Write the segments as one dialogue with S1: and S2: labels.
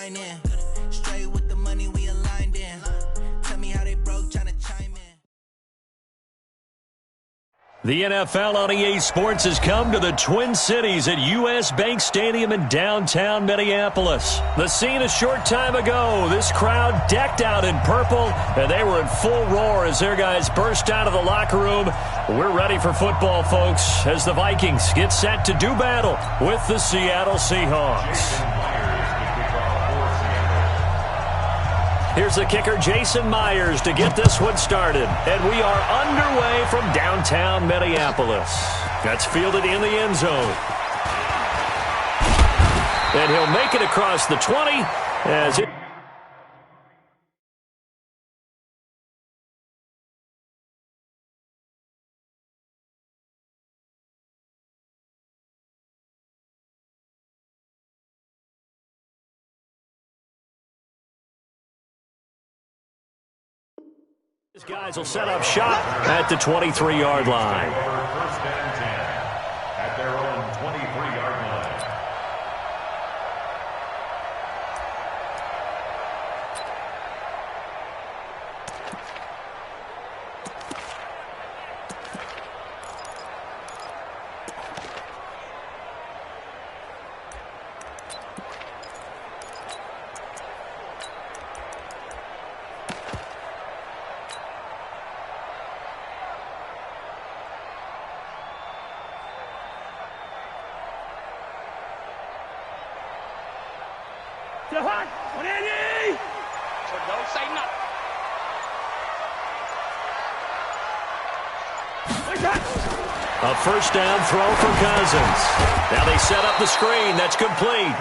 S1: sign in. Straight with the money we aligned in. Tell me how they broke, tryna chime in.
S2: The NFL on EA Sports has come to the Twin Cities at U.S. Bank Stadium in downtown Minneapolis. The scene a short time ago, this crowd decked out in purple, and they were in full roar as their guys burst out of the locker room. We're ready for football, folks, as the Vikings get set to do battle with the Seattle Seahawks. Here's the kicker, Jason Myers, to get this one started. And we are underway from downtown Minneapolis. That's fielded in the end zone. And he'll make it across the 20 as it... These guys will set up shop at the 23-yard line.
S3: First and 10 at their own 23-yard line.
S4: Don't say nothing.
S2: A first down throw for Cousins. Now they set up the screen. That's complete.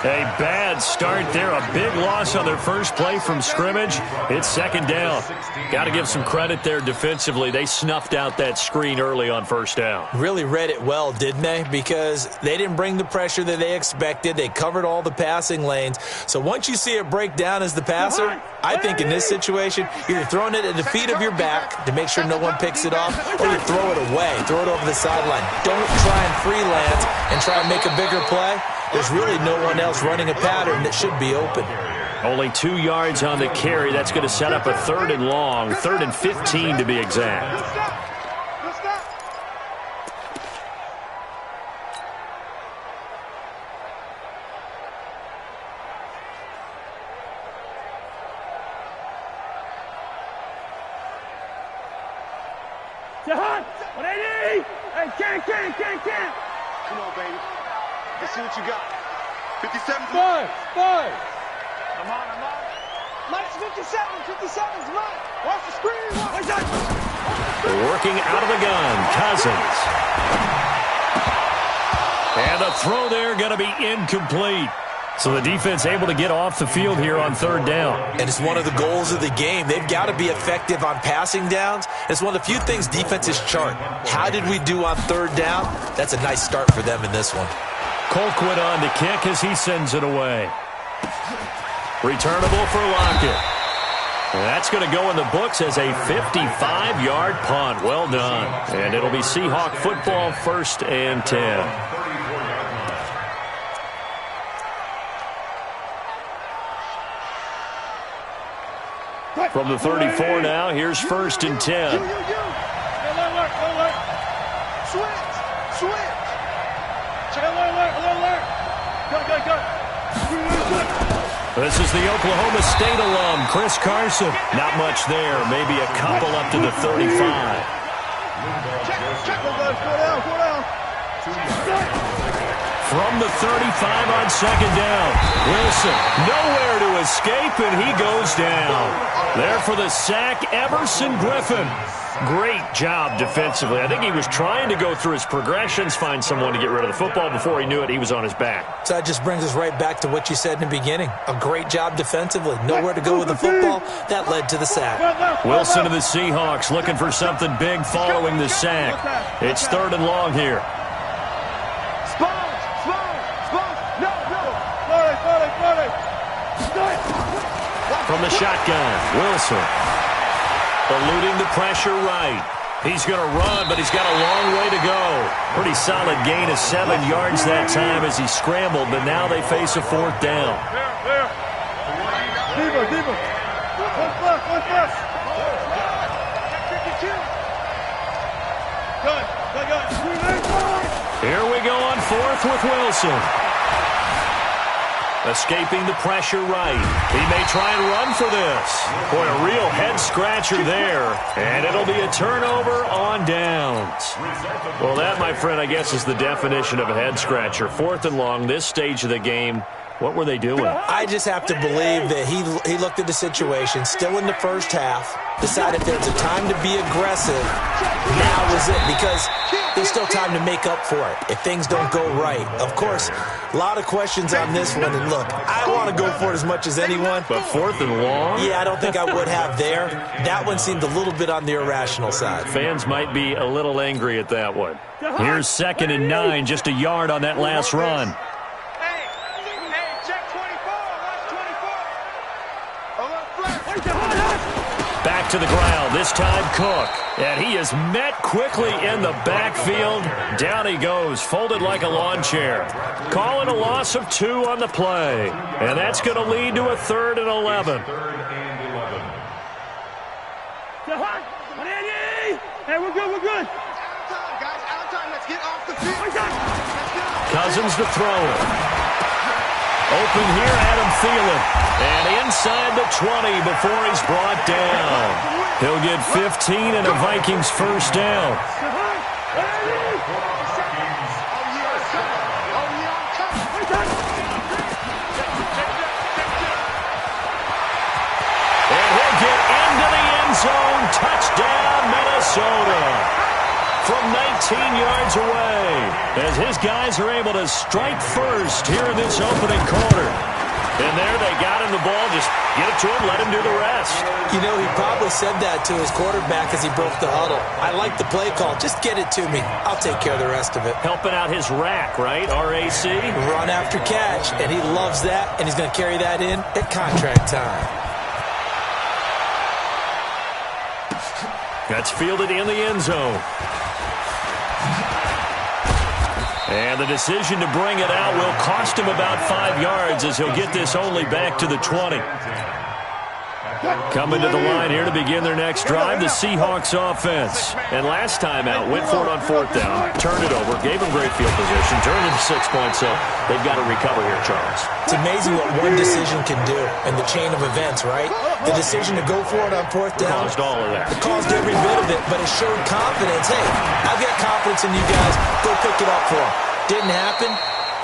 S2: A bad start there. A big loss on their first play from scrimmage. It's second down. Got to give some credit there defensively. They snuffed out that screen early on first down.
S5: Really read it well, didn't they? Because they didn't bring the pressure that they expected. They covered all the passing lanes. So once you see it break down as the passer, I think in this situation, you're throwing it at the feet of your back to make sure no one picks it off, or you throw it away, throw it over the sideline. Don't try and freelance and try and make a bigger play. There's really no one else running a pattern that should be open.
S2: Only 2 yards on the carry. That's going to set up a 3rd and long, 3rd and 15 to be exact.
S4: Jahan, 180! Hey, can.
S6: Come on, baby. Let's see what you got. 57's
S4: Five.
S6: I'm on.
S4: Mike's 57's mine. Watch the screen. Watch that.
S2: Working out of the gun, Cousins. And the throw there going to be incomplete. So the defense able to get off the field here on 3rd down.
S5: And it's one of the goals of the game. They've got to be effective on passing downs. It's one of the few things defenses chart. How did we do on 3rd down? That's a nice start for them in this one.
S2: Colquitt on to kick as he sends it away. Returnable for Lockett. That's going to go in the books as a 55-yard punt. Well done. And it'll be Seahawk football, 1st and 10. From the 34 now, here's 1st and 10.
S4: Switch.
S2: This is the Oklahoma State alum, Chris Carson. Not much there, maybe a couple up to the 35. From the 35 on 2nd down, Wilson nowhere to escape, and he goes down. There for the sack, Everson Griffin. Great job defensively. I think he was trying to go through his progressions, find someone to get rid of the football. Before he knew it, he was on his back.
S5: So that just brings us right back to what you said in the beginning. A great job defensively. Nowhere to go with the football. That led to the sack.
S2: Wilson and the Seahawks looking for something big following the sack. It's 3rd and long here. From the shotgun, Wilson eluding the pressure right. He's going to run, but he's got a long way to go. Pretty solid gain of 7 yards that time as he scrambled, but now they face a 4th down.
S4: Deeper. One plus. Good.
S2: Here we go on fourth with Wilson. Escaping the pressure right. He may try and run for this. Boy, a real head-scratcher there. And it'll be a turnover on downs. Well, that, my friend, I guess is the definition of a head-scratcher. 4th and long, this stage of the game. What were they doing?
S5: I just have to believe that he looked at the situation, still in the first half, decided there's a time to be aggressive. Now is it, because there's still time to make up for it if things don't go right. Of course, a lot of questions on this one, and look, I want to go for it as much as anyone.
S2: But 4th and long?
S5: Yeah, I don't think I would have there. That one seemed a little bit on the irrational side.
S2: Fans might be a little angry at that one. Here's 2nd and 9, just a yard on that last run. Back to the ground, this time Cook. And he is met quickly in the backfield. Down he goes, folded like a lawn chair. Calling a loss of 2 on the play. And that's going to lead to a 3rd and 11.
S4: Hey, we're good.
S6: Out of time. Let's get off the field.
S2: Cousins to throw it. Open here, Adam Thielen. And inside the 20 before he's brought down. He'll get 15 and a Vikings first down. And he'll get into the end zone. Touchdown, Minnesota. From 19 yards away, as his guys are able to strike first here in this opening quarter. And there they got him the ball. Just get it to him, let him do the rest.
S5: You know, he probably said that to his quarterback as he broke the huddle. I like the play call. Just get it to me. I'll take care of the rest of it.
S2: Helping out his rack, right? RAC?
S5: Run after catch, and he loves that, and he's going to carry that in at contract time.
S2: That's fielded in the end zone. And the decision to bring it out will cost him about 5 yards as he'll get this only back to the 20. Coming to the line here to begin their next drive, the Seahawks offense. And last time out, went for it on 4th down, turned it over, gave them great field position, turned into 6 points, so they've got to recover here, Charles.
S5: It's amazing what one decision can do in the chain of events, right? The decision to go for it on 4th down.
S2: Caused all of that.
S5: It caused every bit of it, but it showed confidence. Hey, I've got confidence in you guys. Go pick it up for them. Didn't happen.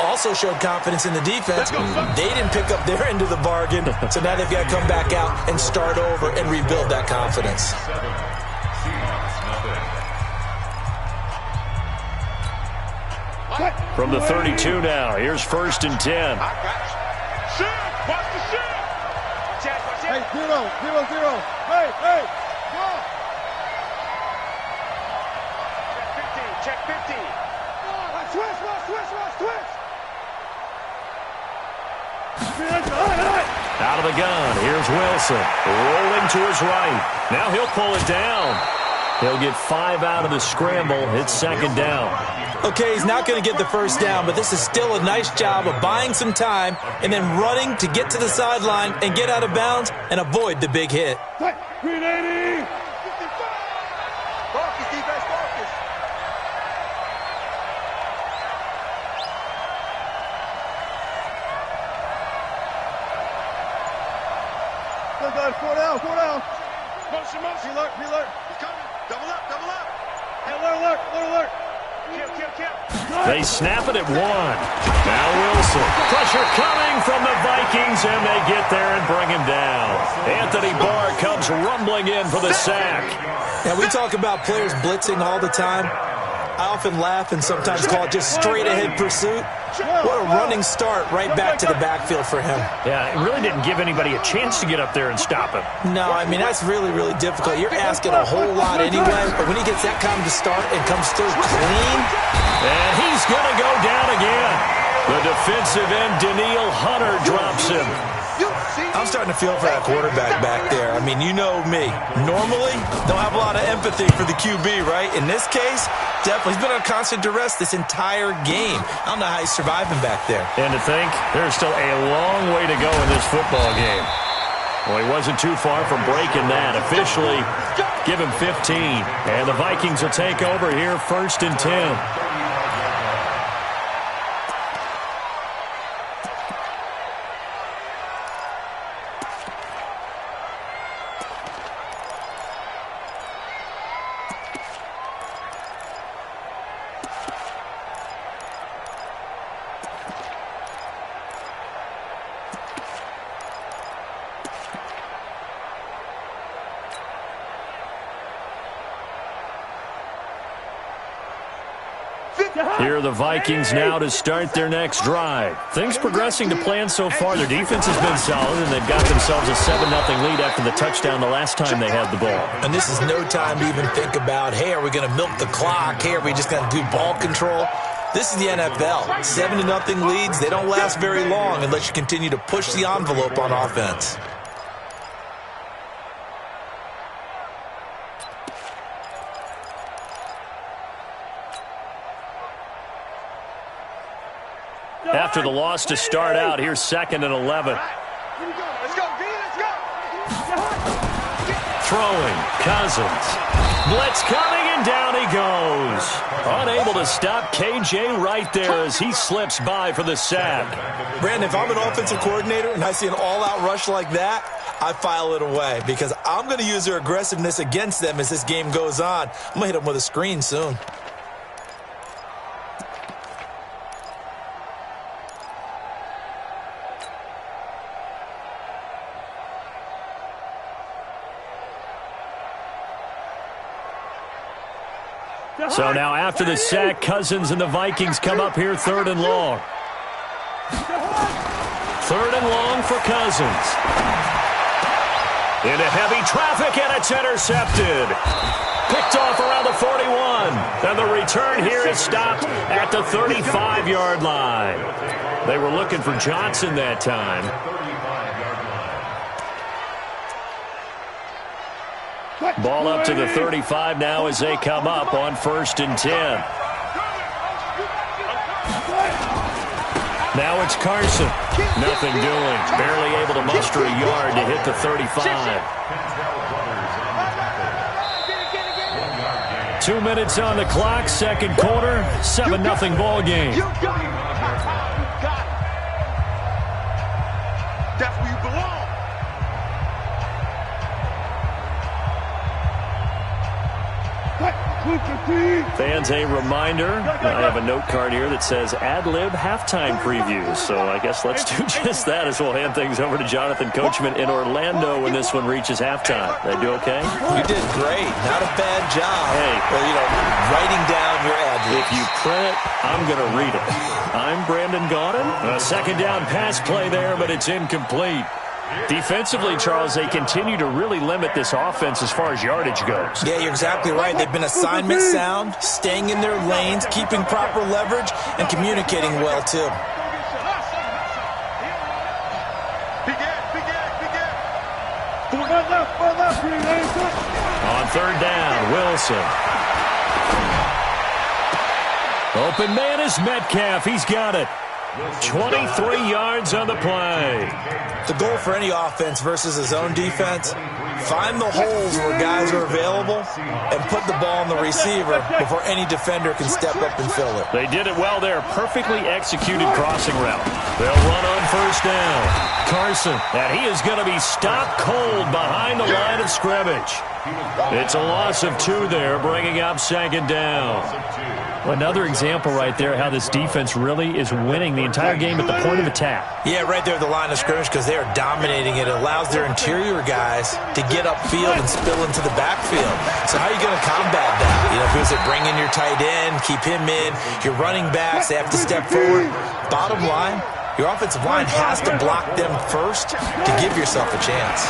S5: Also showed confidence in the defense. They didn't pick up their end of the bargain, so now they've got to come back out and start over and rebuild that confidence.
S2: From the 32 now, here's 1st and 10.
S4: Hey, 0. Hey. Go.
S6: Check 15. Switch.
S2: Out of the gun, here's Wilson. Rolling to his right. Now he'll pull it down. He'll get 5 out of the scramble. It's 2nd down.
S5: Okay, he's not going to get the first down, but this is still a nice job of buying some time and then running to get to the sideline and get out of bounds and avoid the big hit.
S4: 380.
S6: Focus, defense, focus.
S4: Go down.
S6: Motion.
S4: Alert.
S6: He's coming. Double up.
S4: Hey, alert.
S6: Kill.
S2: They snap it at 1. Now Wilson. Pressure coming from the Vikings, and they get there and bring him down. Anthony Barr comes rumbling in for the sack.
S5: Now, we talk about players blitzing all the time. I often laugh and sometimes call it just straight-ahead pursuit. What a running start right back to the backfield for him.
S2: Yeah, it really didn't give anybody a chance to get up there and stop him.
S5: No, I mean, that's really, really difficult. You're asking a whole lot anyway, but when he gets that kind of start and comes through clean.
S2: And he's going to go down again. The defensive end, Daniil Hunter, drops him.
S5: I'm starting to feel for that quarterback back there. I mean, you know me. Normally, don't have a lot of empathy for the QB, right? In this case, definitely. He's been on constant duress this entire game. I don't know how he's surviving back there.
S2: And to think, there's still a long way to go in this football game. Well, he wasn't too far from breaking that. Officially, give him 15. And the Vikings will take over here, 1st and 10. Here are the Vikings now to start their next drive. Things progressing to plan so far. Their defense has been solid, and they've got themselves a 7-0 lead after the touchdown the last time they had the ball.
S5: And this is no time to even think about, hey, are we going to milk the clock? Hey, are we just going to do ball control? This is the NFL. 7-0 leads, they don't last very long unless you continue to push the envelope on offense.
S2: After the loss to start out, here's 2nd and 11.
S6: Let's go, D, let's go.
S2: Throwing, Cousins. Blitz coming, and down he goes. Unable to stop KJ right there as he slips by for the sack.
S5: Brandon, if I'm an offensive coordinator and I see an all-out rush like that, I file it away because I'm going to use their aggressiveness against them as this game goes on. I'm going to hit them with a screen soon.
S2: So now after the sack, Cousins and the Vikings come up here 3rd and long. 3rd and long for Cousins. Into heavy traffic, and it's intercepted. Picked off around the 41. And the return here is stopped at the 35-yard line. They were looking for Johnson that time. Ball up to the 35 now as they come up on 1st and 10. Now it's Carson. Nothing doing. Barely able to muster a yard to hit the 35. 2 minutes on the clock, 2nd quarter, 7-0 ball game.
S6: You got it. That's where you belong.
S2: Fans, a reminder, I have a note card here that says ad-lib halftime previews. So I guess let's do just that as we'll hand things over to Jonathan Coachman in Orlando when this one reaches halftime. Did I do okay?
S5: You did great. Not a bad job.
S2: Hey.
S5: Well, writing down your address.
S2: If you print it, I'm going to read it. I'm Brandon Gaudin. A 2nd down pass play there, but it's incomplete. Defensively, Charles, they continue to really limit this offense as far as yardage goes.
S5: Yeah, you're exactly right. They've been assignment sound, staying in their lanes, keeping proper leverage, and communicating well, too.
S2: On 3rd down, Wilson. Open man is Metcalf. He's got it. 23 yards on the play.
S5: The goal for any offense versus his own defense, find the holes where guys are available and put the ball on the receiver before any defender can step up and fill it.
S2: They did it well there. Perfectly executed crossing route. They'll run on 1st down. Carson, and he is going to be stopped cold behind the line of scrimmage. It's a loss of 2 there, bringing up 2nd down. Another example right there how this defense really is winning the entire game at the point of attack.
S5: Yeah, right there at the line of scrimmage because they are dominating it. It allows their interior guys to get upfield and spill into the backfield. So how are you going to combat that? Who's it? Bring in your tight end, keep him in. Your running backs, they have to step forward. Bottom line, your offensive line has to block them first to give yourself a chance.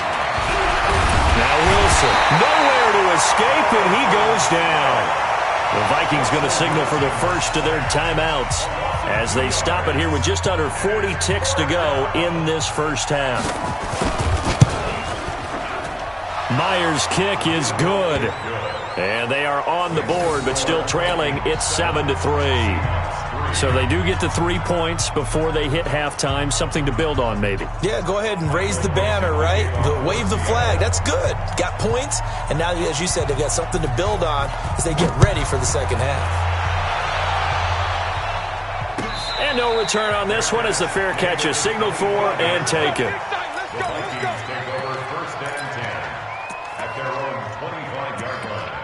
S2: Now Wilson, nowhere to escape, and he goes down. The Vikings going to signal for the first of their timeouts as they stop it here with just under 40 ticks to go in this first half. Myers' kick is good. And they are on the board, but still trailing. It's 7-3. So they do get the 3 points before they hit halftime, something to build on maybe.
S5: Yeah, go ahead and raise the banner, right? Wave the flag. That's good. Got points, and now, as you said, they've got something to build on as they get ready for the second half.
S2: And no return on this one as the fair catch is signaled for and taken.
S3: The Vikings take over 1st and 10 at their own 25-yard line.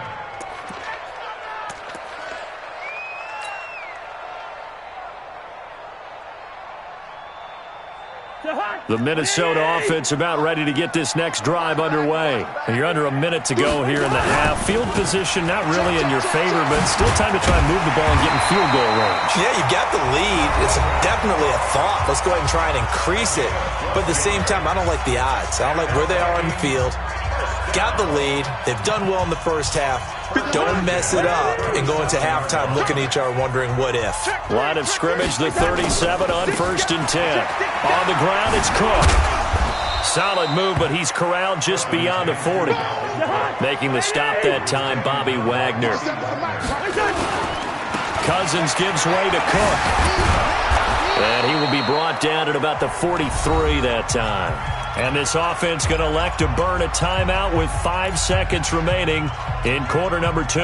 S2: The Minnesota offense about ready to get this next drive underway. You're under a minute to go here in the half. Field position not really in your favor, but still time to try and move the ball and get in field goal range.
S5: Yeah, you got the lead. It's definitely a thought. Let's go ahead and try and increase it. But at the same time, I don't like the odds. I don't like where they are on the field. Got the lead. They've done well in the first half. Don't mess it up and go into halftime looking at each other wondering what if.
S2: Line of scrimmage, the 37 on 1st and 10. On the ground, it's Cook. Solid move, but he's corralled just beyond the 40. Making the stop that time, Bobby Wagner. Cousins gives way to Cook. And he will be brought down at about the 43 that time. And this offense going to elect to burn a timeout with 5 seconds remaining in quarter number 2.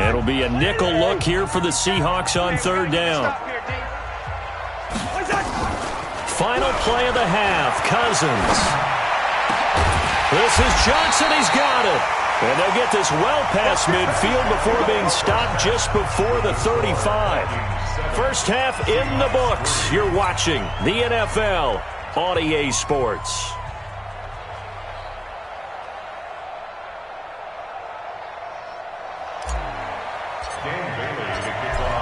S2: It'll be a nickel look here for the Seahawks on 3rd down. Final play of the half, Cousins. This is Johnson, he's got it. And they'll get this well past midfield before being stopped just before the 35. First half in the books. You're watching the NFL on EA Sports.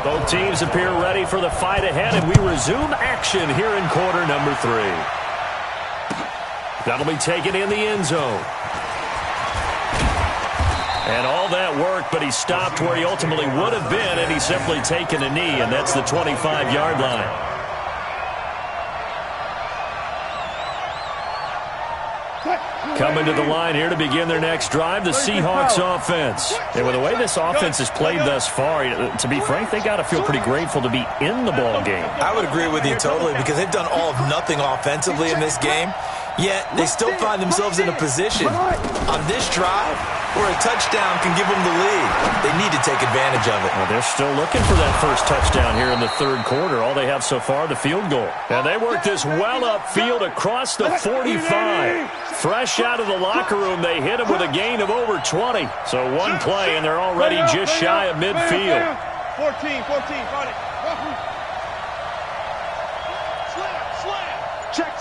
S2: Both teams appear ready for the fight ahead, and we resume action here in quarter number 3. That'll be taken in the end zone. And all that work, but he stopped where he ultimately would have been, and he's simply taken a knee, and that's the 25-yard line. Coming to the line here to begin their next drive, the Seahawks offense. And with the way this offense has played thus far, to be frank, they got to feel pretty grateful to be in the ball game.
S5: I would agree with you totally because they've done all of nothing offensively in this game, yet they still find themselves in a position on this drive where a touchdown can give them the lead. They need to take advantage of it.
S2: Well, they're still looking for that first touchdown here in the 3rd quarter. All they have so far, the field goal. And they work this well upfield across the 45. Fresh out of the locker room, they hit him with a gain of over 20. So one play, and they're already just shy of midfield.
S4: 14, find it. Slam. Check.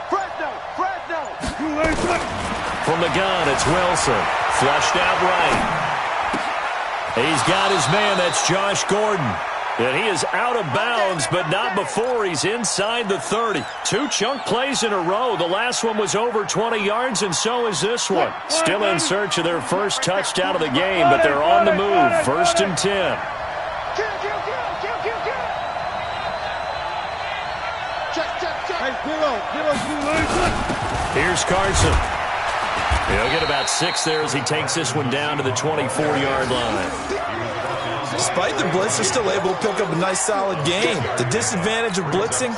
S4: Fresno.
S2: From the gun, it's Wilson. Flushed out right. He's got his man. That's Josh Gordon. And he is out of bounds, but not before he's inside the 30. 2 chunk plays in a row. The last one was over 20 yards, and so is this one. Still in search of their first touchdown of the game, but they're on the move. 1st and 10. Here's Carson. He'll get about 6 there as he takes this one down to the 24-yard line.
S5: Despite the blitz, they're still able to pick up a nice, solid gain. The disadvantage of blitzing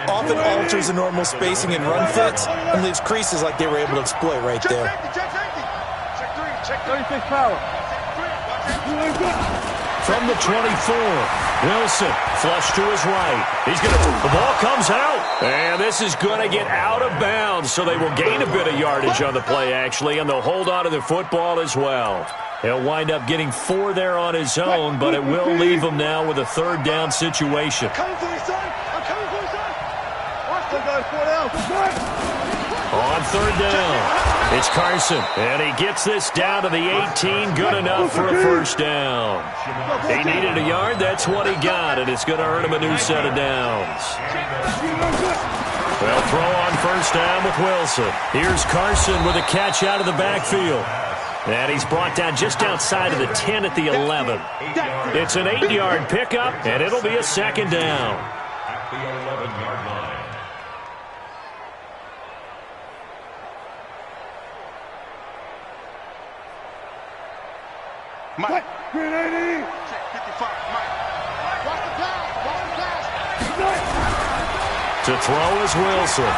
S5: often alters the normal spacing and run fits and leaves creases like they were able to exploit right there.
S4: Check 36 power.
S2: From the 24, Wilson flush to his right. The ball comes out, and this is going to get out of bounds, so they will gain a bit of yardage on the play, actually, and they'll hold on to the football as well. He'll wind up getting 4 there on his own, but it will leave him now with a 3rd down situation.
S4: I'm coming for you, son. Watch the guy 4 down.
S2: On 3rd down, it's Carson, and he gets this down to the 18, good enough for a 1st down. He needed a yard, that's what he got, and it's going to earn him a new set of downs. They'll throw on 1st down with Wilson. Here's Carson with a catch out of the backfield. And he's brought down just outside of the 10 at the 11. It's an 8-yard pickup, and it'll be a 2nd down.
S3: At the 11-yard line.
S6: Mike. 380. Check 55. Mike. Watch the pass. Watch the pass.
S2: To throw is Wilson.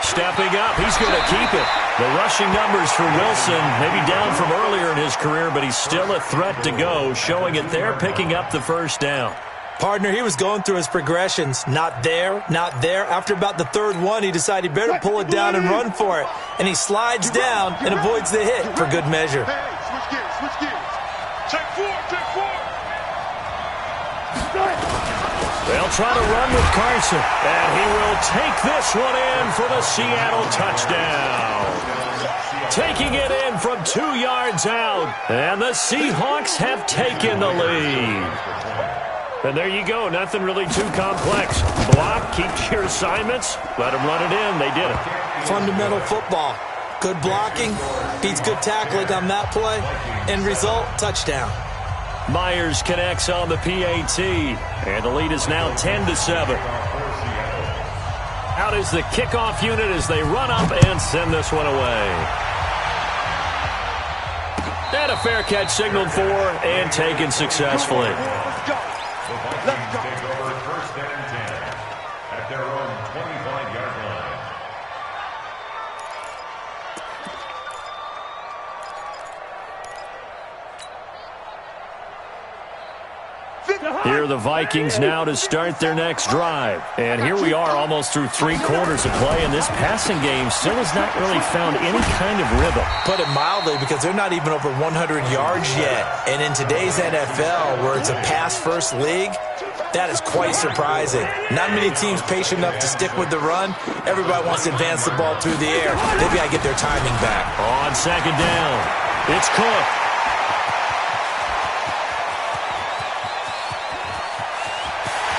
S2: Stepping up, he's going to keep it. The rushing numbers for Wilson, maybe down from earlier in his career, but he's still a threat to go, showing it there, picking up the first down.
S5: Partner, he was going through his progressions. Not there, not there. After about the third one, he decided he better pull it down and run for it. And he slides down and avoids the hit for good measure.
S6: Hey, switch gears, switch gears. Check 4, check 4.
S2: They'll try to run with Carson, and he will take this one in for the Seattle touchdown. Taking it in from 2 yards out, and the Seahawks have taken the lead. And there you go, nothing really too complex. Block, keep to your assignments, let them run it in. They did it.
S5: Fundamental football. Good blocking, beats good tackling on that play, end result, touchdown.
S2: Myers connects on the PAT, and the lead is now 10-7. Out is the kickoff unit as they run up and send this one away. And a fair catch signaled for and taken successfully.
S3: The Vikings take over first and 10 at their own 25-yard line.
S2: Here are the Vikings now to start their next drive. And here we are almost through 3 quarters of play, and this passing game still has not really found any kind of rhythm.
S5: Put it mildly, because they're not even over 100 yards yet. And in today's NFL, where it's a pass-first league, that is quite surprising. Not many teams patient enough to stick with the run. Everybody wants to advance the ball through the air. They've got to get their timing back.
S2: On second down, it's Cook.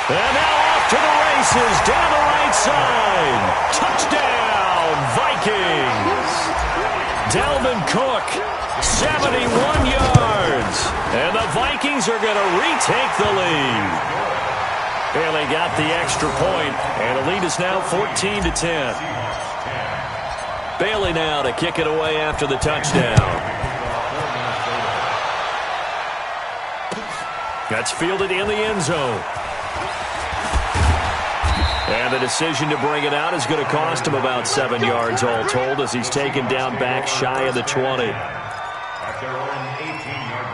S2: And now off to the races, down the right side. Touchdown, Vikings. Dalvin Cook, 71 yards. And the Vikings are going to retake the lead. And they got the extra point, and the lead is now 14-10. Bailey now to kick it away after the touchdown. That's fielded in the end zone. And the decision to bring it out is going to cost him about 7 yards all told as he's taken down back shy of the 20.
S3: At their own 18-yard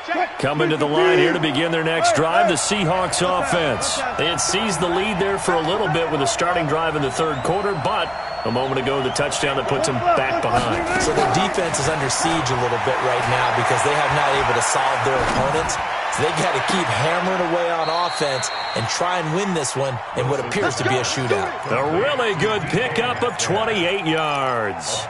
S3: line.
S2: Coming to the line here to begin their next drive, the Seahawks offense. They had seized the lead there for a little bit with a starting drive in the third quarter, but a moment ago, the touchdown that puts them back behind.
S5: So their defense is under siege a little bit right now because they have not able to solve their opponents. So they've got to keep hammering away on offense and try and win this one in what appears to be a shootout.
S2: A really good pickup of 28 yards.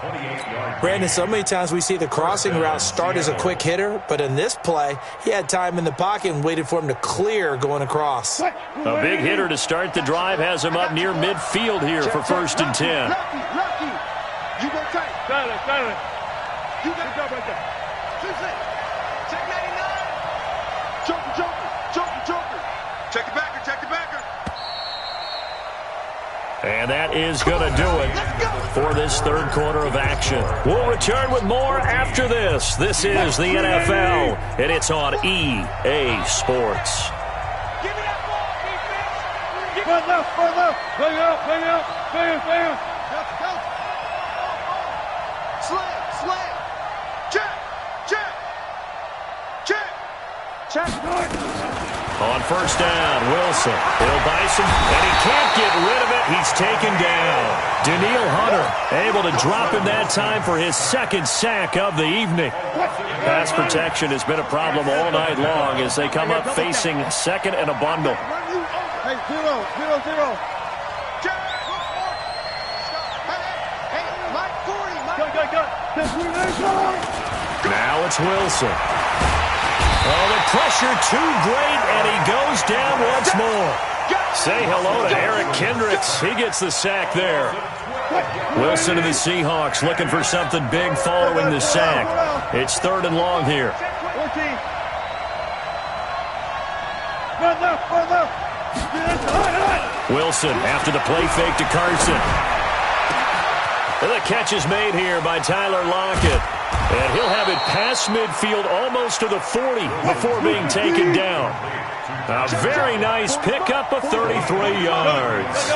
S5: Brandon, so many times we see the crossing route start as a quick hitter, but in this play, he had time in the pocket and waited for him to clear going across.
S2: A big hitter to start the drive has him up near midfield here for first and 10.
S6: Lucky. You go tight. Got it. You got it right there. Check 99. Joker. Check the backer.
S2: And that is going to do it for this third quarter of action. We'll return with more after this. This is the NFL, and it's on EA Sports.
S4: Give me that ball, defense. Front left. Bring out. Go.
S6: Slam. Check.
S2: On first down, Wilson. He'll buy some, and he can't get rid of it. He's taken down. Daniil Hunter able to drop him that time for his second sack of the evening. Pass protection has been a problem all night long as they come up facing second and a bundle.
S4: Hey, 0.
S6: Hey, Mike 40.
S2: Now it's Wilson. Oh, the pressure too great, and he goes down once more. Say hello to Eric Kendricks. He gets the sack there. Wilson and the Seahawks looking for something big following the sack. It's third and long here. Wilson after the play fake to Carson. And the catch is made here by Tyler Lockett. And he'll have it past midfield almost to the 40 before being taken down. A very nice pickup of 33 yards.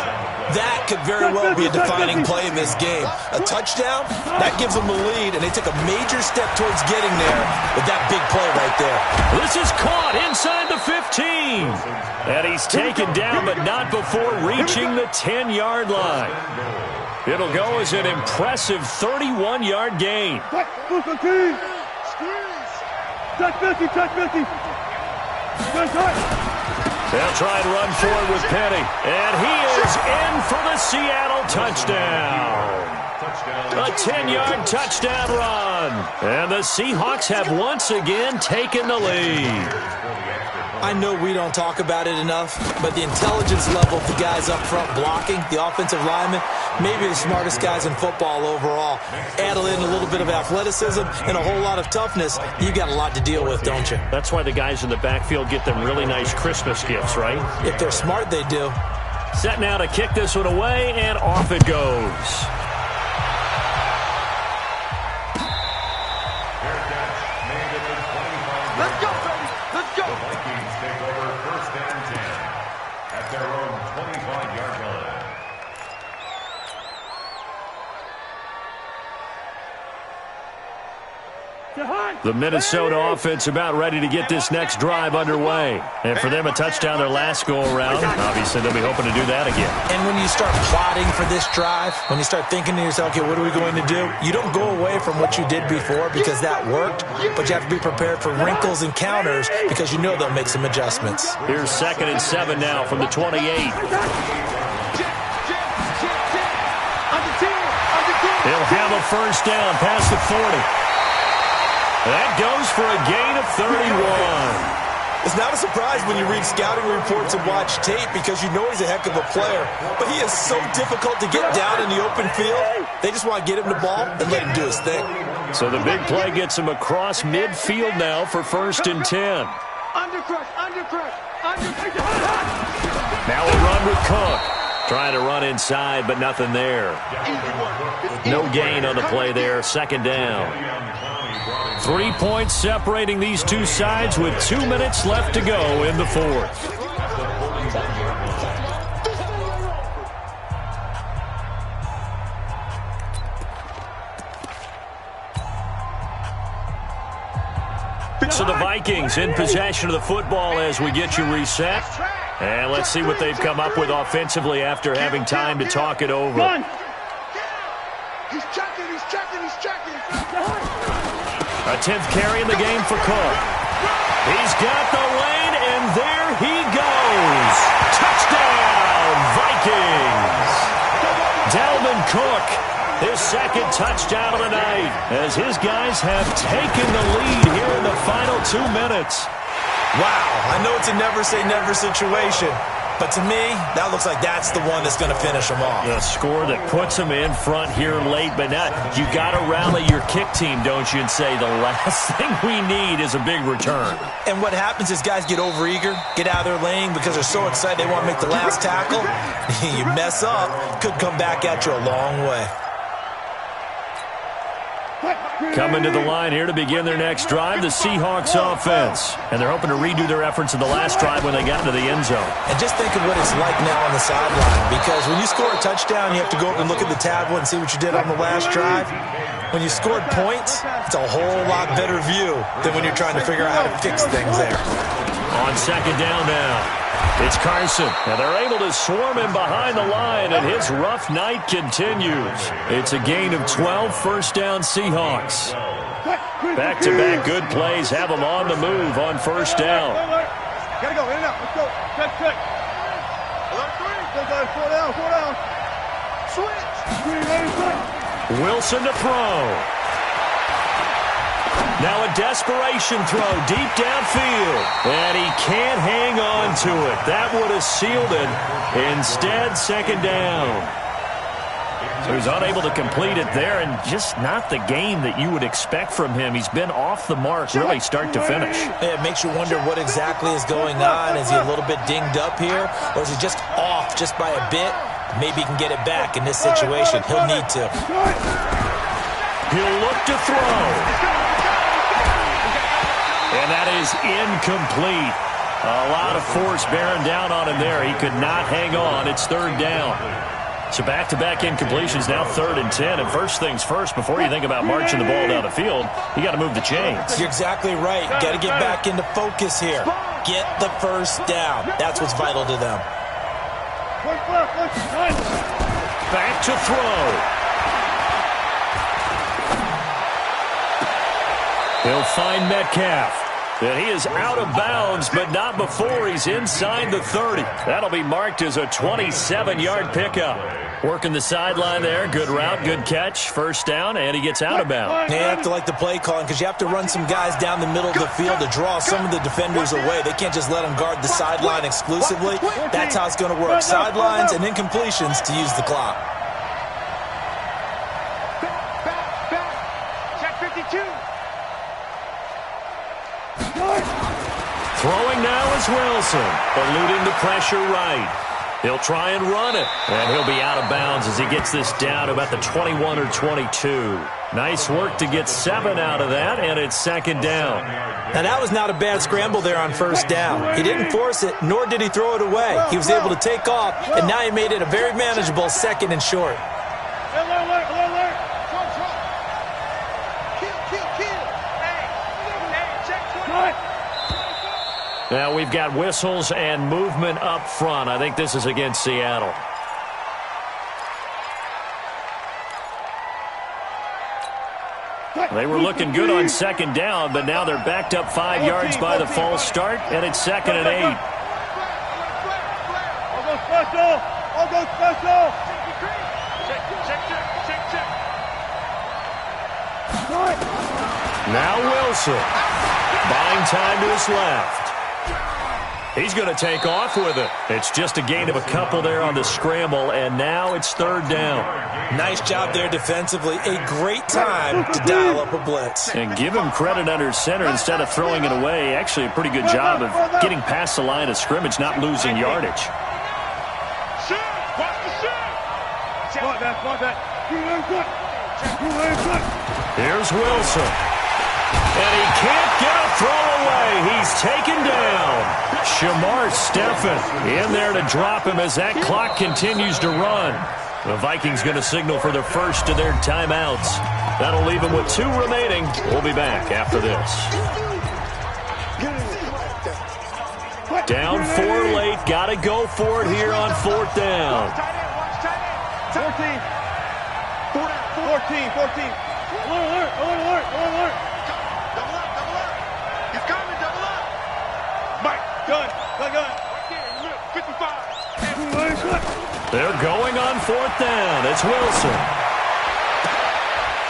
S5: That could very well be a defining play in this game. A touchdown, that gives them the lead, and they took a major step towards getting there with that big play right there.
S2: This is caught inside the 15. And he's taken down, but not before reaching the 10-yard line. It'll go as an impressive 31-yard gain.
S6: Touch 50, touch 50.
S2: They'll try and run forward with Penny. And he is in for the Seattle touchdown. A 10-yard touchdown run. And the Seahawks have once again taken the lead.
S5: I know we don't talk about it enough, but the intelligence level of the guys up front blocking, the offensive linemen, maybe the smartest guys in football overall. Add in a little bit of athleticism and a whole lot of toughness, you've got a lot to deal with, don't you?
S2: That's why the guys in the backfield get them really nice Christmas gifts, right?
S5: If they're smart, they do.
S2: Set now to kick this one away, and off it goes.
S6: Let's go, baby. Let's go.
S3: The Vikings take over first and 10 at their own 25-yard line.
S2: The Minnesota offense about ready to get this next drive underway. And for them, a touchdown their last go-around. Obviously, they'll be hoping to do that again.
S5: And when you start plotting for this drive, when you start thinking to yourself, okay, what are we going to do? You don't go away from what you did before because that worked, but you have to be prepared for wrinkles and counters because you know they'll make some adjustments.
S2: Here's 2nd and 7 now from the 28. He'll have a first down past the 40. That goes for a gain of 31.
S5: It's not a surprise when you read scouting reports and watch tape because you know he's a heck of a player. But he is so difficult to get down in the open field. They just want to get him the ball and let him do his thing.
S2: So the big play gets him across midfield now for 1st and 10. Now a run with Cook. Trying to run inside, but nothing there. No gain on the play there. 2nd down. 3 points separating these two sides with 2 minutes left to go in the 4th. So the Vikings in possession of the football as we get you reset. And let's see what they've come up with offensively after having time to talk it over.
S6: He's checking, he's checking, he's checking.
S2: A 10th carry in the game for Cook. He's got the lane, and there he goes. Touchdown, Vikings. Dalvin Cook, his 2nd touchdown of the night, as his guys have taken the lead here in the final 2 minutes.
S5: Wow, I know it's a never-say-never situation, but to me, that looks like that's the one that's going to finish them off.
S2: The score that puts them in front here late, but now you got to rally your kick team, don't you, and say the last thing we need is a big return.
S5: And what happens is guys get overeager, get out of their lane because they're so excited they want to make the last tackle. You mess up, could come back at you a long way.
S2: Coming to the line here to begin their next drive, the Seahawks offense. And they're hoping to redo their efforts in the last drive when they got into the end zone.
S5: And just think of what it's like now on the sideline, because when you score a touchdown, you have to go up and look at the tablet and see what you did on the last drive. When you scored points, it's a whole lot better view than when you're trying to figure out how to fix things there.
S2: On 2nd down now. It's Carson, and they're able to swarm him behind the line, and his rough night continues. It's a gain of 12, 1st down Seahawks. Back-to-back good plays have them on the move on 1st down.
S6: Gotta go, in and out, let's go. Check. Four down. Switch.
S2: Wilson to throw. Now a desperation throw deep downfield. And he can't hang on to it. That would have sealed it. Instead, 2nd down. So he's unable to complete it there, and just not the game that you would expect from him. He's been off the mark really start to finish.
S5: It makes you wonder what exactly is going on. Is he a little bit dinged up here, or is he just off just by a bit? Maybe he can get it back in this situation. He'll need to.
S2: He'll look to throw. And that is incomplete. A lot of force bearing down on him there. He could not hang on. It's third down. So back-to-back incompletions, now 3rd and 10. And first things first, before you think about marching the ball down the field, you got to move the chains.
S5: You're exactly right. Got to get back into focus here. Get the first down. That's what's vital to them.
S2: Back to throw. He'll find Metcalf. And he is out of bounds, but not before he's inside the 30. That'll be marked as a 27-yard pickup. Working the sideline there. Good route, good catch. First down, and he gets out of bounds.
S5: You have to like the play calling because you have to run some guys down the middle of the field to draw some of the defenders away. They can't just let them guard the sideline exclusively. That's how it's going to work. Sidelines and incompletions to use the clock.
S6: Check 52.
S2: Throwing now is Wilson, eluding the pressure right. He'll try and run it, and he'll be out of bounds as he gets this down to about the 21 or 22. Nice work to get 7 out of that, and it's second down.
S5: Now, that was not a bad scramble there on first down. He didn't force it, nor did he throw it away. He was able to take off, and now he made it a very manageable 2nd and short.
S2: Now we've got whistles and movement up front. I think this is against Seattle. They were looking good on second down, but now they're backed up 5 yards by the false start, and it's 2nd and 8.
S6: I'll go special. I'll go special. Check.
S2: Now Wilson, buying time to his left. He's going to take off with it. It's just a gain of a couple there on the scramble, and now it's 3rd down.
S5: Nice job there defensively. A great time to dial up a blitz.
S2: And give him credit under center instead of throwing it away. Actually, a pretty good job of getting past the line of scrimmage, not losing yardage.
S6: Shoot! Watch the shoot! Spot that.
S2: Here's Wilson. And he can't get a throw away. He's taken down. Shamar Stephen in there to drop him as that clock continues to run. The Vikings going to signal for the first of their timeouts. That'll leave them with 2 remaining. We'll be back after this. Down 4 late. Got to go for it here on 4th down.
S6: 14. Alert. Double up. He's coming, double up. Mike, gun. 55.
S2: They're going on 4th down. It's Wilson.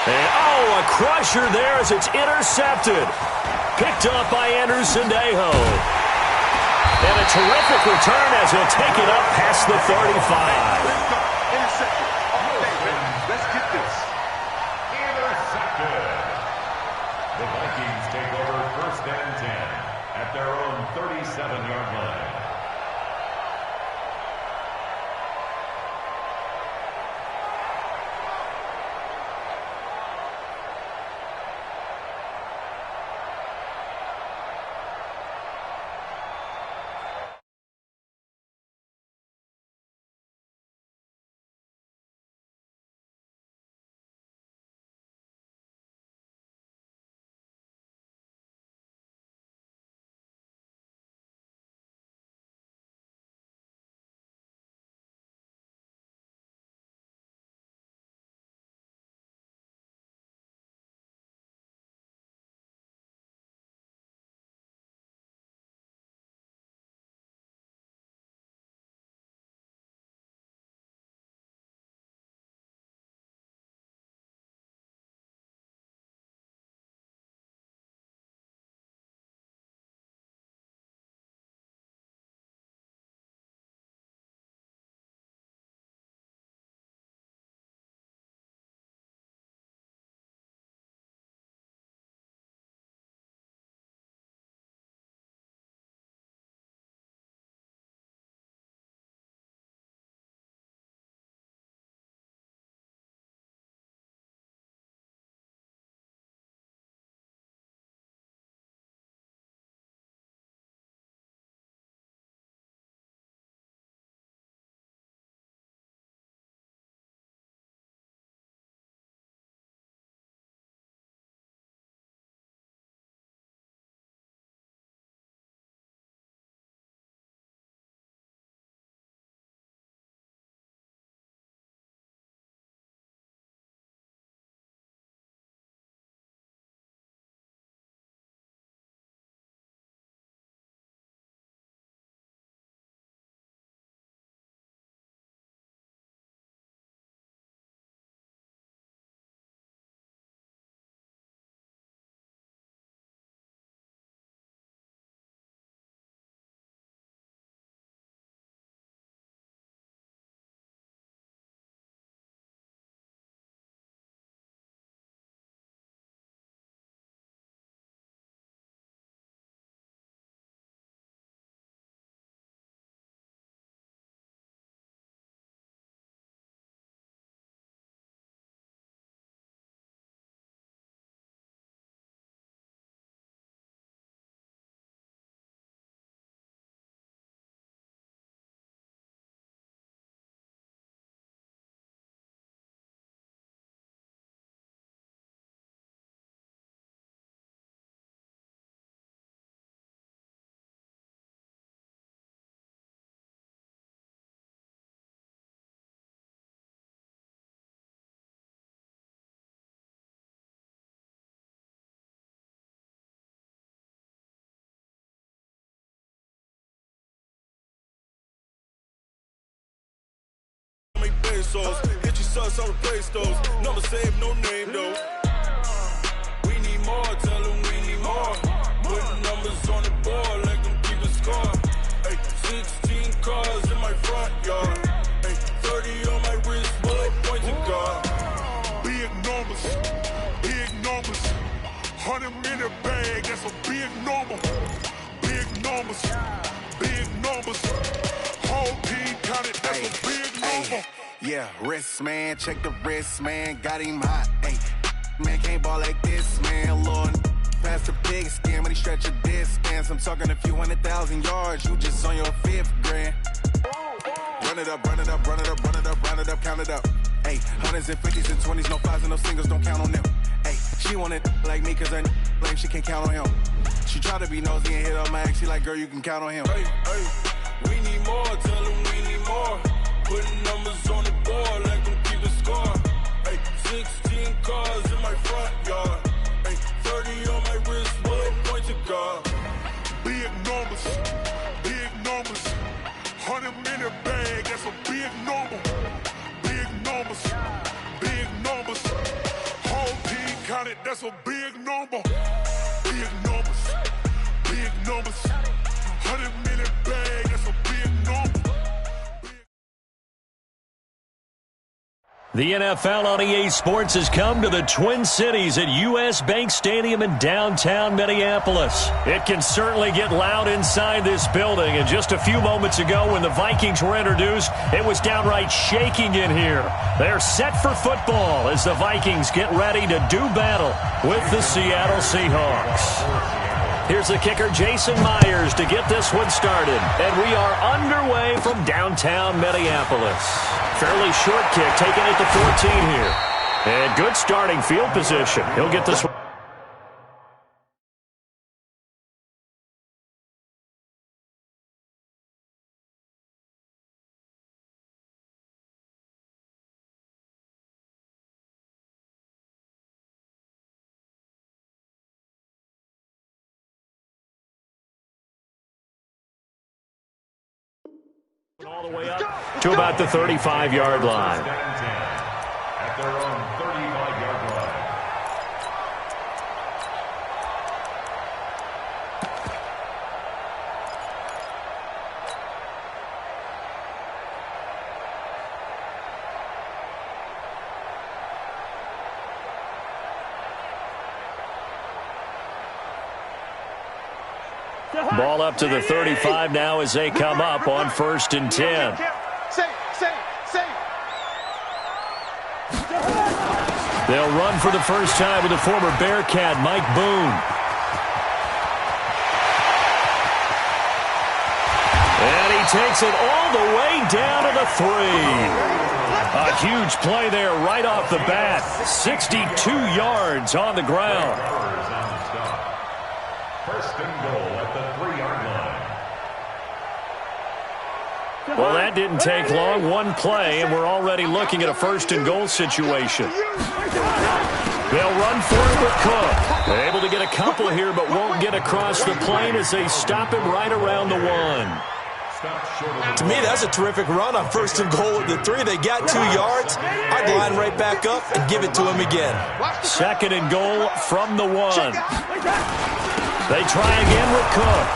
S2: And, a crusher there as it's intercepted. Picked up by Anderson Dejo. And a terrific return as he'll take it up past the 35.
S6: Intercepted. Let's get this.
S3: Intercepted. The Vikings take over 1st and 10 at their own 37-yard line.
S7: pesos. Get your sus on the Play Stores. Number save, no name though. We need more, tell them we need more. Putting numbers on the board, let them keep a score. Ay, 16 cars in my front yard. Ay, 30 on my wrist, bullet point to God.
S8: Big numbers, 100 minute bag, that's a big number. Big numbers, whole team counted, that's a big number.
S9: Yeah, wrist man, check the wrist man, got him hot. Ay, man can't ball like this, man. Lord, past the big skin when he stretch a distance. I'm talking a few 100,000 yards, you just on your 5th grand. Run it up, count it up. Ay, hundreds and 50s and 20s, no 5s and no singles, don't count on them. Ay, she want it like me, cause her lame, she can't count on him. She try to be nosy and hit up my ex, she like, girl, you can count on him.
S7: Hey, we need more, tell them we need more. Putting numbers on the board, let them keep a score. Hey, 16 cars in my front yard. Hey, 30 on my wrist, bullet point to God.
S8: Big numbers, 100 minute bag, that's a big number. Big numbers, whole team counted, that's a big number. Big numbers, 100 minute bag, that's a big number.
S2: The NFL on EA Sports has come to the Twin Cities at U.S. Bank Stadium in downtown Minneapolis. It can certainly get loud inside this building, and just a few moments ago when the Vikings were introduced, it was downright shaking in here. They're set for football as the Vikings get ready to do battle with the Seattle Seahawks. Here's the kicker, Jason Myers, to get this one started. And we are underway from downtown Minneapolis. Fairly short kick, taking it to 14 here. And good starting field position. He'll get this one. All the way up to about the 35-yard line.
S3: At their own 35-yard line.
S2: Ball up to the 35 now as they come up on 1st and 10. They'll run for the first time with the former Bearcat, Mike Boone. And he takes it all the way down to the 3. A huge play there right off the bat. 62 yards on the ground.
S3: First and goal at the 3-yard line.
S2: Well, that didn't take long. One play, and we're already looking at a 1st and goal situation. They'll run for it with Cook. They're able to get a couple here, but won't get across the plane as they stop him right around the 1.
S5: To me, that's a terrific run on 1st and goal with the 3. They got 2 yards. I'd line right back up and give it to him again.
S2: 2nd and goal from the 1. They try again with Cook.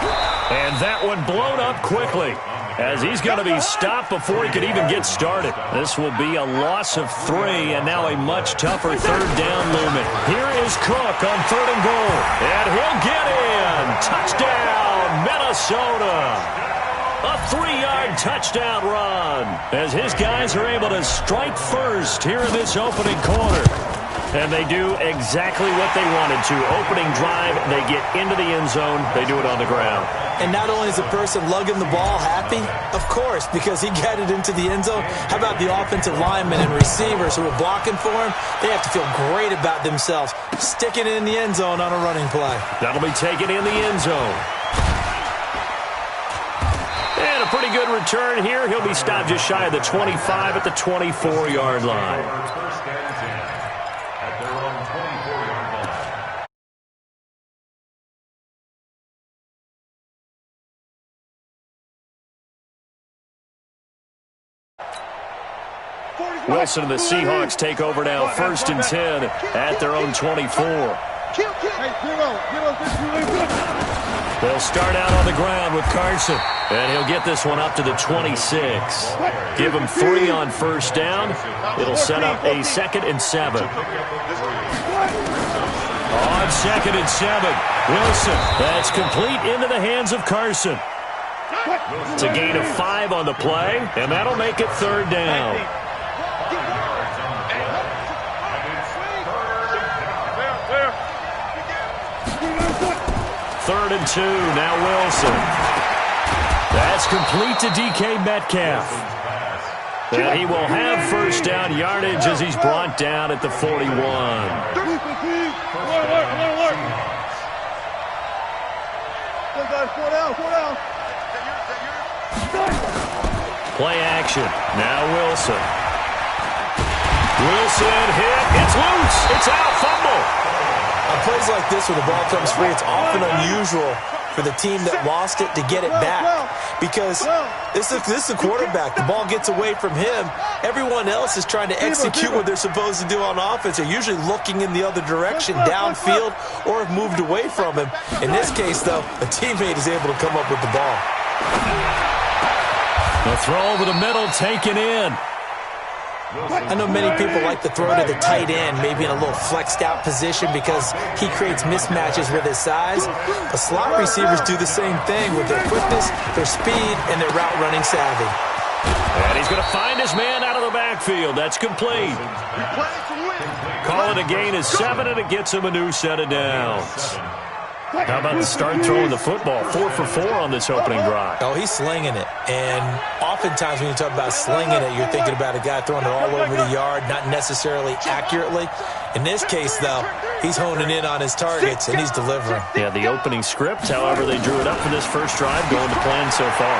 S2: And that one blown up quickly as he's going to be stopped before he could even get started. This will be a loss of 3 and now a much tougher 3rd down looming. Here is Cook on 3rd and goal. And he'll get in. Touchdown, Minnesota. A 3-yard touchdown run as his guys are able to strike first here in this opening quarter. And they do exactly what they wanted to. Opening drive, they get into the end zone. They do it on the ground.
S5: And not only is the person lugging the ball happy, of course, because he got it into the end zone. How about the offensive linemen and receivers who are blocking for him? They have to feel great about themselves, sticking it in the end zone on a running play. That'll be taken in the end zone. And a pretty good return here. He'll be stopped just shy of the 25 at the 24-yard line.
S3: First and 10 at their own 24-yard line.
S2: Wilson and the Seahawks take over now, 1st and 10 at their own 24. They'll start out on the ground with Carson, and he'll get this one up to the 26. Give him 3 on 1st down. It'll set up a 2nd and 7. On 2nd and 7, Wilson. That's complete into the hands of Carson. It's a gain of 5 on the play, and that'll make it 3rd down. Third and 2, now Wilson. That's complete to DK Metcalf. And he will have 1st down yardage as he's brought down at the 41. Play action. Now Wilson. Wilson hit. It's loose. It's out. Fumble.
S5: On plays like this where the ball comes free, it's often unusual for the team that lost it to get it back, because this is the quarterback. The ball gets away from him. Everyone else is trying to execute what they're supposed to do on offense. They're usually looking in the other direction, downfield, or have moved away from him. In this case, though, a teammate is able to come up with the ball.
S2: The throw over the middle, taken in.
S5: I know many people like to throw to the tight end, maybe in a little flexed out position because he creates mismatches with his size. But slot receivers do the same thing with their quickness, their speed, and their route running savvy.
S2: And he's going to find his man out of the backfield. That's complete. Call it a gain of 7, and it gets him a new set of downs. How about the start throwing the football? 4 for 4 on this opening drive.
S5: Oh, he's slinging it. And oftentimes when you talk about slinging it, you're thinking about a guy throwing it all over the yard, not necessarily accurately. In this case, though, he's honing in on his targets, and he's delivering.
S2: Yeah, the opening script, however, they drew it up for this first drive, going to plan so far.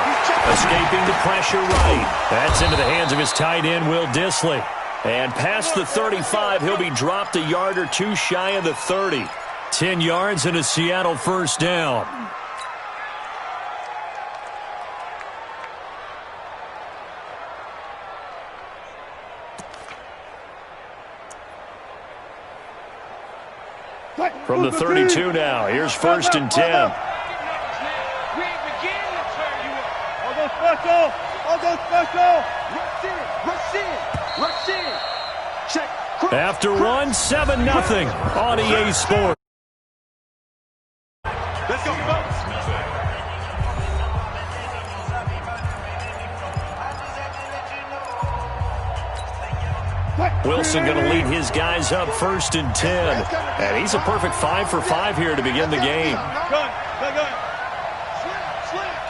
S2: Escaping the pressure right. That's into the hands of his tight end, Will Dissly. And past the 35, he'll be dropped a yard or 2 shy of the 30. 10 yards and a Seattle 1st down. From the 32 now, here's 1st and 10.
S4: I'll go special. Rush in. Check.
S2: After 1, 7-0 on EA Sports.
S6: Let's go, folks.
S2: Wilson going to lead his guys up 1st and 10. And he's a perfect 5 for 5 here to begin the game.
S4: Go.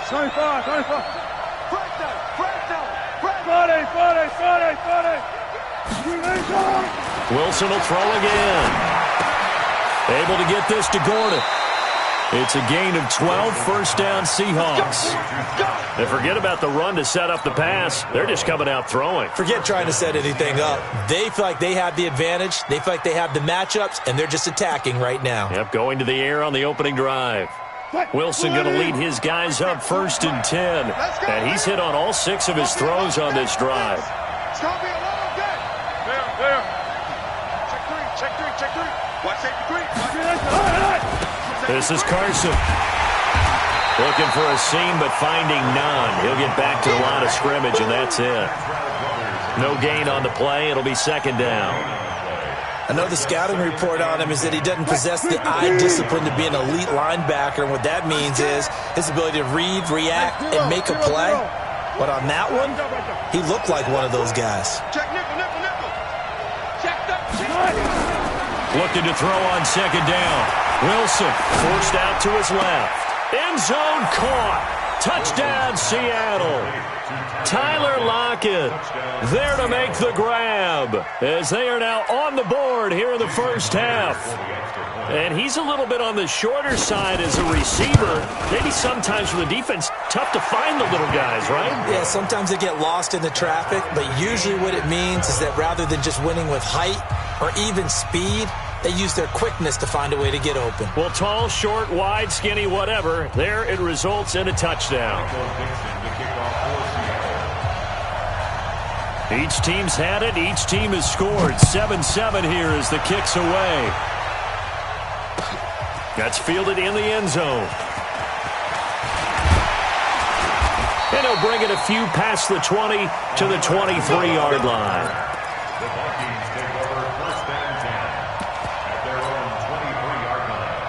S4: 25.
S2: Wilson will throw again. Able to get this to Gordon. It's a gain of 12, 1st down Seahawks. And forget about the run to set up the pass. They're just coming out throwing.
S5: Forget trying to set anything up. They feel like they have the advantage. They feel like they have the matchups, and they're just attacking right now.
S2: Yep, going to the air on the opening drive. Wilson going to lead his guys up 1st and 10. And he's hit on all 6 of his throws on this drive.
S6: It's going to be a long day. There. Check 3. Watch safety 3.
S2: This is Carson. Looking for a seam, but finding none. He'll get back to the line of scrimmage, and that's it. No gain on the play. It'll be 2nd down.
S5: I know the scouting report on him is that he doesn't possess the eye discipline to be an elite linebacker, and what that means is his ability to read, react, and make a play. But on that one, he looked like one of those guys.
S6: Check nickel.
S2: Looking to throw on 2nd down. Wilson forced out to his left. End zone caught. Touchdown, Seattle. Tyler Lockett there to make the grab as they are now on the board here in the first half. And he's a little bit on the shorter side as a receiver. Maybe sometimes for the defense, tough to find the little guys, right?
S5: Yeah, sometimes they get lost in the traffic, but usually what it means is that rather than just winning with height or even speed, they use their quickness to find a way to get open.
S2: Well, tall, short, wide, skinny, whatever, there it results in a touchdown. Each team's had it. Each team has scored. 7-7 here as the kick's away. That's fielded in the end zone. And he'll bring it a few past the 20 to the 23-yard line.
S3: The Vikings take over first and 10 at their own 23-yard line.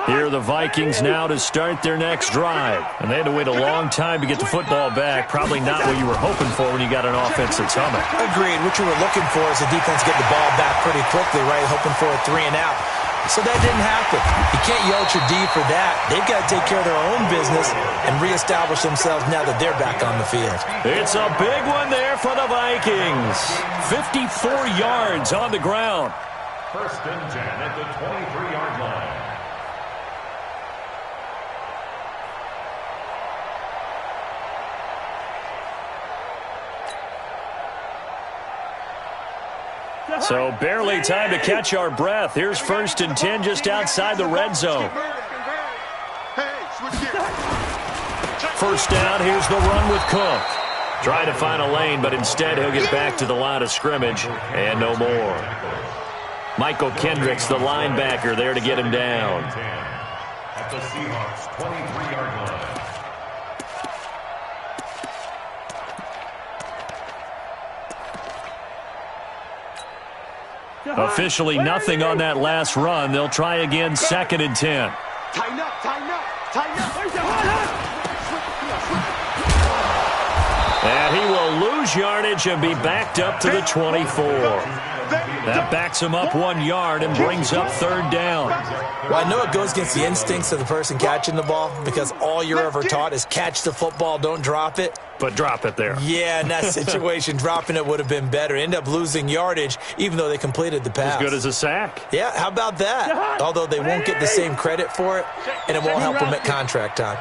S2: Here are the Vikings now to start their next drive. And they had to wait a long time to get the football back. Probably not what you were hoping for when you got an offense that's humming.
S5: Agreed. What you were looking for is the defense get the ball back pretty quickly, right? Hoping for a 3-and-out. So that didn't happen. You can't yell at your D for that. They've got to take care of their own business and reestablish themselves now that they're back on the field.
S2: It's a big one there for the Vikings. 54 yards on the ground.
S3: First and 10 at the 23-yard line.
S2: So barely time to catch our breath. Here's first and 10 just outside the red zone. First down, here's the run with Cook. Trying to find a lane, but instead he'll get back to the line of scrimmage and no more. Michael Kendricks, the linebacker, there to get him down.
S3: At the Seahawks 23-yard line.
S2: Officially nothing on that last run. They'll try again, second and 10.
S6: Tighten up, tighten up, tighten up.
S2: And he will lose yardage and be backed up to the 24. That backs him up 1 yard and brings up third down.
S5: Well, I know it goes against the instincts of the person catching the ball because all you're ever taught is catch the football, don't drop it.
S2: But drop it there.
S5: Yeah, in that situation, dropping it would have been better. End up losing yardage, even though they completed the pass.
S2: As good as a sack.
S5: Yeah, how about that? Although they won't get the same credit for it, and it won't help them at contract time.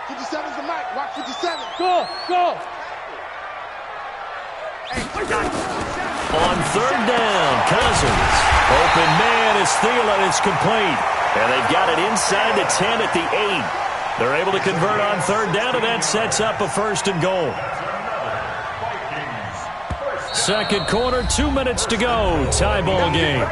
S6: 57's the mic. Watch 57.
S4: Go, go.
S2: On third down, Cousins. Open man is Thielen. It's complete. And they've got it inside the 10 at the 8. They're able to convert on third down, and that sets up a first and goal. Second quarter, 2 minutes to go. Tie ball game.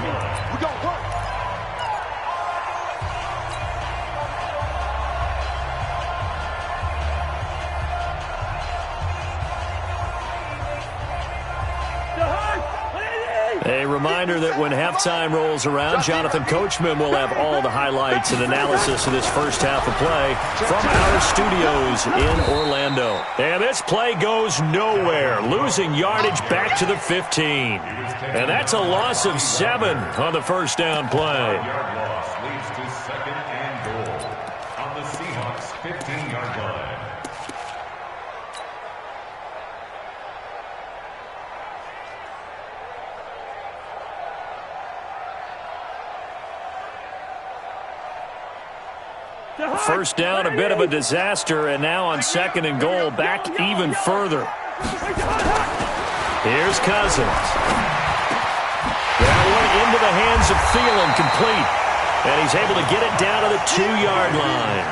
S2: A reminder that when halftime rolls around, Jonathan Coachman will have all the highlights and analysis of this first half of play from our studios in Orlando. And this play goes nowhere, losing yardage back to the 15. And that's a loss of 7 on the first down play.
S3: Yard loss leads to second and goal on the Seahawks 15-yard line.
S2: First down, a bit of a disaster, and now on second and goal, back even further. Here's Cousins. That one into the hands of Thielen, complete. And he's able to get it down to the 2-yard line.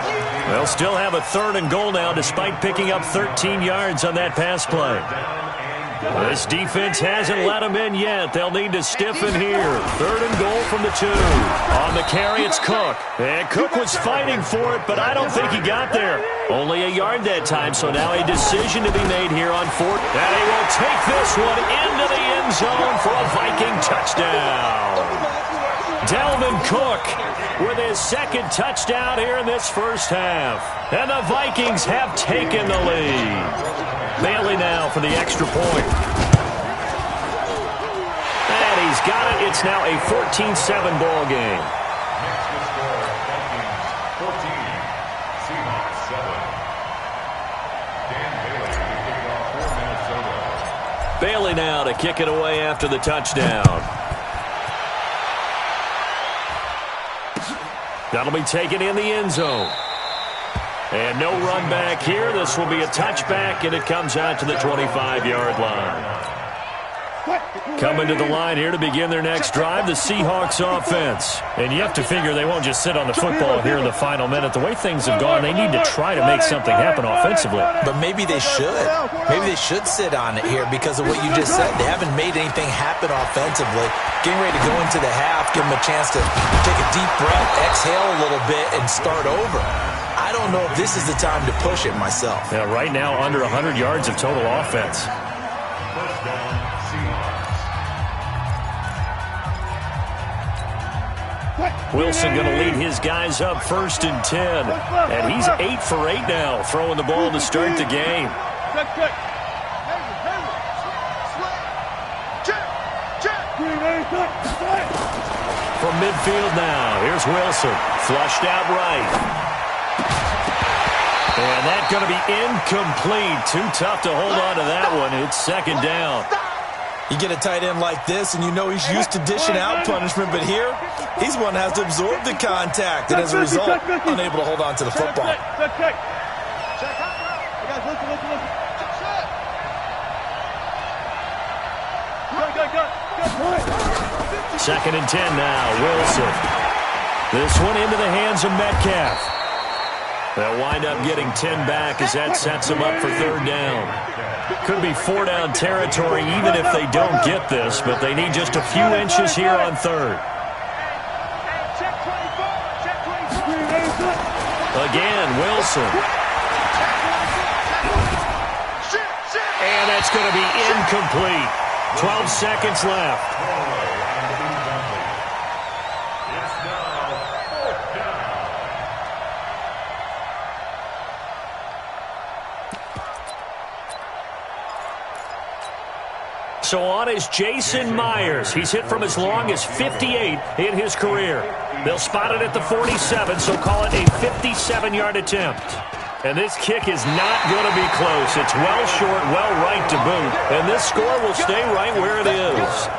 S2: They'll still have a third and goal now, despite picking up 13 yards on that pass play. This defense hasn't let them in yet. They'll need to stiffen here. Third and goal from the 2. On the carry, it's Cook. And Cook was fighting for it, but I don't think he got there. Only a yard that time, so now a decision to be made here on fourth. And he will take this one into the end zone for a Viking touchdown. Dalvin Cook with his second touchdown here in this first half. And the Vikings have taken the lead. Bailey now for the extra point. And he's got it. It's now a 14-7 ball game.
S3: Next to score, Vikings 14, Seahawks 7. Dan Bailey to kick off for Minnesota.
S2: Bailey now to kick it away after the touchdown. That'll be taken in the end zone. And no run back here. This will be a touchback, and it comes out to the 25-yard line. Coming to the line here to begin their next drive, the Seahawks offense. And you have to figure they won't just sit on the football here in the final minute. The way things have gone, they need to try to make something happen offensively.
S5: But maybe they should. Maybe they should sit on it here because of what you just said. They haven't made anything happen offensively. Getting ready to go into the half, give them a chance to take a deep breath, exhale a little bit, and start over. I don't know if this is the time to push it myself.
S2: Yeah, right now, under 100 yards of total offense.
S3: First down, Seahawks.
S2: Wilson going to lead his guys up 1st and 10. And he's 8 for 8 now, throwing the ball to start the game. From midfield now, here's Wilson. Flushed out right. And that's going to be incomplete. Too tough to hold on to that one. It's 2nd down.
S5: You get a tight end like this, and you know he's used to dishing out punishment, but here, he's one that has to absorb the contact, and as a result, unable to hold on to the football.
S2: Second and 10 now, Wilson. This one into the hands of Metcalf. They'll wind up getting 10 back as that sets them up for 3rd down. Could be 4-down territory even if they don't get this, but they need just a few inches here on 3rd. Again, Wilson. And that's going to be incomplete. 12 seconds left. So on is Jason Myers. He's hit from as long as 58 in his career. They'll spot it at the 47, so call it a 57-yard attempt. And this kick is not going to be close. It's well short, well right to boot. And this score will stay right where it is.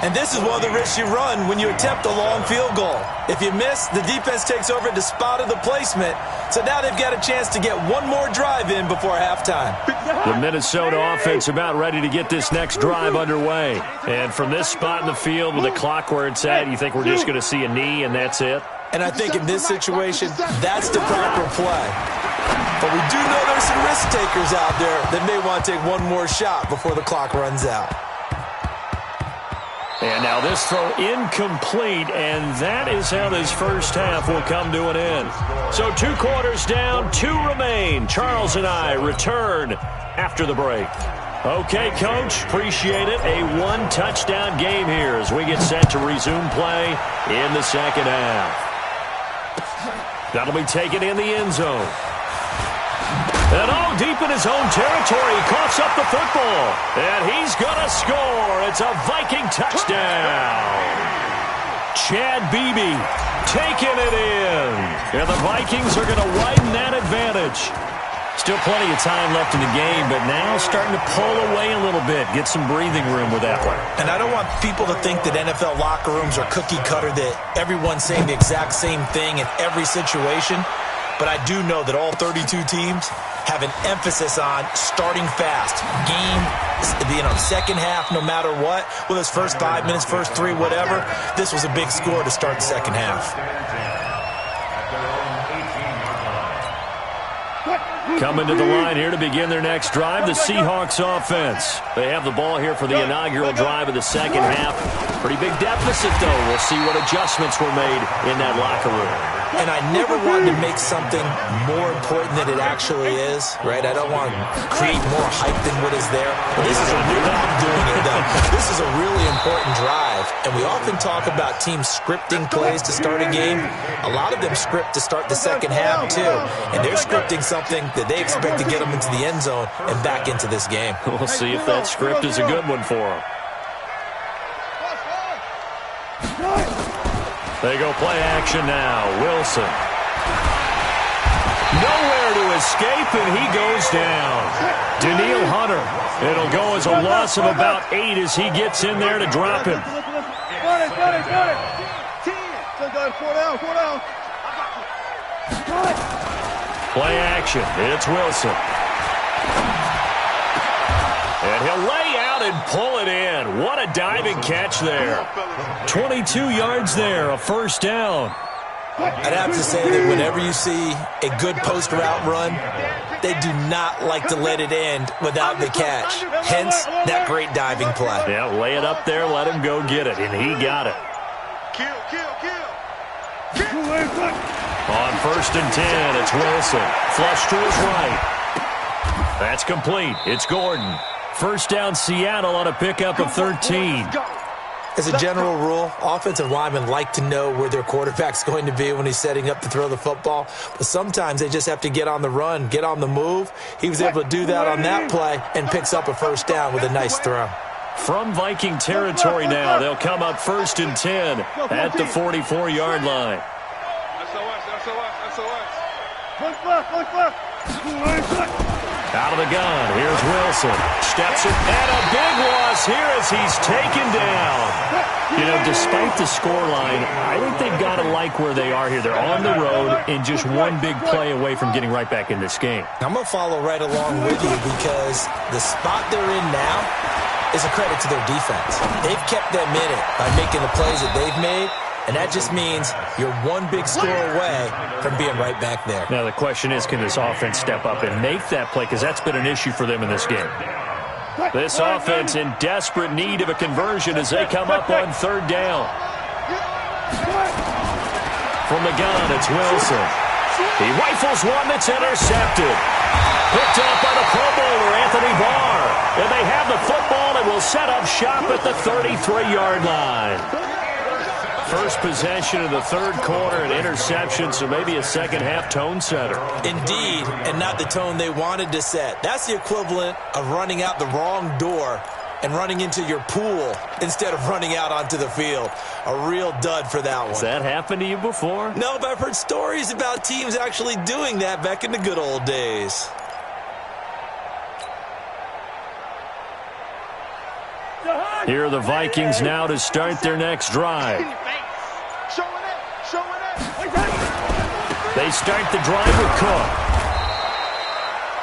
S5: And this is one of the risks you run when you attempt a long field goal. If you miss, the defense takes over the spot of the placement. So now they've got a chance to get one more drive in before halftime.
S2: The Minnesota offense about ready to get this next drive underway. And from this spot in the field with the clock where it's at, you think we're just going to see a knee and that's it?
S5: And I think in this situation, that's the proper play. But we do know there's some risk takers out there that may want to take one more shot before the clock runs out.
S2: And now this throw incomplete, and that is how this first half will come to an end. So 2 quarters down, 2 remain. Charles and I return after the break. Okay, Coach, appreciate it. A 1-touchdown game here as we get set to resume play in the second half. That'll be taken in the end zone. And deep in his own territory, he coughs up the football. And he's going to score. It's a Viking touchdown. Chad Beebe taking it in. And the Vikings are going to widen that advantage. Still plenty of time left in the game, but now starting to pull away a little bit, get some breathing room with that one.
S5: And I don't want people to think that NFL locker rooms are cookie cutter, that everyone's saying the exact same thing in every situation. But I do know that all 32 teams have an emphasis on starting fast. Second half, no matter what, whether it's first 5 minutes, first 3, whatever, this was a big score to start the second half.
S2: Coming to the line here to begin their next drive, the Seahawks offense. They have the ball here for the inaugural drive of the second half. Pretty big deficit, though. We'll see what adjustments were made in that locker room.
S5: And I never wanted to make something more important than it actually is, right? I don't want to create more hype than what is there. But this is a really important drive. And we often talk about teams scripting plays to start a game. A lot of them script to start the second half, too. And they're scripting something that they expect to get them into the end zone and back into this game.
S2: We'll see if that script is a good one for them. They go play action now. Wilson. Nowhere to escape, and he goes down. Daniil Hunter. It'll go as a loss of about 8 as he gets in there to drop him.
S6: Got it. 10. 4 down.
S2: Play action. It's Wilson. And he'll lay out and pull it in. What a diving catch there. 22 yards there, a first down.
S5: I'd have to say that whenever you see a good post route run, they do not like to let it end without the catch. Hence, that great diving play.
S2: Yeah, lay it up there, let him go get it, and he got it. On 1st and 10, it's Wilson. Flush to his right. That's complete. It's Gordon. First down, Seattle on a pickup of 13.
S5: As a general rule, offensive linemen like to know where their quarterback's going to be when he's setting up to throw the football. But sometimes they just have to get on the run, get on the move. He was able to do that on that play and picks up a first down with a nice throw.
S2: From Viking territory now, they'll come up 1st and 10 at the 44-yard line. Out of the gun, here's Wilson. Steps it, and a big loss here as he's taken down. You know, despite the scoreline, I think they've got to like where they are here. They're on the road and just one big play away from getting right back in this game.
S5: I'm going to follow right along with you because the spot they're in now is a credit to their defense. They've kept them in it by making the plays that they've made. And that just means you're one big score away from being right back there.
S2: Now, the question is, can this offense step up and make that play? Because that's been an issue for them in this game. This offense in desperate need of a conversion as they come up on 3rd down. From the gun, it's Wilson. He rifles one that's intercepted. Picked up by the Pro Bowler, Anthony Barr. And they have the football and will set up shop at the 33-yard line. First possession of the 3rd quarter, an interception, so maybe a second-half tone setter.
S5: Indeed, and not the tone they wanted to set. That's the equivalent of running out the wrong door and running into your pool instead of running out onto the field. A real dud for that one.
S2: Has that happened to you before?
S5: No, but I've heard stories about teams actually doing that back in the good old days.
S2: Here are the Vikings now to start their next drive. They start the drive with Cook.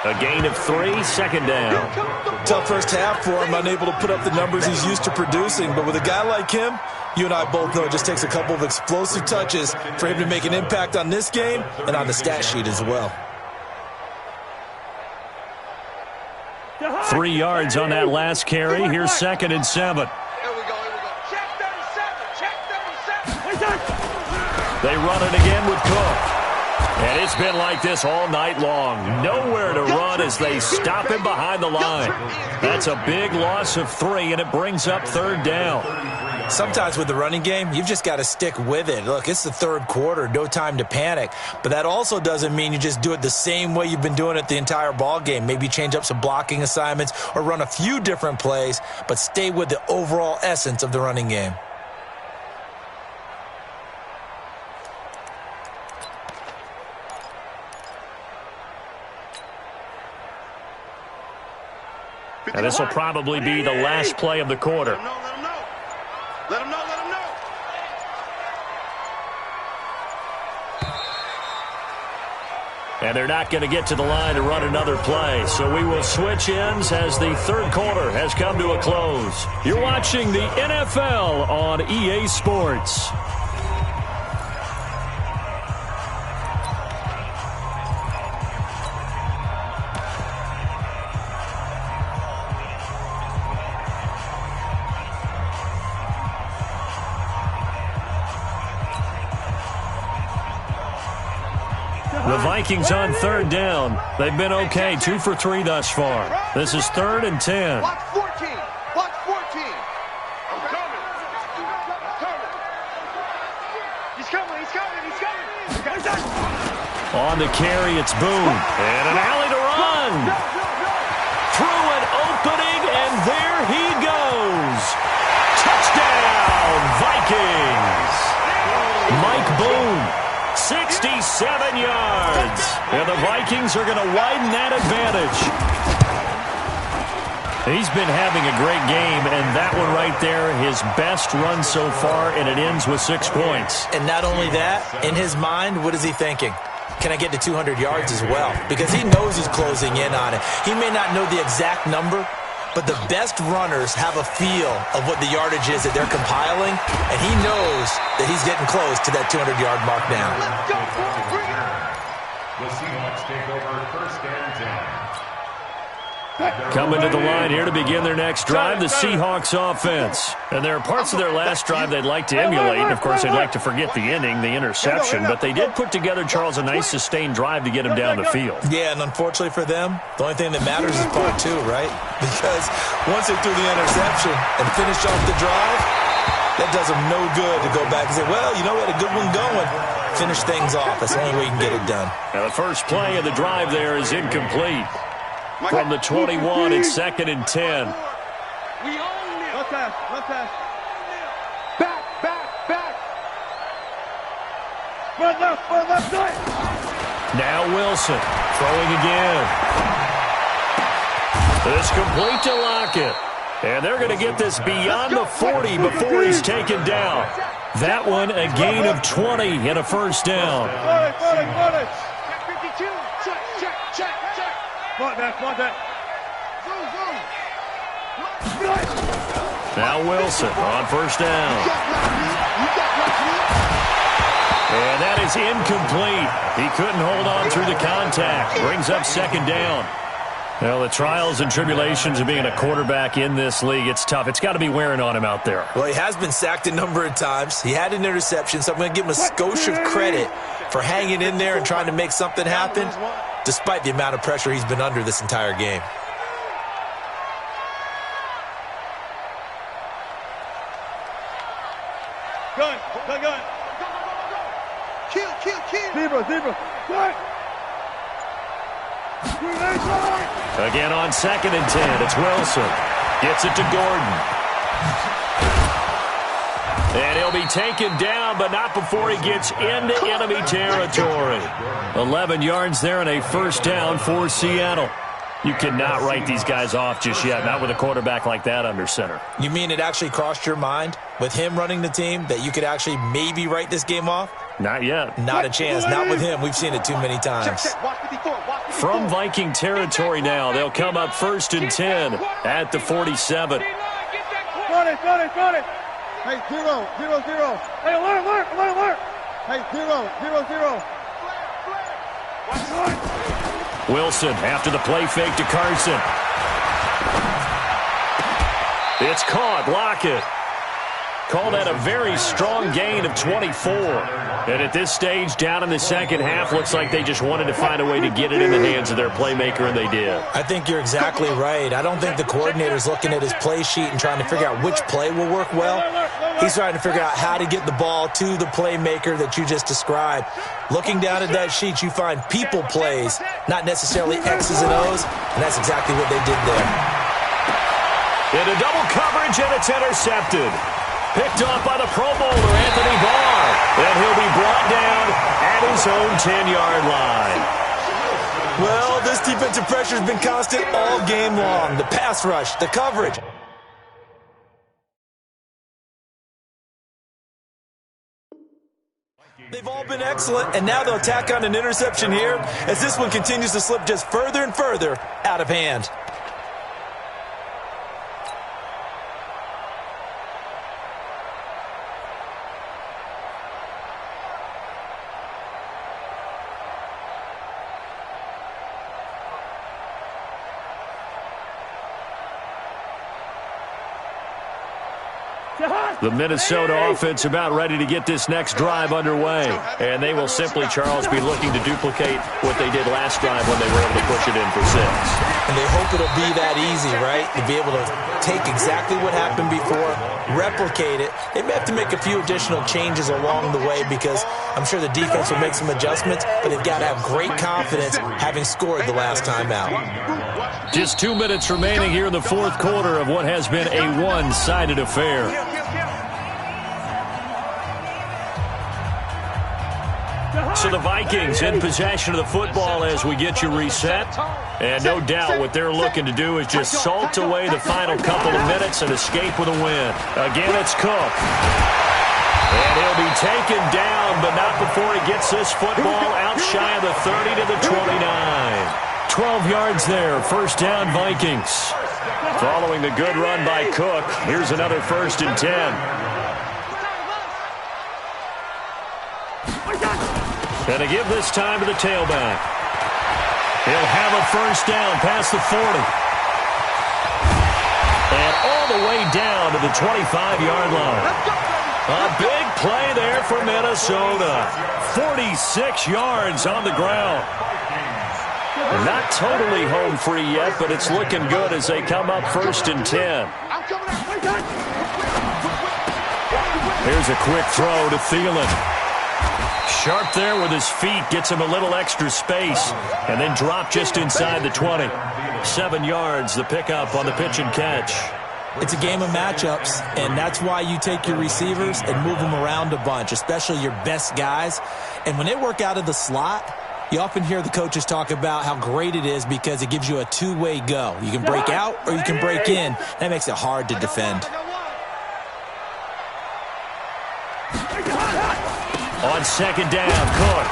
S2: A gain of 3, 2nd down.
S5: Tough first half for him, unable to put up the numbers he's used to producing. But with a guy like him, you and I both know it just takes a couple of explosive touches for him to make an impact on this game and on the stat sheet as well.
S2: 3 yards on that last carry. Here's 2nd and 7.
S4: Check 37. Check 37.
S2: They run it again with Cook. And it's been like this all night long. Nowhere to run as they stop him behind the line. That's a big loss of 3, and it brings up 3rd down.
S5: Sometimes with the running game, you've just got to stick with it. Look, it's the 3rd quarter, no time to panic. But that also doesn't mean you just do it the same way you've been doing it the entire ball game. Maybe change up some blocking assignments or run a few different plays, but stay with the overall essence of the running game.
S2: Now, this will probably be the last play of the quarter.
S6: Let him know. Let him know. Let him know.
S2: And they're not going to get to the line to run another play. So we will switch ends as the 3rd quarter has come to a close. You're watching the NFL on EA Sports. The Vikings on 3rd down. They've been okay, 2 for 3 thus far. This is 3rd and 10.
S4: Block 14. Block 14.
S6: I'm coming.
S4: He's coming.
S2: On the carry, it's Boone. And an alley to run. Through an opening, and there he goes. Touchdown, Vikings. Mike Boone. 67 yards. And the Vikings are going to widen that advantage. He's been having a great game, and that one right there, his best run so far, and it ends with 6 points.
S5: And not only that, in his mind, what is he thinking? Can I get to 200 yards as well? Because he knows he's closing in on it. He may not know the exact number, but the best runners have a feel of what the yardage is that they're compiling, and he knows that he's getting close to that 200-yard mark now.
S3: The Seahawks take over first and 10.
S2: Coming to the line here to begin their next drive, the Seahawks offense. And there are parts of their last drive they'd like to emulate. And, of course, they'd like to forget the ending, the interception. But they did put together, Charles, a nice sustained drive to get him down the field.
S5: Yeah, and unfortunately for them, the only thing that matters is part two, right? Because once they threw the interception and finished off the drive, that does them no good to go back and say, well, you know, we had a good one going. Finish things off. That's the only way you can get it done.
S2: Now, the first play of the drive there is incomplete. From the 21, it's 2nd and 10.
S4: We own it. One pass. Back. Run left side.
S2: Now Wilson throwing again. It's complete to Lockett. And they're going to get this beyond the 40 before he's taken down. That one a gain of 20 and a first down.
S4: Run it. 52. Check. Want that.
S2: Now Wilson on first down. And that is incomplete. He couldn't hold on through the contact. Brings up 2nd down. Well, the trials and tribulations of being a quarterback in this league, it's tough. It's got to be wearing on him out there.
S5: Well, he has been sacked a number of times. He had an interception, so I'm going to give him a skosh of credit for hanging in there and trying to make something happen, despite the amount of pressure he's been under this entire game.
S4: Gun. Kill. Gun.
S2: Again on 2nd and 10, it's Wilson. Gets it to Gordon. And he'll be taken down, but not before he gets into enemy territory. 11 yards there and a first down for Seattle. You cannot write these guys off just yet, not with a quarterback like that under center.
S5: You mean it actually crossed your mind with him running the team that you could actually maybe write this game off?
S2: Not yet.
S5: Not a chance. Not with him. We've seen it too many times.
S2: From Viking territory now, they'll come up 1st and 10 at the 47.
S4: Run it. Hey, 0. Hey, alert. Hey, 0.
S2: Wilson after the play fake to Carson. It's caught. Lockett. Call that a very strong gain of 24. And at this stage, down in the second half, looks like they just wanted to find a way to get it in the hands of their playmaker, and they did.
S5: I think you're exactly right. I don't think the coordinator's looking at his play sheet and trying to figure out which play will work well. He's trying to figure out how to get the ball to the playmaker that you just described. Looking down at that sheet, you find people plays, not necessarily X's and O's, and that's exactly what they did there.
S2: Into double coverage, and it's intercepted. Picked off by the Pro Bowler, Anthony Barr. And he'll be brought down at his own 10-yard line.
S5: Well, this defensive pressure has been constant all game long. The pass rush, the coverage. They've all been excellent, and now they'll tack on an interception here as this one continues to slip just further and further out of hand.
S2: The Minnesota offense about ready to get this next drive underway. And they will simply, Charles, be looking to duplicate what they did last drive when they were able to push it in for 6.
S5: And they hope it'll be that easy, right? To be able to take exactly what happened before, replicate it. They may have to make a few additional changes along the way because I'm sure the defense will make some adjustments, but they've got to have great confidence having scored the last time out.
S2: Just 2 minutes remaining here in the fourth quarter of what has been a one-sided affair. So the Vikings in possession of the football as we get you reset. And no doubt what they're looking to do is just salt away the final couple of minutes and escape with a win. Again, it's Cook. And he'll be taken down, but not before he gets this football out shy of the 30 to the 29. 12 yards there, first down Vikings. Following the good run by Cook, here's another 1st and 10. And to give this time to the tailback. He'll have a 1st down past the 40. And all the way down to the 25-yard line. A big play there for Minnesota. 46 yards on the ground. Not totally home free yet, but it's looking good as they come up 1st and 10. Here's a quick throw to Thielen. Sharp there with his feet, gets him a little extra space, and then drop just inside the 20. 7 yards, the pickup on the pitch and catch.
S5: It's a game of matchups, and that's why you take your receivers and move them around a bunch, especially your best guys. And when they work out of the slot, you often hear the coaches talk about how great it is because it gives you a two-way go. You can break out or you can break in. That makes it hard to defend.
S2: On 2nd down, Cook.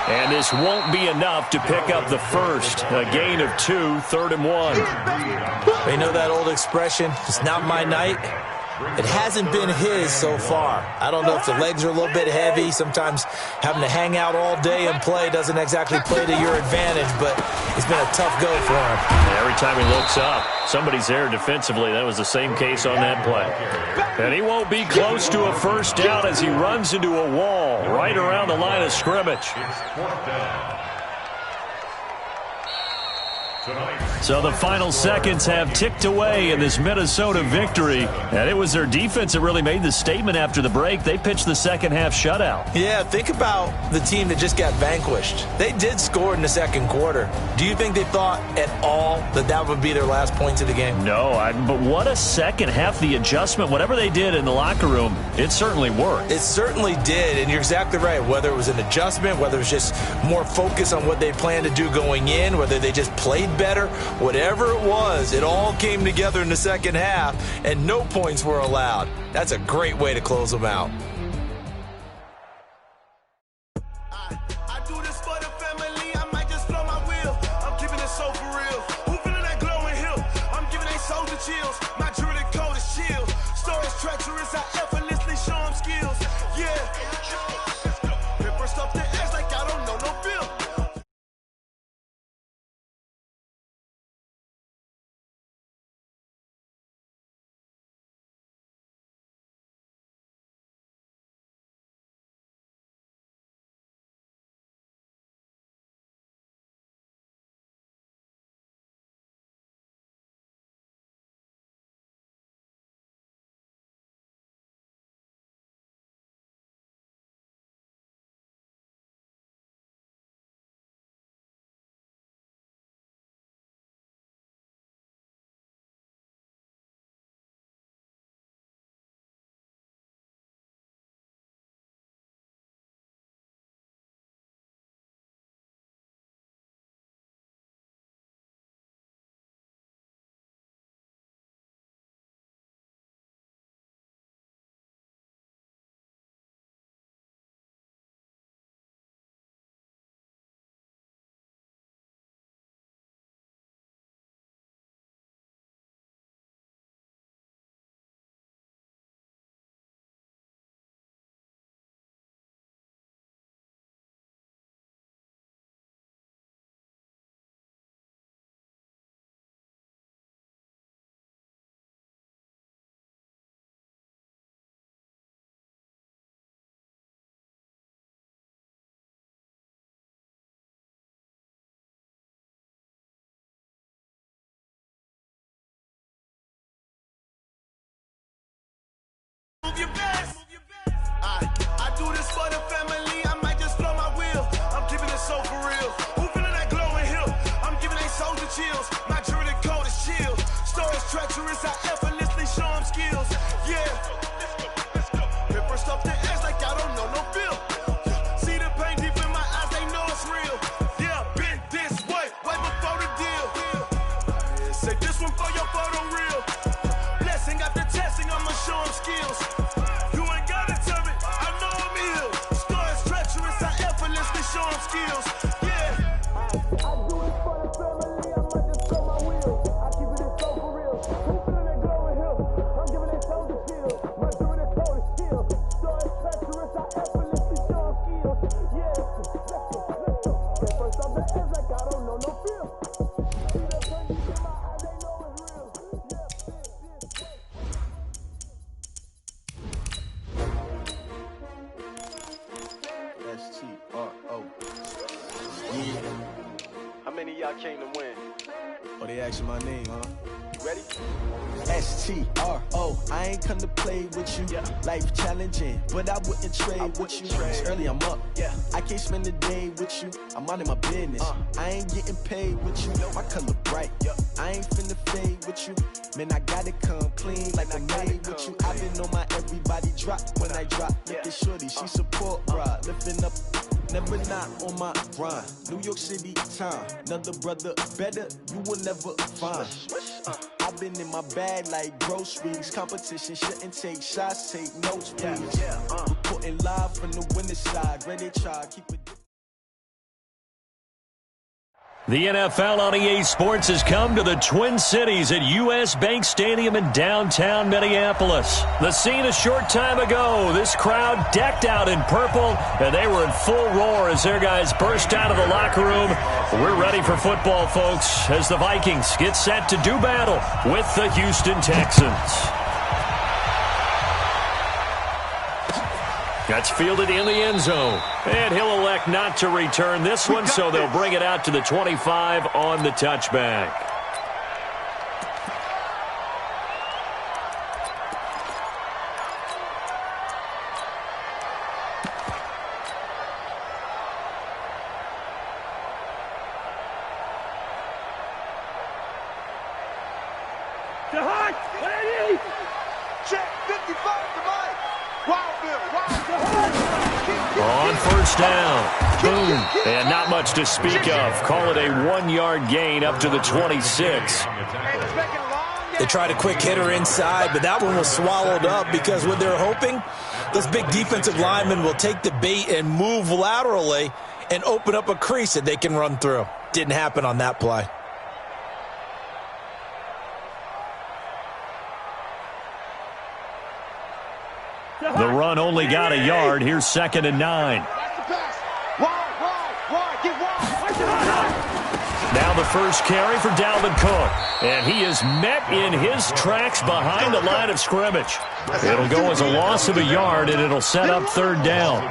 S2: And this won't be enough to pick up the 1st. A gain of 2, 3rd and 1.
S5: They know that old expression, it's not my night. It hasn't been his so far. I don't know if the legs are a little bit heavy. Sometimes having to hang out all day and play doesn't exactly play to your advantage, but it's been a tough go for him.
S2: Every time he looks up, somebody's there defensively. That was the same case on that play. And he won't be close to a 1st down as he runs into a wall right around the line of scrimmage. So the final seconds have ticked away in this Minnesota victory. And it was their defense that really made the statement after the break. They pitched the second half shutout.
S5: Yeah, think about the team that just got vanquished. They did score in the 2nd quarter. Do you think they thought at all that that would be their last points of the game?
S2: No, but what a second half. The adjustment, whatever they did in the locker room, it certainly worked.
S5: It certainly did, and you're exactly right. Whether it was an adjustment, whether it was just more focus on what they planned to do going in, whether they just played better, whatever it was, it all came together in the second half, and no points were allowed. That's a great way to close them out.
S7: I do this for the family, I might just blow my wheel. I'm keeping it so for real. Who feeling that glowing hill? I'm giving they soldier chills. My jewelry code is chill. Stories treacherous, I effortlessly show them skills. Yeah. Pepper stuff the edge like I don't know no feel. Your best. I do this for the family, I might just blow my wheel. I'm keeping it so for real. Who feeling that glowing hill? I'm giving they soldier chills. My jewelry code is chill. Stories treacherous, I effortlessly show them skills. Yeah. Pepper stuff the edge like I don't know no feel. See the pain deep in my eyes, they know it's real. Yeah, been this way, way before the deal. Say this one for your photo reel. Blessing after testing, I'ma show them skills. Skills, yeah. I do this for the family, I might just blow my wheel. I keep it so for real.
S6: y'all came to win.
S9: Oh, they asking my name, huh?
S6: You ready?
S9: STRO, I ain't come to play with you. Life challenging, but I wouldn't trade with you. It's early, I'm up. I can't spend the day with you. I'm out of my business. I ain't getting paid with you. My color bright. I ain't finna fade with you. Man, I gotta come clean like I made with you. I've been on my everybody drop when I drop. Look at shorty, she support, bruh. Lifting up, never not on my grind. New York City time, another brother better, you will never find. I've been in my bag like groceries. Competition shouldn't take shots, take notes, please. Reporting live from the winner's side. Ready to try, keep it.
S2: The NFL on EA Sports has come to the Twin Cities at U.S. Bank Stadium in downtown Minneapolis. The scene a short time ago, this crowd decked out in purple, and they were in full roar as their guys burst out of the locker room. We're ready for football, folks, as the Vikings get set to do battle with the Houston Texans. That's fielded in the end zone. And he'll elect not to return this one, so they'll bring it out to the 25 on the touchback.
S6: Check 55 to Mike.
S2: On first down. Boom. And not much to speak of. Call it a 1-yard gain up to the 26.
S5: They tried a quick hitter inside, but that one was swallowed up because what they're hoping, those big defensive linemen will take the bait and move laterally and open up a crease that they can run through. Didn't happen on that play.
S2: The run only got a yard. Here's 2nd and 9. Now the first carry for Dalvin Cook. And he is met in his tracks behind the line of scrimmage. It'll go as a loss of a yard, and it'll set up 3rd down.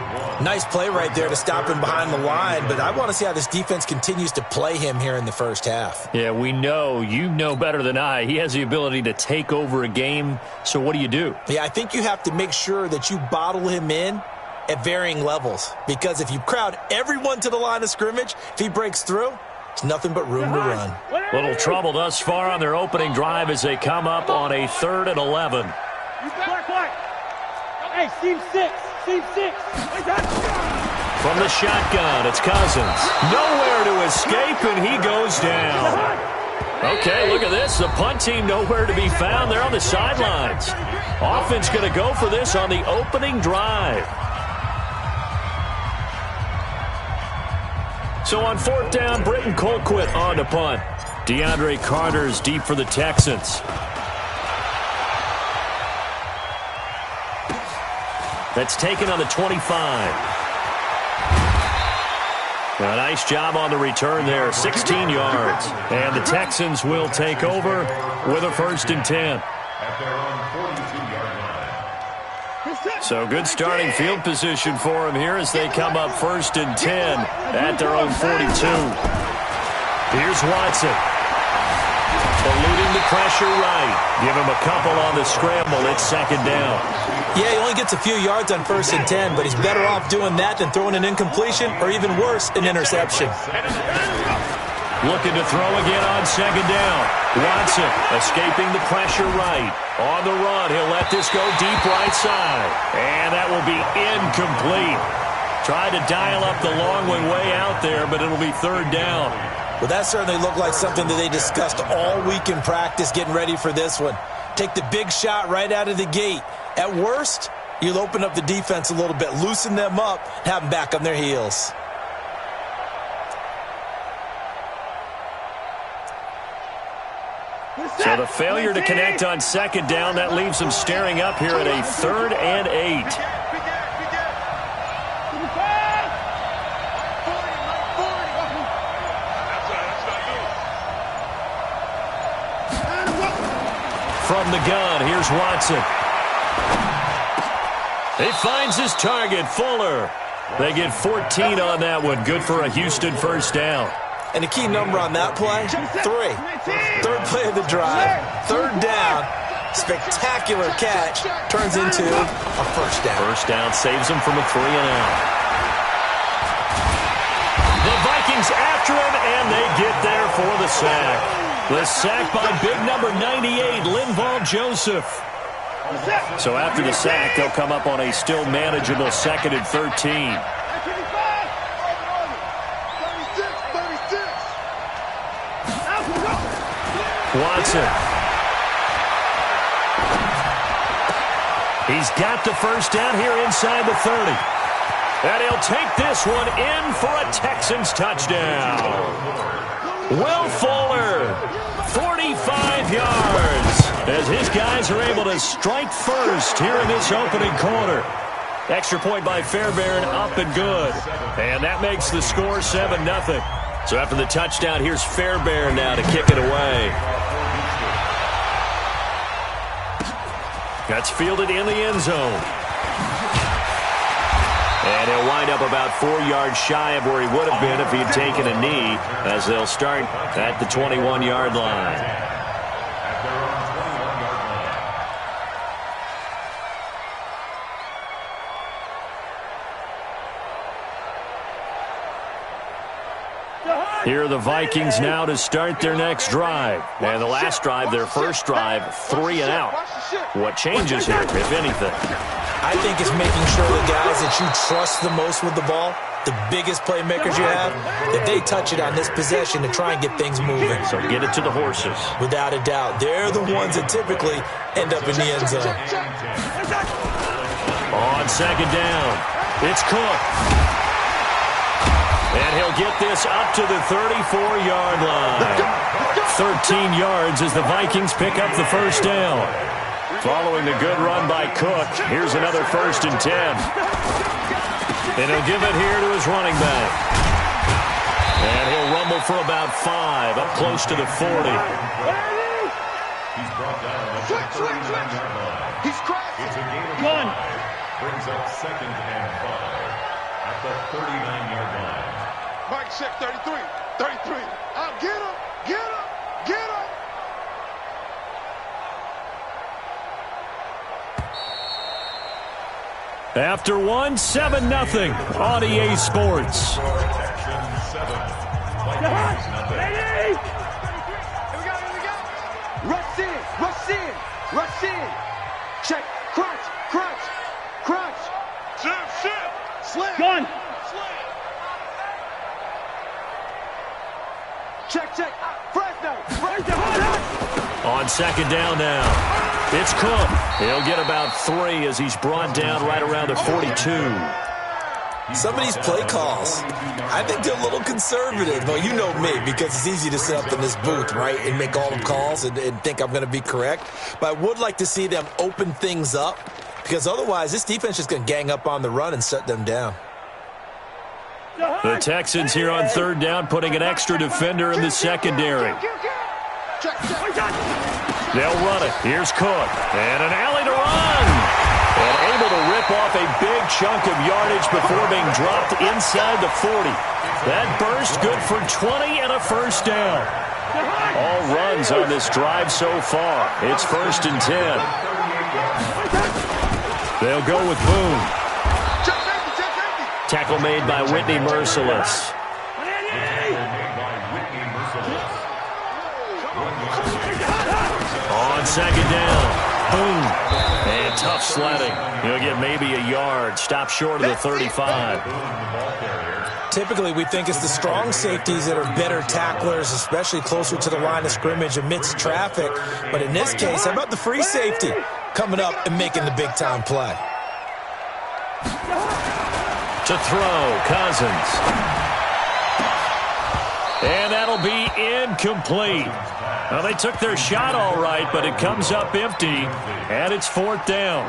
S5: Nice play right there to stop him behind the line, but I want to see how this defense continues to play him here in the first half.
S2: Yeah, we know. You know better than I. He has the ability to take over a game, so what do you do?
S5: Yeah, I think you have to make sure that you bottle him in at varying levels, because if you crowd everyone to the line of scrimmage, if he breaks through, it's nothing but room to run.
S2: Little trouble thus far on their opening drive as they come up on a 3rd and 11.
S4: Hey, seam 6.
S2: From the shotgun, it's Cousins. Nowhere to escape, and he goes down. Okay, look at this. The punt team nowhere to be found. They're on the sidelines. Offense going to go for this on the opening drive. So on 4th down, Britton Colquitt on to punt. DeAndre Carter's deep for the Texans. That's taken on the 25. A nice job on the return there, 16 yards. And the Texans will take over with a 1st and 10.
S3: At their own 42-yard line.
S2: So good starting field position for them here as they come up 1st and 10 at their own 42. Here's Watson. Eluding the pressure right. Give him a couple on the scramble. It's 2nd down.
S5: Yeah, he only gets a few yards on 1st and 10, but he's better off doing that than throwing an incompletion or even worse, an interception.
S2: Looking to throw again on 2nd down. Watson escaping the pressure right. On the run, he'll let this go deep right side. And that will be incomplete. Tried to dial up the long one way out there, but it'll be 3rd down.
S5: Well, that certainly looked like something that they discussed all week in practice getting ready for this one. Take the big shot right out of the gate. At worst, you'll open up the defense a little bit, loosen them up, have them back on their heels.
S2: So the failure to connect on 2nd down, that leaves them staring up here at a 3rd and 8. From the gun, here's Watson. He finds his target, Fuller. They get 14 on that one. Good for a Houston 1st down.
S5: And the key number on that play, 3. Third play of the drive, third down, spectacular catch, turns into a first down.
S2: First down saves them from a 3-and-out. The Vikings after him, and they get there for the sack. The sack by big number 98, Linval Joseph. So after the sack, they'll come up on a still manageable 2nd and 13. Watson. He's got the first down here inside the 30. And he'll take this one in for a Texans touchdown. Will Fuller, 45 yards, as his guys are able to strike first here in this opening quarter. Extra point by Fairbairn, up and good. And that makes the score 7-0. So after the touchdown, here's Fairbairn now to kick it away. That's fielded in the end zone. And he'll wind up about 4 yards shy of where he would have been if he had taken a knee, as they'll start at the 21-yard line. Here are the Vikings now to start their next drive. And the last drive, their first drive, 3 and out. What changes here, if anything?
S5: I think it's making sure the guys that you trust the most with the ball, the biggest playmakers you have, that they touch it on this possession to try and get things moving.
S2: So get it to the horses.
S5: Without a doubt. They're the ones that typically end up in the end zone.
S2: On second down, it's Cook. And he'll get this up to the 34-yard line. 13 yards as the Vikings pick up the first down. Following the good run by Cook, here's another 1st and 10. And he'll give it here to his running back. And he'll rumble for about 5, up close to the 40.
S3: He's brought down at the 39-yard line.
S6: He's crashing.
S3: It's a gain of 5. Brings up 2nd and 5 at the 39-yard line.
S6: Mike check 33. 33. I'll get him. Get him. Get him.
S2: After 7-0 on EA Sports.
S4: Rush in. Rush in. Rush in. Check. Crunch. Crunch. Crunch.
S6: Ship. Slam.
S4: Gun. Check. Fresno.
S2: On second down now. It's Cook. He'll get about 3 as he's brought down right around the 42.
S5: Some of these play calls, I think they're a little conservative. Well, you know me, because it's easy to sit up in this booth, right, and make all the calls and think I'm going to be correct. But I would like to see them open things up, because otherwise this defense is going to gang up on the run and shut them down.
S2: The Texans here on third down, putting an extra defender in the secondary. They'll run it. Here's Cook. And an alley to run. And able to rip off a big chunk of yardage before being dropped inside the 40. That burst good for 20 and a first down. All runs on this drive so far. It's 1st and 10. They'll go with Boone. Tackle made by Whitney Merciless. On second down, Boone. And tough sledding. He'll get maybe a yard. Stop short of the 35.
S5: Typically, we think it's the strong safeties that are better tacklers, especially closer to the line of scrimmage amidst traffic. But in this case, how about the free safety coming up and making the big-time play?
S2: To throw, Cousins. And that'll be incomplete. Well, they took their shot all right, but it comes up empty, and it's 4th down.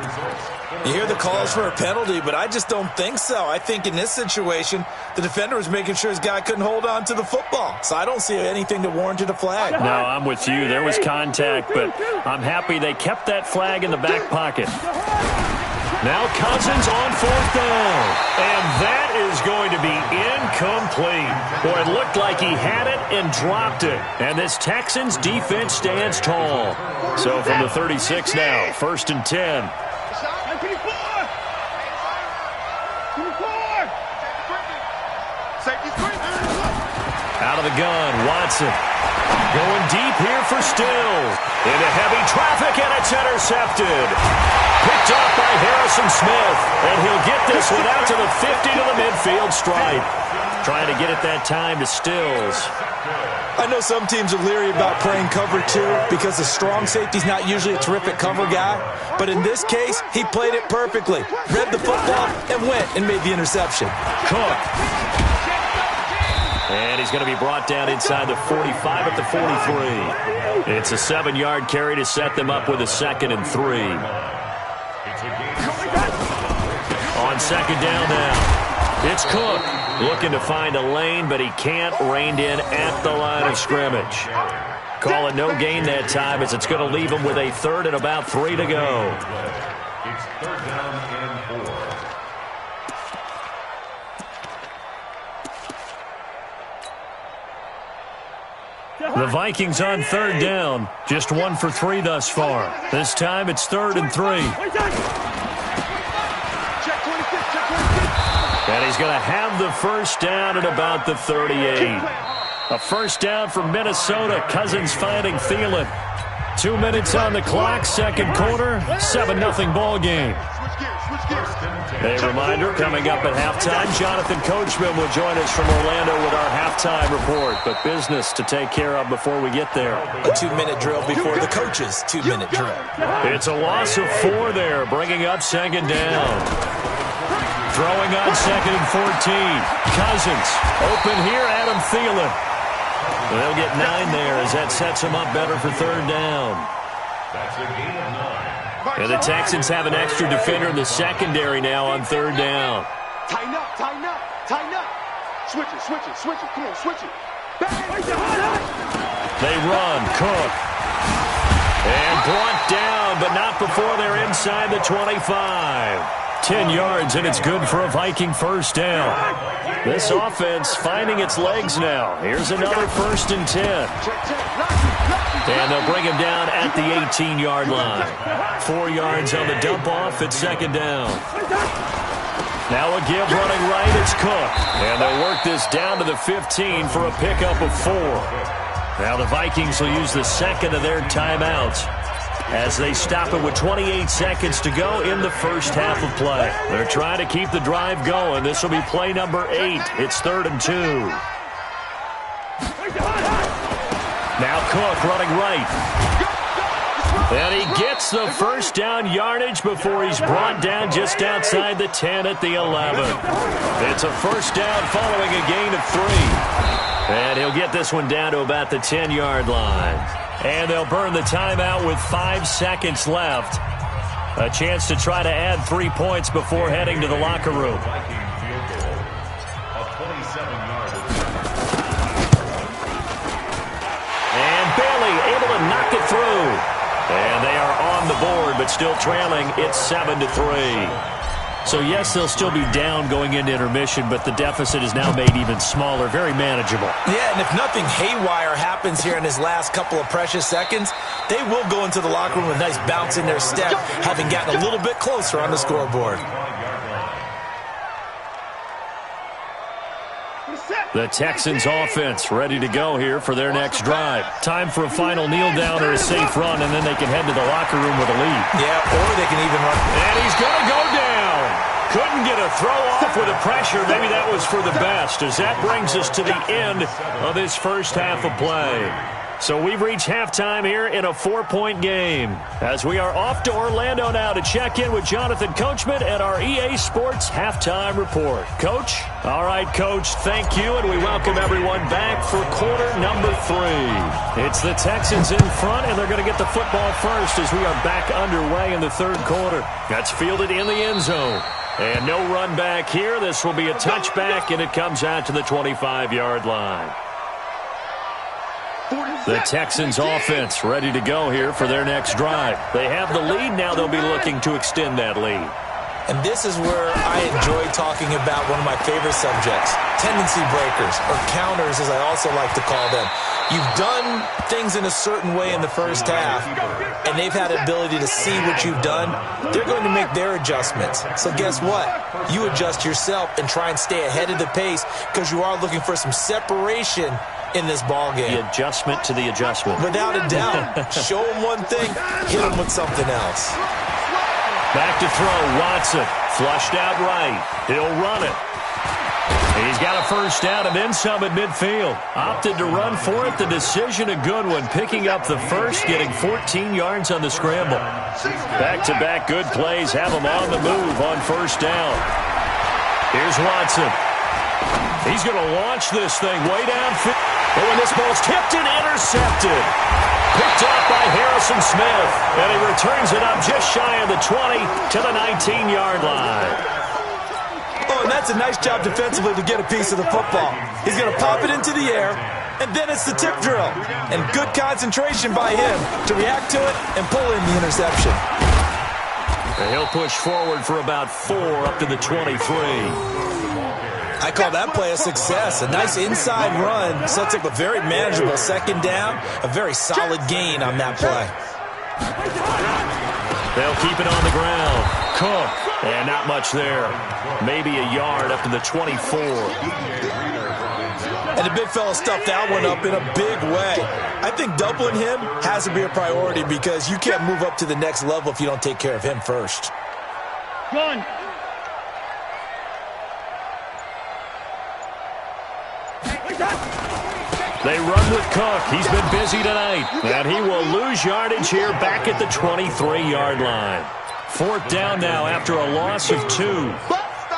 S5: You hear the calls for a penalty, but I just don't think so. I think in this situation, the defender was making sure his guy couldn't hold on to the football. So I don't see anything that warranted a flag.
S2: No, I'm with you. There was contact, but I'm happy they kept that flag in the back pocket. Now Cousins on 4th down. And that is going to be Incomplete. Boy, it looked like he had it and dropped it. And this Texans defense stands tall. So from the 36 now, 1st and 10. Out of the gun, Watson. Going deep here for Stills. Into heavy traffic, and it's intercepted. Picked off by Harrison Smith. And he'll get this one out to the 50 to the midfield stripe. Trying to get it that time to Stills.
S5: I know some teams are leery about playing cover 2 because the strong safety's not usually a terrific cover guy. But in this case, he played it perfectly. Read the football and went and made the interception.
S2: Cook. And he's going to be brought down inside the 45 at the 43. It's a 7-yard carry to set them up with a 2nd and 3. On 2nd down now, it's Cook. Looking to find a lane, but he can't. Reined in at the line of scrimmage. Call it no gain that time, as it's going to leave him with a 3rd and about 3 to go.
S3: It's 3rd down and 4.
S2: The Vikings on 3rd down. Just 1 for 3 thus far. This time it's 3rd and 3. And he's going to have the 1st down at about the 38. A 1st down from Minnesota. Cousins finding Thielen. 2 minutes on the clock, 2nd quarter, 7-0 ball game. A reminder, coming up at halftime, Jonathan Coachman will join us from Orlando with our halftime report. But business to take care of before we get there.
S5: A 2-minute drill before the coach's 2-minute drill.
S2: It's a loss of 4 there, bringing up 2nd down. Throwing on 2nd and 14. Cousins, open here, Adam Thielen. They'll get 9 there as that sets them up better for 3rd down.
S3: That's a gain of 9.
S2: And the Texans have an extra defender in the secondary now on 3rd down.
S6: Tighten up, tighten up, tighten up. Switch it, switch it, switch it. Come on, switch it.
S2: They run, Cook. And brought down, but not before they're inside the 25. 10 yards, and it's good for a Viking 1st down. This offense finding its legs now. Here's another 1st and 10. And they'll bring him down at the 18-yard line. 4 yards on the dump-off at 2nd down. Now a give running right, it's Cook. And they'll work this down to the 15 for a pickup of 4. Now the Vikings will use the 2nd of their timeouts as they stop it with 28 seconds to go in the 1st half of play. They're trying to keep the drive going. This will be play number 8. It's 3rd and 2. Now Cook running right. And he gets the 1st down yardage before he's brought down just outside the 10 at the 11. It's a 1st down following a gain of 3. And he'll get this one down to about the 10-yard line. And they'll burn the timeout with 5 seconds left. A chance to try to add 3 points before heading to the locker room. And Bailey able to knock it through. And they are on the board, but still trailing. It's 7-3. So, yes, they'll still be down going into intermission, but the deficit is now made even smaller, very manageable.
S5: Yeah, and if nothing haywire happens here in his last couple of precious seconds, they will go into the locker room with a nice bounce in their step, having gotten a little bit closer on the scoreboard.
S2: The Texans offense ready to go here for their next drive. Time for a final kneel down or a safe run, and then they can head to the locker room with a lead.
S5: Yeah, or they can even run.
S2: And he's going to go down. Couldn't get a throw off with the pressure. Maybe that was for the best, as that brings us to the end of this 1st half of play. So we've reached halftime here in a 4-point game, as we are off to Orlando now to check in with Jonathan Coachman at our EA Sports Halftime Report. Coach? All right, Coach, thank you, and we welcome everyone back for quarter number 3. It's the Texans in front, and they're going to get the football first as we are back underway in the 3rd quarter. That's fielded in the end zone. And no run back here. This will be a touchback, and it comes out to the 25-yard line. The Texans offense ready to go here for their next drive. They have the lead. Now they'll be looking to extend that lead.
S5: And this is where I enjoy talking about one of my favorite subjects, tendency breakers, or counters as I also like to call them. You've done things in a certain way in the first half, and they've had the ability to see what you've done. They're going to make their adjustments. So guess what? You adjust yourself and try and stay ahead of the pace because you are looking for some separation in this ball game.
S2: The adjustment to the adjustment.
S5: Without a doubt. Show them one thing, hit them with something else.
S2: Back to throw, Watson. Flushed out right. He'll run it. He's got a first down and then some at midfield. Opted to run for it. The decision a good one. Picking up the first, getting 14 yards on the scramble. Back-to-back good plays have him on the move on first down. Here's Watson. He's going to launch this thing way downfield. But when this ball's tipped and intercepted. Picked off by Harrison Smith. And he returns it up just shy of the 20 to the 19-yard line.
S5: Oh, and that's a nice job defensively to get a piece of the football. He's going to pop it into the air, and then it's the tip drill. And good concentration by him to react to it and pull in the interception.
S2: And he'll push forward for about 4 up to the 23.
S5: I call that play a success. A nice inside run sets up a very manageable second down, a very solid gain on that play.
S2: They'll keep it on the ground. Cook, and not much there. Maybe a yard up to the 24.
S5: And the big fella stuffed that one up in a big way. I think doubling him has to be a priority because you can't move up to the next level if you don't take care of him first.
S6: Run.
S2: They run with Cook. He's been busy tonight. And he will lose yardage here back at the 23-yard line. 4th down now after a loss of 2.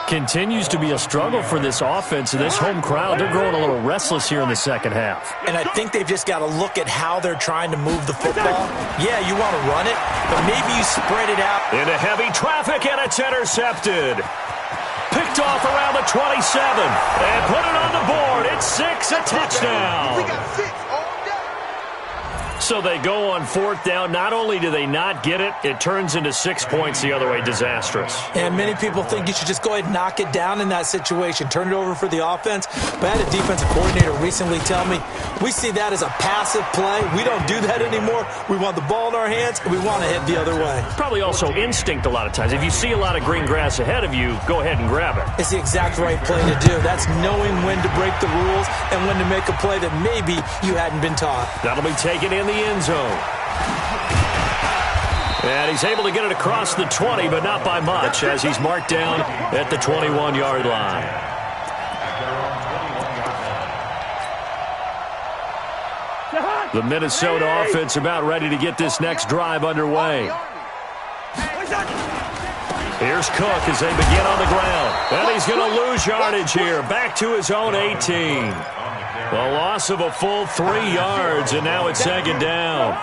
S2: Continues to be a struggle for this offense and this home crowd. They're growing a little restless here in the second half.
S5: And I think they've just got to look at how they're trying to move the football. Yeah, you want to run it, but maybe you spread it out.
S2: Into heavy traffic, and it's intercepted. Picked off around the 27. And put it on the board. It's 6, a touchdown.
S6: We got 6 all day.
S2: So they go on 4th down. Not only do they not get it, it turns into 6 points the other way. Disastrous.
S5: And many people think you should just go ahead and knock it down in that situation. Turn it over for the offense. But I had a defensive coordinator recently tell me, we see that as a passive play. We don't do that anymore. We want the ball in our hands, and we want to head the other way.
S2: Probably also instinct a lot of times. If you see a lot of green grass ahead of you, go ahead and grab it.
S5: It's the exact right play to do. That's knowing when to break the rules and when to make a play that maybe you hadn't been taught.
S2: That'll be taken in the end zone. And he's able to get it across the 20, but not by much, as he's marked down at the 21-yard line. The Minnesota offense about ready to get this next drive underway. Here's Cook as they begin on the ground. And he's going to lose yardage here. Back to his own 18. A loss of a full 3 yards, and now it's second down.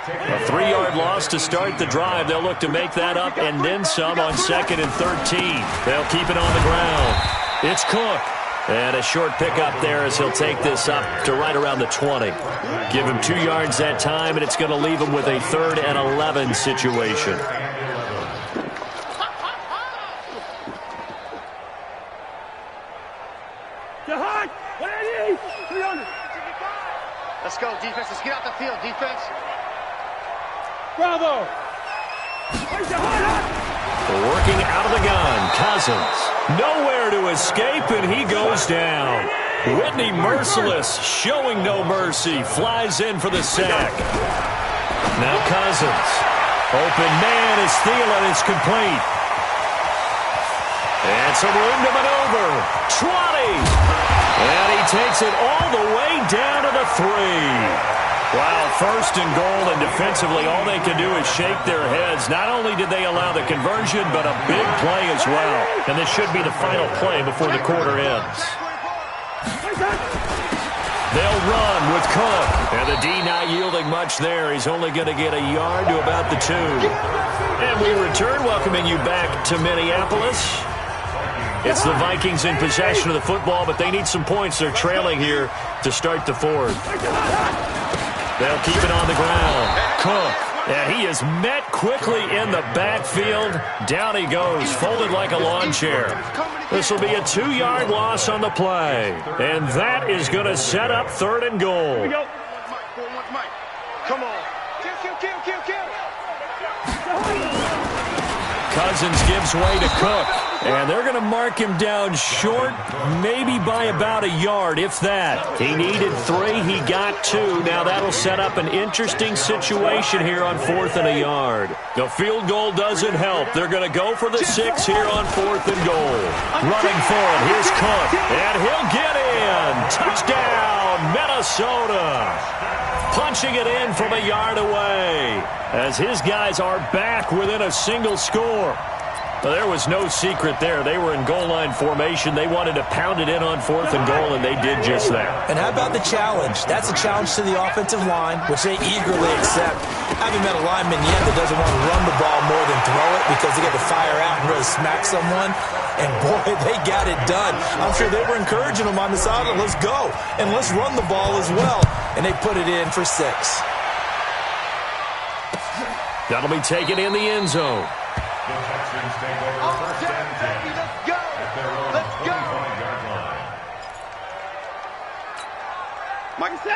S2: A 3-yard loss to start the drive. They'll look to make that up and then some on 2nd and 13. They'll keep it on the ground. It's Cook. And a short pickup there as he'll take this up to right around the 20. Give him 2 yards that time, and it's going to leave him with a 3rd and 11 situation.
S6: Let's go, defense. Let's get out the field, defense.
S4: Bravo.
S2: Working out of the gun, Cousins. Nowhere to escape, and he goes down. Whitney merciless, showing no mercy, flies in for the sack. Now Cousins. Open man is Thielen. It's complete. And some room to maneuver. 20. And he takes it all the way down to the 3. Wow, 1st and goal, and defensively all they can do is shake their heads. Not only did they allow the conversion, but a big play as well. And this should be the final play before the quarter ends. They'll run with Cook. And the D not yielding much there. He's only going to get a yard to about the 2. And we return, welcoming you back to Minneapolis. It's the Vikings in possession of the football, but they need some points. They're trailing here to start the 4th. They'll keep it on the ground. Cook And he is met quickly in the backfield. Down he goes, folded like a lawn chair. This will be a 2-yard loss on the play. And that is going to set up 3rd and goal.
S6: Here we go. Come on. Kill.
S2: Cousins gives way to Cook. And they're going to mark him down short, maybe by about a yard, if that. He needed 3. He got 2. Now that'll set up an interesting situation here on 4th and a yard. The field goal doesn't help. They're going to go for the 6 here on 4th and goal. Running for it. Here's Cook. And he'll get in. Touchdown, Minnesota. Punching it in from a yard away as his guys are back within a single score. Well, there was no secret there. They were in goal line formation. They wanted to pound it in on 4th and goal, and they did just that.
S5: And how about the challenge? That's a challenge to the offensive line, which they eagerly accept. Having met a lineman yet that doesn't want to run the ball more than throw it because they get to fire out and really smack someone. And, boy, they got it done. I'm sure they were encouraging them on the sideline. Let's go, and let's run the ball as well. And they put it in for 6.
S2: That'll be taken in the end zone.
S3: The Texans take over 1st and 10 at their own 25-yard line.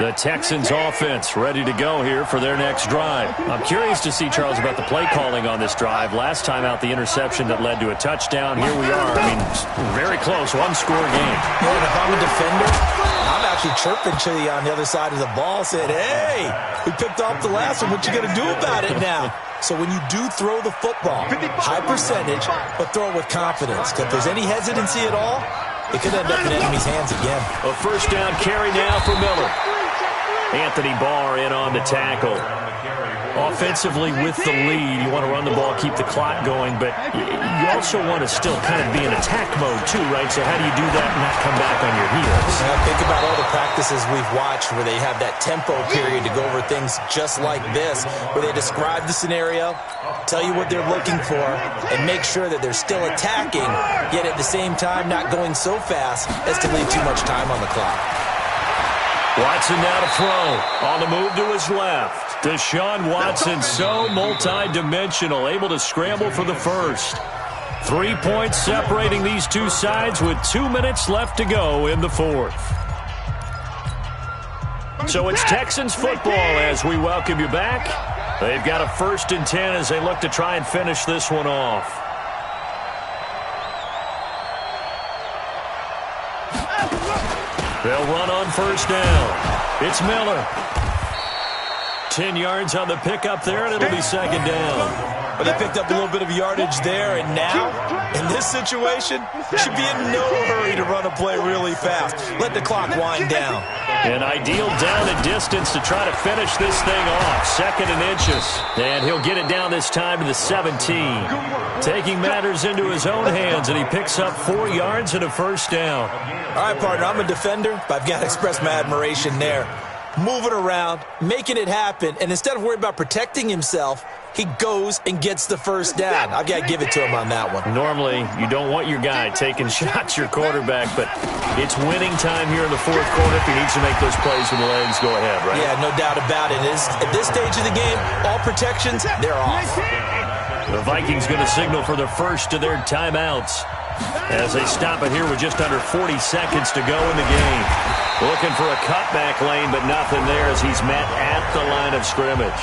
S2: The Texans offense ready to go here for their next drive. I'm curious to see, Charles, about the play calling on this drive. Last time out, the interception that led to a touchdown. Here we are. I mean, very close, 1-score game.
S5: Yeah, and if I'm a defender, I'm actually chirping to you on the other side of the ball, saying, hey, we picked off the last one. What you going to do about it now? So when you do throw the football, high percentage, but throw it with confidence. If there's any hesitancy at all, it could end up in enemy's hands again.
S2: A 1st down carry now for Miller. Anthony Barr in on the tackle. Offensively with the lead, you want to run the ball, keep the clock going, but you also want to still kind of be in attack mode too, right? So how do you do that and not come back on your heels?
S5: Now think about all the practices we've watched where they have that tempo period to go over things just like this, where they describe the scenario, tell you what they're looking for, and make sure that they're still attacking, yet at the same time not going so fast as to leave too much time on the clock.
S2: Watson now to throw. On the move to his left. Deshaun Watson, so multi-dimensional, able to scramble for the 1st. 3 points separating these two sides with 2 minutes left to go in the 4th. So it's Texans football as we welcome you back. They've got a 1st and 10 as they look to try and finish this one off. They'll run on 1st down. It's Miller. 10 yards on the pickup there, and it'll be 2nd down.
S5: But they picked up a little bit of yardage there, and now, in this situation, should be in no hurry to run a play really fast. Let the clock wind down.
S2: An ideal down and distance to try to finish this thing off. 2nd and inches. And he'll get it down this time to the 17. Taking matters into his own hands, and he picks up 4 yards and a 1st down.
S5: All right, partner, I'm a defender, but I've got to express my admiration there. Moving around, making it happen, and instead of worrying about protecting himself, he goes and gets the 1st down. I've got to give it to him on that one.
S2: Normally, you don't want your guy taking shots, your quarterback, but it's winning time here in the 4th quarter. If he needs to make those plays with the legs, go ahead, right?
S5: Yeah, no doubt about it. At this stage of the game, all protections, they're off.
S2: The Vikings going to signal for the 1st of their timeouts as they stop it here with just under 40 seconds to go in the game. Looking for a cutback lane, but nothing there as he's met at the line of scrimmage.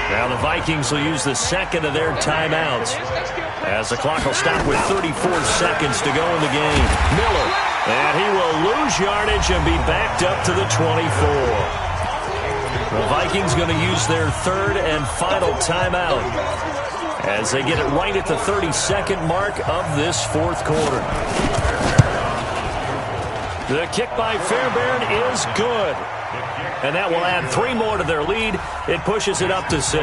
S2: Now the Vikings will use the 2nd of their timeouts as the clock will stop with 34 seconds to go in the game. Miller, and he will lose yardage and be backed up to the 24. The Vikings going to use their 3rd and final timeout as they get it right at the 32nd mark of this 4th quarter. The kick by Fairbairn is good. And that will add 3 more to their lead. It pushes it up to 6.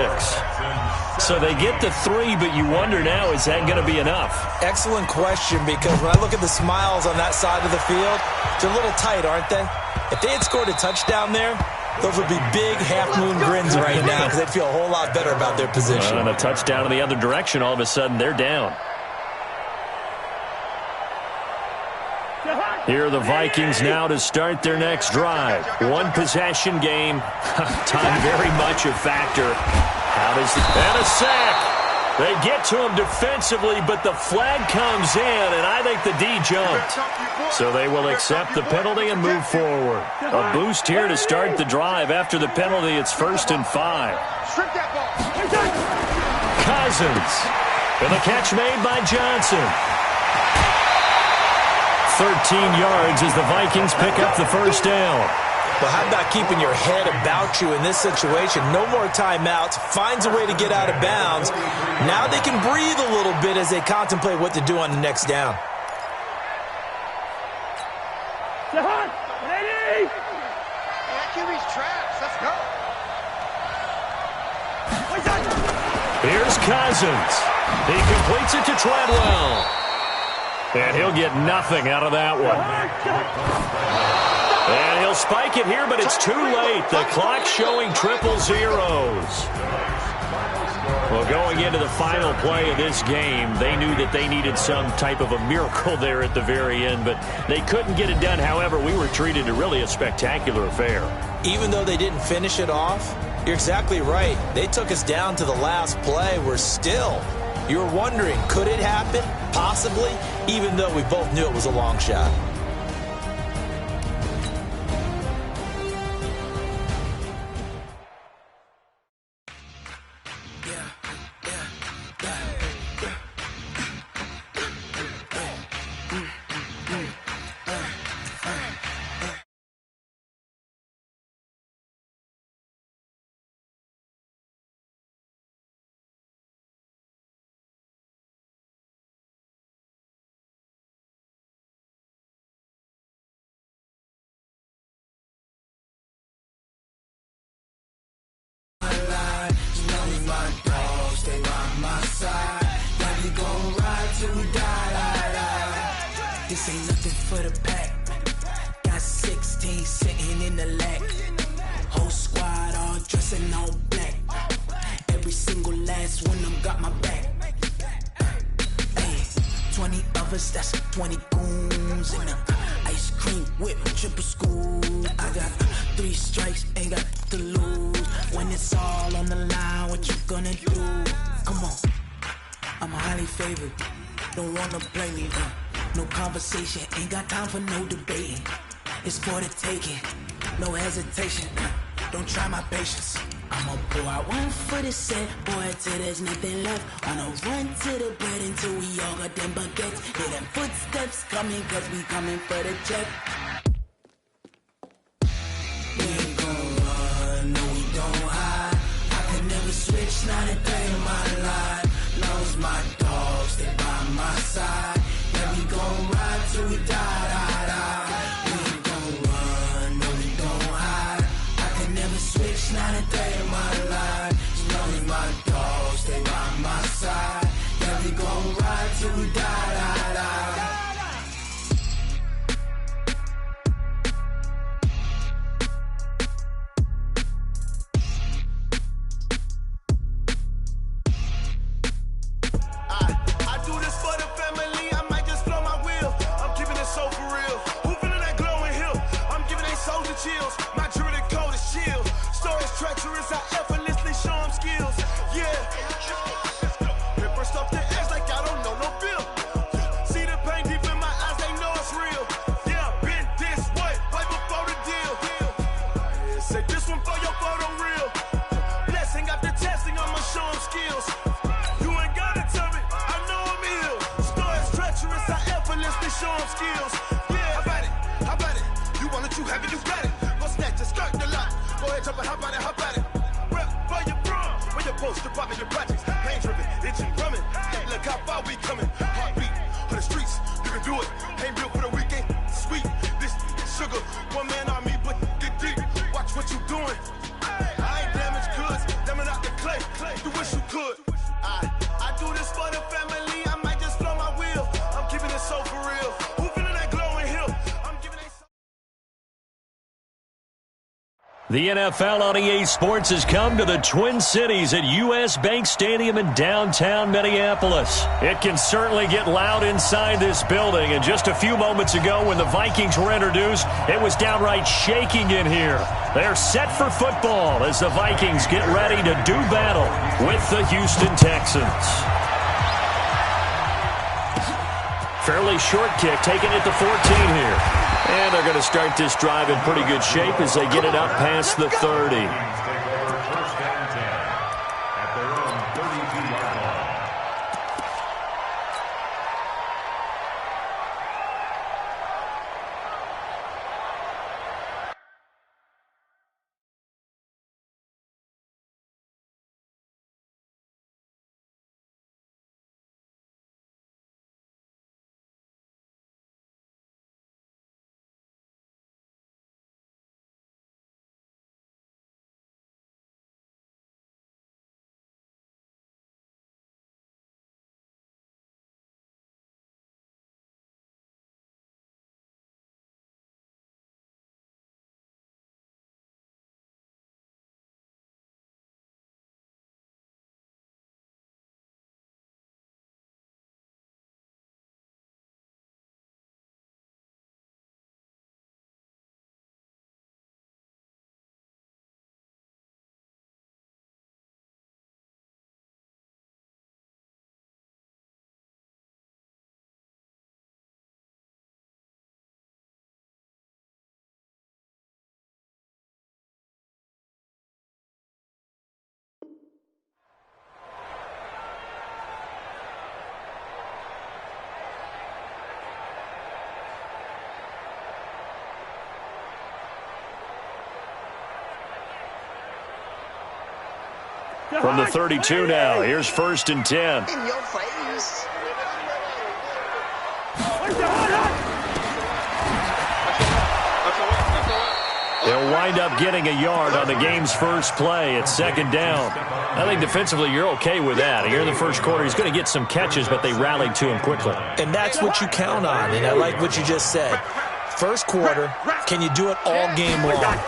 S2: So they get the 3, but you wonder now, is that going to be enough?
S5: Excellent question, because when I look at the smiles on that side of the field, they're a little tight, aren't they? If they had scored a touchdown there, those would be big half-moon grins right now because they'd feel a whole lot better about their position.
S2: And a touchdown in the other direction, all of a sudden they're down. Here are the Vikings now to start their next drive. One possession game. Time very much a factor. And a sack. They get to him defensively, but the flag comes in, and I think the D jumped. So they will accept the penalty and move forward. A boost here to start the drive. After the penalty, it's 1st and 5. Cousins. And the catch made by Johnson. 13 yards as the Vikings pick up the first down.
S5: Well, how about keeping your head about you in this situation? No more timeouts. Finds a way to get out of bounds. Now they can breathe a little bit as they contemplate what to do on the next down.
S6: Ready? That QB's traps. Let's go.
S2: Here's Cousins. He completes it to Treadwell. And he'll get nothing out of that one. And he'll spike it here, but it's too late. The clock's showing 000. Well, going into the final play of this game, they knew that they needed some type of a miracle there at the very end, but they couldn't get it done. However, we were treated to really a spectacular affair.
S5: Even though they didn't finish it off, you're exactly right. They took us down to the last play. We're still, you're wondering, could it happen? Possibly, even though we both knew it was a long shot.
S1: This ain't nothing for the pack. Got 16 sitting in the lag. Whole squad all dressing all black. Every single last one of them got my back. Hey, 20 of us, that's 20 goons in the ice cream whip, triple school. I got 3 strikes, ain't got to lose. When it's all on the line, what you gonna do? Come on, I'm highly favored. Don't wanna play me, no conversation, ain't got time for no debating. It's for the taking, no hesitation. Don't try my patience. I'ma pour out one for the set, boy, till there's nothing left. Wanna run to the bread until we all got them baguettes. Hear them footsteps coming, cause we coming for the check. We ain't gon' run, no we don't hide. I could never switch, not a day in my life. Knows my dogs, they by my side. Yeah, we gon' ride till we die. We ain't gon' run, no we don't hide. I can never switch, not a day in my life. Knows my dogs, they by my side. Yeah, we gon' ride till we die.
S7: My jewelry code is chill. Stories treacherous, I effortlessly show them skills. Yeah. Ripper stuff the edge like I don't know no bill. See the pain deep in my eyes, they know it's real. Yeah, been this way, right before the deal. Say this one for your photo real. Blessing after testing, I'ma show them skills. You ain't gotta tell me, I know I'm ill. Stories treacherous, I effortlessly show them skills. Yeah, how about it? You want it, you have it, you got it. Start the lot. Go ahead, jump and hop on it. Rep for your bro. When you're supposed to pop in your projects. Pain driven, itching, drumming. Hey, look how far we coming. Heartbeat on the streets. You can do it. Ain't built for the weekend. Sweet. This sugar. One man army, but get deep. Watch what you doing. I ain't damaged goods. Damn out the clay. You wish you could. I do this for the family. I might just blow my wheel. I'm keeping it so for real. Who feeling that glowing hill? I'm giving it so.
S2: The NFL on EA Sports has come to the Twin Cities at US Bank Stadium in downtown Minneapolis. It can certainly get loud inside this building, and just a few moments ago when the Vikings were introduced, it was downright shaking in here. They're set for football as the Vikings get ready to do battle with the Houston Texans. Fairly short kick, taken at the 14 here. And they're going to start this drive in pretty good shape as they get it up past the 30. From the 32 now, here's 1st and 10.
S6: In your face.
S2: They'll wind up getting a yard on the game's first play. It's 2nd down. I think defensively you're okay with that. Here in the first quarter, he's going to get some catches, but they rallied to him quickly.
S5: And that's what you count on, and I like what you just said. First quarter, can you do it all game long?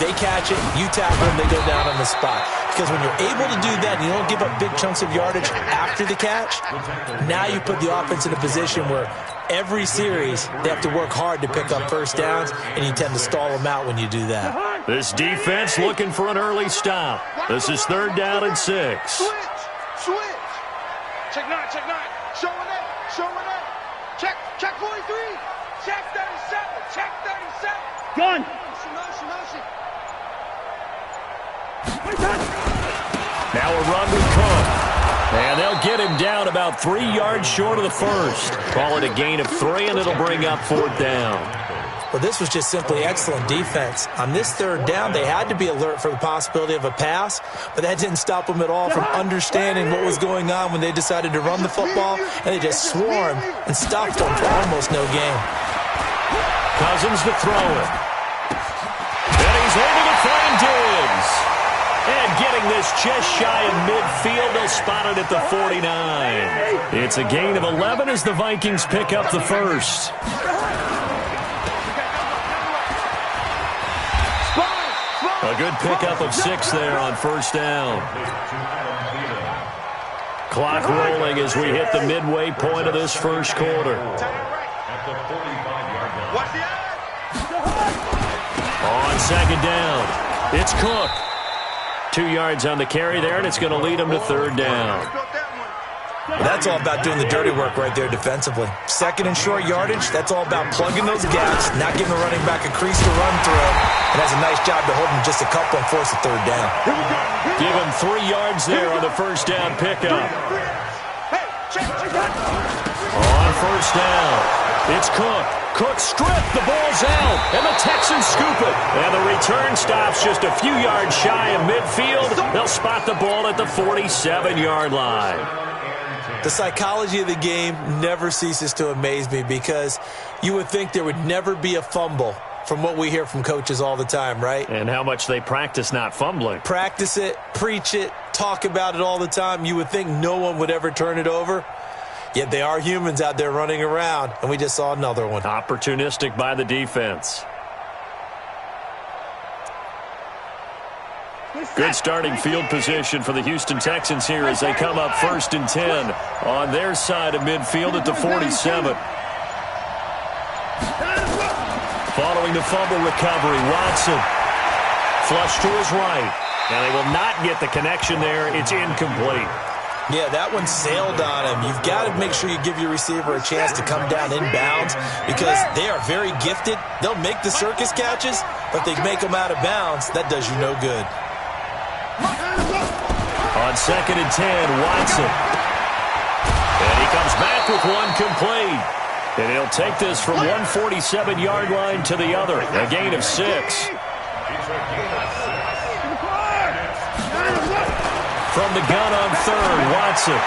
S5: They catch it, you tackle them, they go down on the spot. Because when you're able to do that and you don't give up big chunks of yardage after the catch, now you put the offense in a position where every series they have to work hard to pick up first downs, and you tend to stall them out when you do that.
S2: This defense looking for an early stop. This is 3rd down and 6.
S6: Switch. Check 9, check 9. Showing it. Check 43. Check 37. Check 37.
S4: Gun.
S6: Motion.
S2: Now a run with Cook. And they'll get him down about 3 yards short of the first. Call it a gain of 3, and it'll bring up 4th down.
S5: Well, this was just simply excellent defense. On this 3rd down, they had to be alert for the possibility of a pass, but that didn't stop them at all from understanding what was going on when they decided to run the football, and they just swarmed and stopped them for almost no gain.
S2: Cousins to throw it. And he's able to find Diggs. And getting this just shy of midfield, they'll spot it at the 49. It's a gain of 11 as the Vikings pick up the first. A good pickup of 6 there on 1st down. Clock rolling as we hit the midway point of this first quarter. On 2nd down, it's Cook. 2 yards on the carry there, and it's going to lead him to 3rd down.
S5: That's all about doing the dirty work right there defensively. 2nd and short yardage, that's all about plugging those gaps, not giving the running back a crease to run through, and has a nice job to hold him just a couple and force a 3rd down.
S2: Give him 3 yards there on the 1st down pickup. On 1st down, it's Cook. Cook stripped, the ball's out, and the Texans scoop it. And the return stops just a few yards shy of midfield. They'll spot the ball at the 47-yard line.
S5: The psychology of the game never ceases to amaze me because you would think there would never be a fumble from what we hear from coaches all the time, right?
S2: And how much they practice not fumbling.
S5: Practice it, preach it, talk about it all the time. You would think no one would ever turn it over. Yet they are humans out there running around, and we just saw another one.
S2: Opportunistic by the defense. Good starting field position for the Houston Texans here as they come up 1st and 10 on their side of midfield at the 47. Following the fumble recovery, Watson flush to his right. And they will not get the connection there. It's incomplete.
S5: Yeah, that one sailed on him. You've got to make sure you give your receiver a chance to come down inbounds because they are very gifted. They'll make the circus catches, but they make them out of bounds. That does you no good.
S2: On 2nd and 10, Watson. And he comes back with one complete. And he'll take this from 147-yard line to the other. A gain of 6. From the gun on 3rd, Watson.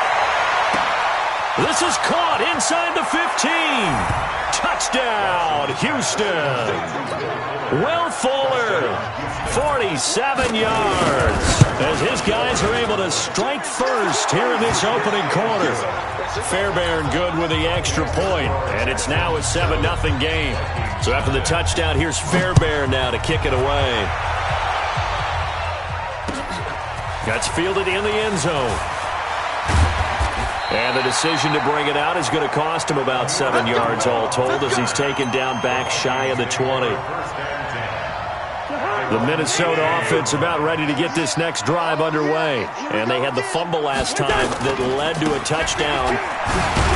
S2: This is caught inside the 15. Touchdown, Houston. Will Fuller, 47 yards, as his guys are able to strike first here in this opening quarter. Fairbairn good with the extra point, and it's now a 7-0 game. So after the touchdown, here's Fairbairn now to kick it away. That's fielded in the end zone. And the decision to bring it out is going to cost him about 7 yards all told as he's taken down back shy of the 20. The Minnesota offense about ready to get this next drive underway. And they had the fumble last time that led to a touchdown.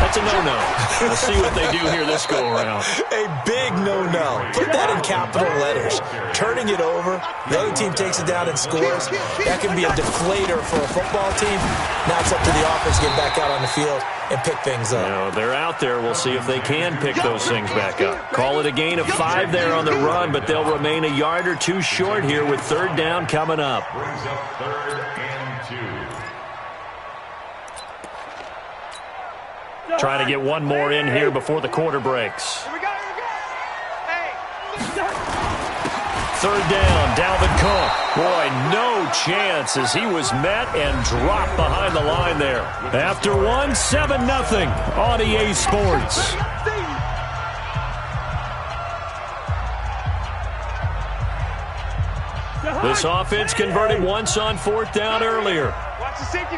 S2: That's a no-no. We'll see what they do here this go-around.
S5: A big no-no. Put that in capital letters. Turning it over, the other team takes it down and scores. That can be a deflator for a football team. Now it's up to the offense to get back out on the field and pick things up.
S2: You know, they're out there. We'll see if they can pick those things back up. Call it a gain of 5 there on the run, but they'll remain a yard or two short here with 3rd down coming up.
S3: Brings up 3rd and 2.
S2: Trying to get one more in here before the quarter breaks.
S6: Here we go. Hey.
S2: 3rd down, Dalvin Cook. Boy, no chance as he was met and dropped behind the line there. After one, 7-0 on EA Sports. This offense converted once on 4th down earlier.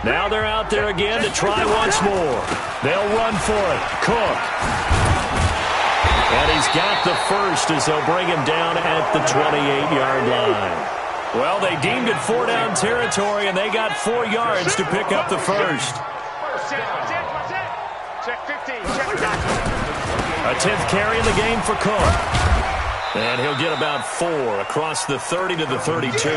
S2: Now they're out there again to try once more. They'll run for it. Cook. And he's got the first as they'll bring him down at the 28-yard line. Well, they deemed it 4-down territory, and they got 4 yards to pick up the first. A 10th carry in the game for Cook. And he'll get about 4 across the 30 to the 32.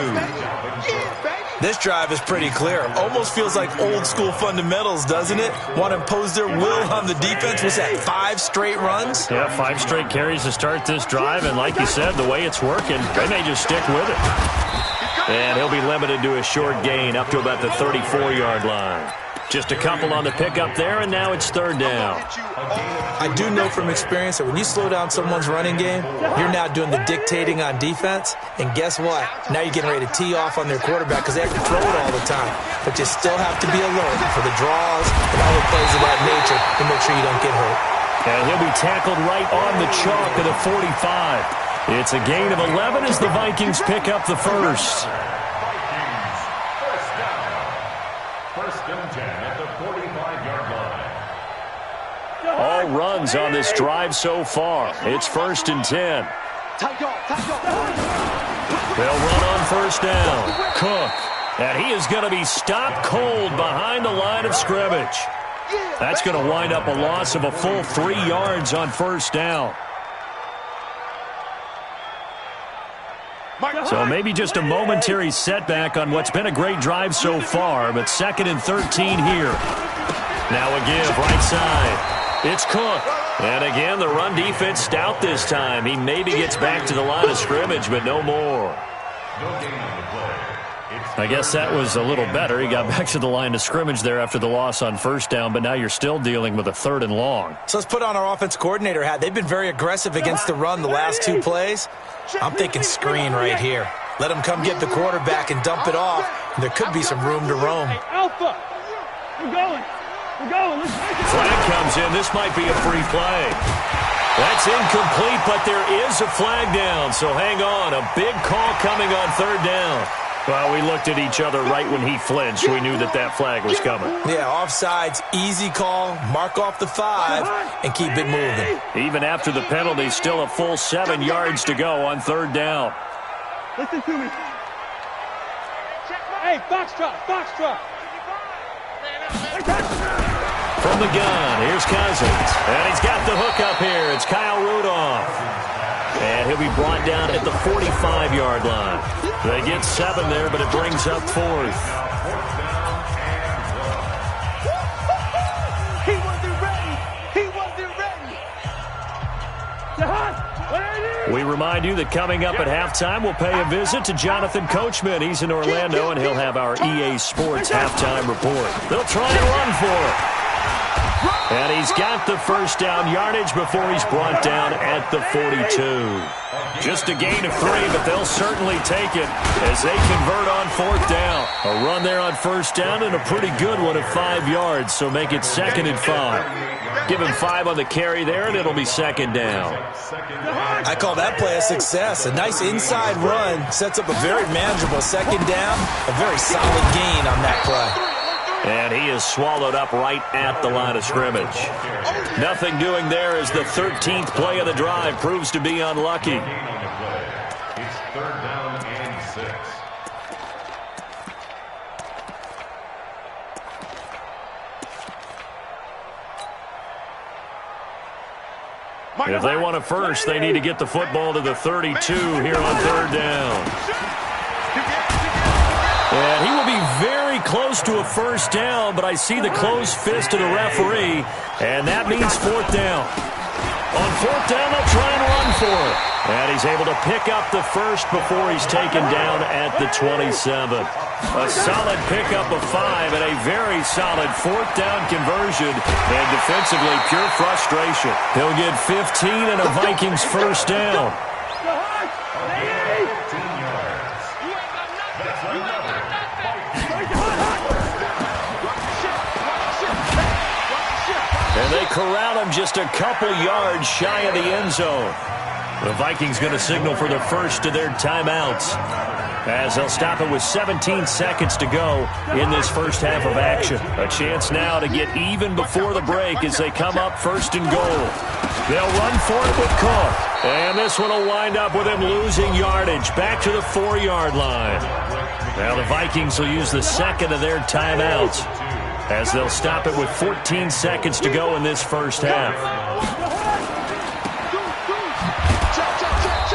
S5: This drive is pretty clear. Almost feels like old-school fundamentals, doesn't it? Want to impose their will on the defense. Was that 5 straight runs?
S2: Yeah, 5 straight carries to start this drive. And like you said, the way it's working, they may just stick with it. And he'll be limited to a short gain up to about the 34-yard line. Just a couple on the pickup there, and now it's 3rd down.
S5: I do know from experience that when you slow down someone's running game, you're now doing the dictating on defense. And guess what? Now you're getting ready to tee off on their quarterback because they have to throw it all the time. But you still have to be alert for the draws and all the plays of that nature to make sure you don't get hurt.
S2: And he'll be tackled right on the chalk at a 45. It's a gain of 11 as the Vikings pick up the first. All runs on this drive so far. It's 1st and 10. They'll run on 1st down. Cook. And he is going to be stopped cold behind the line of scrimmage. That's going to wind up a loss of a full 3 yards on 1st down. So maybe just a momentary setback on what's been a great drive so far, but 2nd and 13 here. Now a give right side. It's Cook. And again, the run defense stout this time. He maybe gets back to the line of scrimmage, but no more. I guess that was a little better. He got back to the line of scrimmage there after the loss on 1st down, but now you're still dealing with a 3rd and long.
S5: So let's put on our offense coordinator hat. They've been very aggressive against the run the last 2 plays. I'm thinking screen right here. Let them come get the quarterback and dump it off, and there could be some room to roam.
S6: Alpha, we're going.
S2: Flag comes in. This might be a free play. That's incomplete, but there is a flag down, so hang on. A big call coming on 3rd down. Well, we looked at each other right when he flinched. We knew that that flag was coming.
S5: Yeah, offsides, easy call, mark off the 5, and keep it moving.
S2: Even after the penalty, still a full 7 yards to go on 3rd down.
S4: Listen to me. Hey, Foxtrot, Foxtrot.
S2: From the gun, here's Cousins. And he's got the hook up here. It's Kyle Rudolph. And he'll be brought down at the 45-yard line. They get 7 there, but it brings up 4th.
S4: He wasn't ready. He wasn't ready.
S2: We remind you that coming up at halftime, we'll pay a visit to Jonathan Coachman. He's in Orlando, and he'll have our EA Sports halftime report. They'll try and run for it. And he's got the first down yardage before he's brought down at the 42. Just a gain of 3, but they'll certainly take it as they convert on 4th down. A run there on 1st down and a pretty good one at 5 yards, so make it 2nd and 5. Give him 5 on the carry there, and it'll be 2nd down.
S5: I call that play a success. A nice inside run sets up a very manageable 2nd down. A very solid gain on that play.
S2: And he is swallowed up right at the line of scrimmage. Nothing doing there as the 13th play of the drive proves to be unlucky.
S3: It's 3rd down and 6.
S2: If they want a first, they need to get the football to the 32 here on 3rd down. And he will be very close to a first down, but I see the closed fist of the referee, and that means 4th down. On 4th down, they'll try and run for it. And he's able to pick up the first before he's taken down at the 27. A solid pickup of 5 and a very solid 4th down conversion. And defensively, pure frustration. He'll get 15 and a Vikings first down. And they corral him just a couple yards shy of the end zone. The Vikings going to signal for the first of their timeouts as they'll stop it with 17 seconds to go in this first half of action. A chance now to get even before the break as they come up 1st and goal. They'll run for it with Cook. And this one will wind up with him losing yardage back to the 4-yard line. Now the Vikings will use the second of their timeouts as they'll stop it with 14 seconds to go in this first half.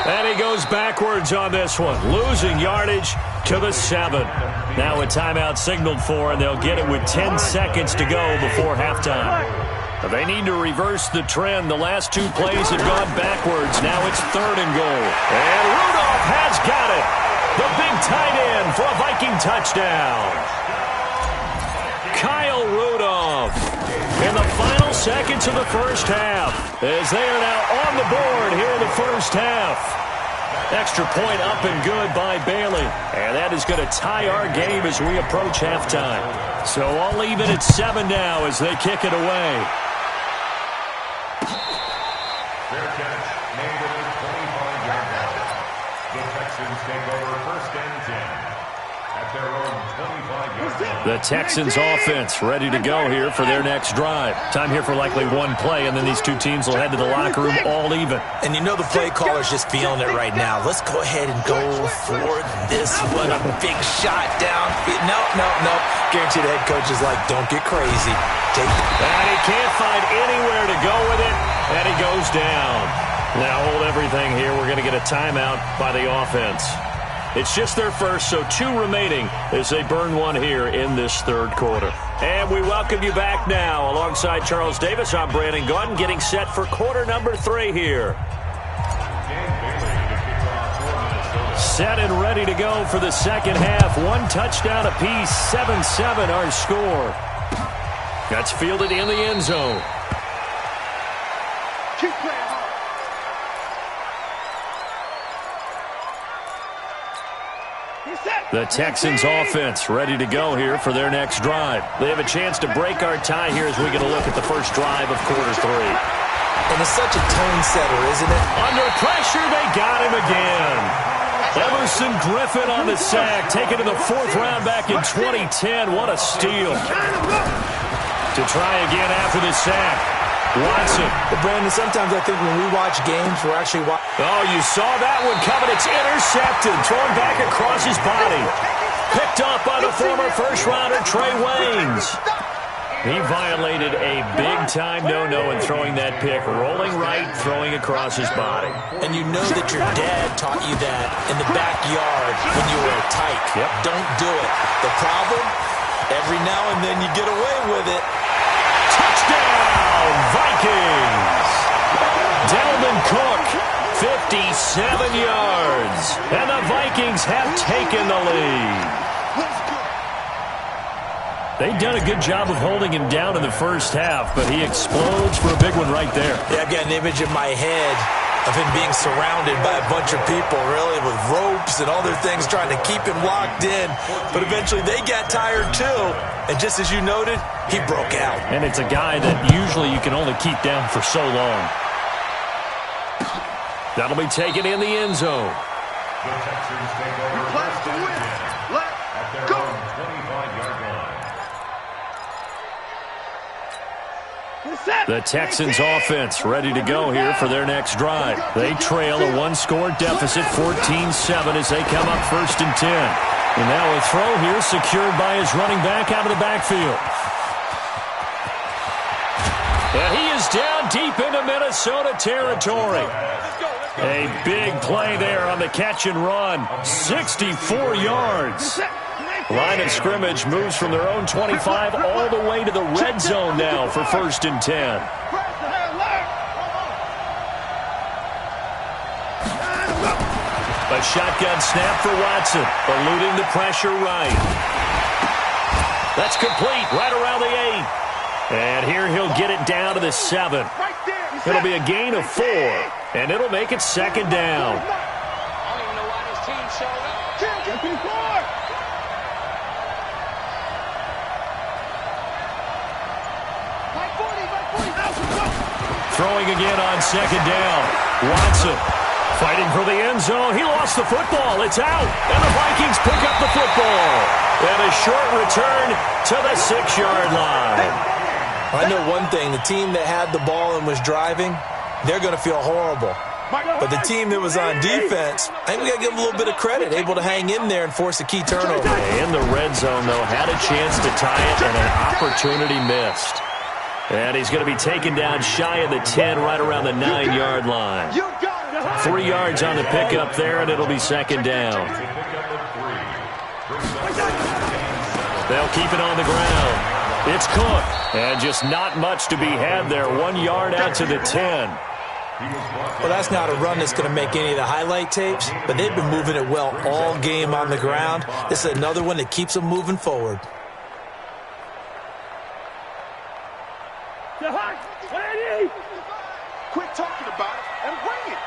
S2: And he goes backwards on this one, losing yardage to the 7. Now a timeout signaled for, and they'll get it with 10 seconds to go before halftime. They need to reverse the trend. The last 2 plays have gone backwards. Now it's 3rd and goal. And Rudolph has got it. The big tight end for a Viking touchdown. Kyle Rudolph in the final seconds of the first half as they are now on the board here in the first half. Extra point up and good by Bailey. And that is going to tie our game as we approach halftime. So I'll leave it at 7 now as they kick it away.
S3: Fair catch made at the 25-yard line. The Texans take over 1st and 10 at their own 25-yard line.
S2: The Texans offense ready to go here for their next drive. Time here for likely 1 play, and then these 2 teams will head to the locker room all even.
S5: And you know the play caller's just feeling it right now. Let's go ahead and go for this one. A big shot down. No. Guarantee the head coach is like, don't get crazy. Take it.
S2: And he can't find anywhere to go with it, and he goes down. Now hold everything here. We're going to get a timeout by the offense. It's just their first, so 2 remaining as they burn 1 here in this 3rd quarter. And we welcome you back now. Alongside Charles Davis, I'm Brandon Gordon, getting set for quarter number 3 here. Set and ready to go for the second half. 1 touchdown apiece, 7-7 our score. That's fielded in the end zone.
S4: Keep playing hard.
S2: The Texans offense ready to go here for their next drive. They have a chance to break our tie here as we get a look at the first drive of quarter 3.
S5: And it's such a tone setter, isn't it?
S2: Under pressure, they got him again. Emerson Griffin on the sack, taken to the 4th round back in 2010. What a steal. To try again after the sack. Watson.
S5: Brandon, sometimes I think when we watch games, we're actually watching.
S2: Oh, you saw that one coming. It's intercepted. Thrown back across his body. Picked up by the former first-rounder, Trey Waynes. He violated a big-time no-no in throwing that pick. Rolling right, throwing across his body.
S5: And you know that your dad taught you that in the backyard when you were a tyke.
S2: Yep.
S5: Don't do it. The problem, every now and then you get away with it.
S2: Touchdown, Vikings! Dalvin Cook, 57 yards. And the Vikings have taken the lead. They've done a good job of holding him down in the first half, but he explodes for a big one right there.
S5: Yeah, I've got an image in my head of him being surrounded by a bunch of people, really, with ropes and other things trying to keep him locked in. But eventually they got tired, too. And just as you noted, he broke out.
S2: And it's a guy that usually you can only keep down for so long. That'll be taken in the end zone.
S3: The Texans take over first and 10 at their own 25-yard line.
S2: The Texans offense ready to go here for their next drive. They trail a one-score deficit, 14-7, as they come up first and 10. And now a throw here secured by his running back out of the backfield. And he is down deep into Minnesota territory. A big play there on the catch and run. 64 yards. Line of scrimmage moves from their own 25 all the way to the red zone now for first and 10. A shotgun snap for Watson, eluding the pressure right. That's complete, right around the 8. And here he'll get it down to the 7. It'll be a gain of 4, and it'll make it second down.
S6: I don't even know why this team showed up.
S2: Throwing again on second down. Watson fighting for the end zone. He lost the football. It's out. And the Vikings pick up the football. And a short return to the 6-yard line.
S5: I know one thing. The team that had the ball and was driving, they're going to feel horrible. But the team that was on defense, I think we got to give them a little bit of credit, able to hang in there and force a key turnover.
S2: In the red zone, though, had a chance to tie it and an opportunity missed. And he's going to be taken down shy of the 10, right around the 9-yard line. 3 yards on the pickup there, and it'll be second down. They'll keep it on the ground. It's Cook. And just not much to be had there. 1 yard out to the 10.
S5: Well, that's not a run that's going to make any of the highlight tapes, but they've been moving it well all game on the ground. This is another one that keeps them moving forward.
S6: Quit talking about it and bring it.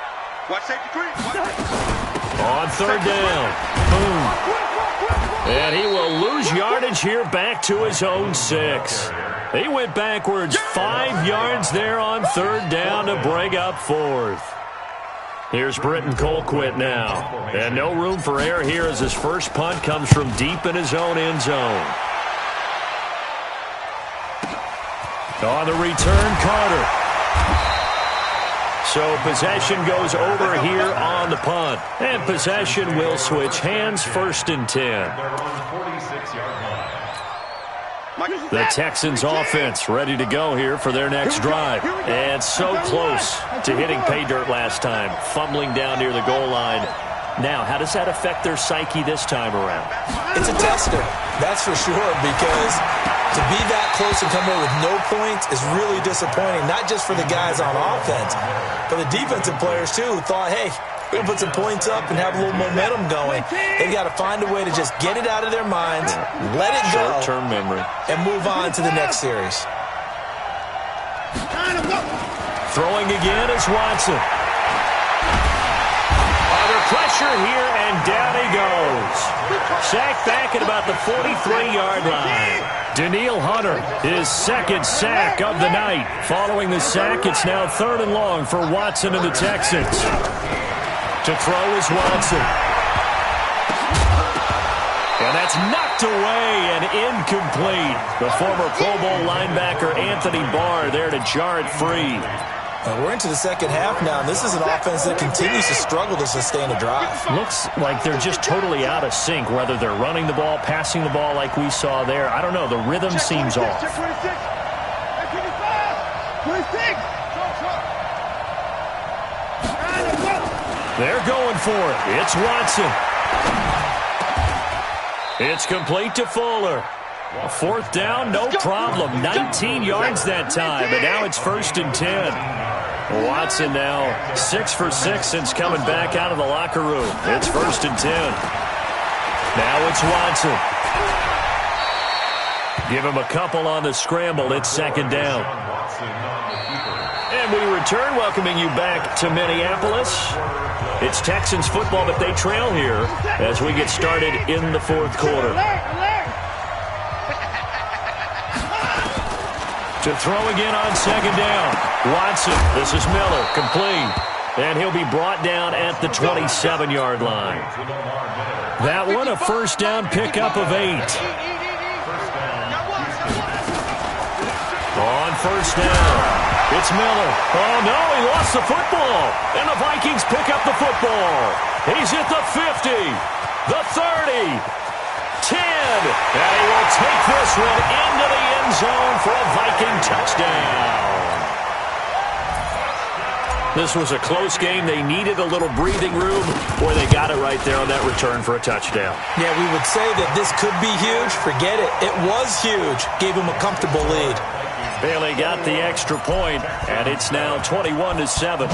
S6: Watch safety green.
S2: On third down. Boom. And he will lose yardage here back to his own 6. He went backwards 5 yards there on third down to bring up 4th. Here's Britton Colquitt now. And no room for error here as his first punt comes from deep in his own end zone. On the return, Carter. So possession goes over here on the punt. And possession will switch hands, first and 10. The Texans offense ready to go here for their next drive. And so close to hitting pay dirt last time, fumbling down near the goal line. Now, how does that affect their psyche this time around?
S5: It's a tester, that's for sure, because to be that close and come away with no points is really disappointing, not just for the guys on offense, but the defensive players, too, who thought, hey, we're going to put some points up and have a little momentum going. They've got to find a way to just get it out of their minds, let it go,
S2: short-term memory,
S5: and move on to the next series.
S2: Throwing again is Watson. Under pressure here, and down he goes. Sacked back at about the 43-yard line. Daniil Hunter, his second sack of the night. Following the sack, it's now 3rd and long for Watson and the Texans. To throw is Watson. And that's knocked away and incomplete. The former Pro Bowl linebacker Anthony Barr there to jar it free.
S5: We're into the second half now, and this is an offense that continues to struggle to sustain a drive.
S2: Looks like they're just totally out of sync, whether they're running the ball, passing the ball like we saw there. I don't know. The rhythm seems off.
S6: Check 26. Hey, 25. 26.
S2: They're going for it. It's Watson. It's complete to Fuller. A fourth down, no problem. 19 yards that time, and now it's 1st and 10. Watson now 6 for 6 since coming back out of the locker room. It's 1st and 10. Now it's Watson. Give him a couple on the scramble. It's 2nd down. And we return, welcoming you back to Minneapolis. It's Texans football, but they trail here as we get started in the 4th quarter. To throw again on 2nd down. Watson, this is Miller, complete. And he'll be brought down at the 27-yard line. That one, a 1st down pickup of 8. On 1st down. It's Miller. Oh, no, he lost the football. And the Vikings pick up the football. He's at the 50, the 30, 10. And he will take this one into the end zone for a Viking touchdown. This was a close game. They needed a little breathing room. Boy, they got it right there on that return for a touchdown.
S5: Yeah, we would say that this could be huge. Forget it. It was huge. Gave him a comfortable lead.
S2: Bailey got the extra point, and it's now 21-7.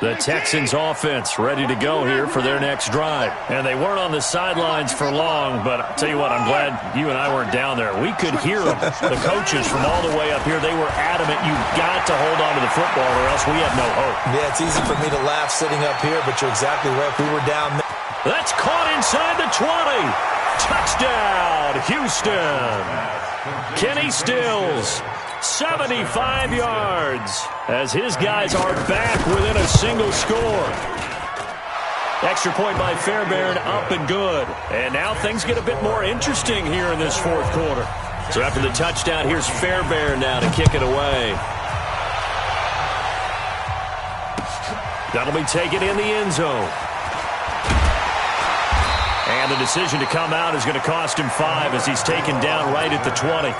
S2: The Texans offense ready to go here for their next drive. And they weren't on the sidelines for long, but I'll tell you what, I'm glad you and I weren't down there. We could hear them. The coaches from all the way up here, they were adamant, you've got to hold on to the football or else we have no hope.
S5: Yeah, it's easy for me to laugh sitting up here, but you're exactly right. We were down there.
S2: That's caught inside the 20. Touchdown, Houston. Kenny Stills. 75 yards as his guys are back within a single score. Extra point by Fairbairn, up and good. And now things get a bit more interesting here in this 4th quarter. So after the touchdown, here's Fairbairn now to kick it away. That'll be taken in the end zone. And the decision to come out is going to cost him 5 as he's taken down right at the 20.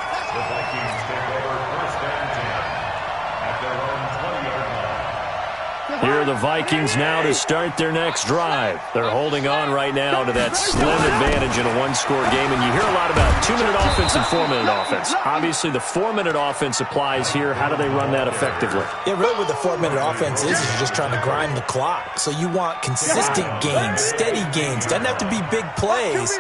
S2: Here are the Vikings now to start their next drive. They're holding on right now to that slim advantage in a one-score game. And you hear a lot about 2-minute offense and 4-minute offense. Obviously, the 4-minute offense applies here. How do they run that effectively?
S5: Yeah, really what the 4-minute offense is you're just trying to grind the clock. So you want consistent gains, steady gains. Doesn't have to be big plays,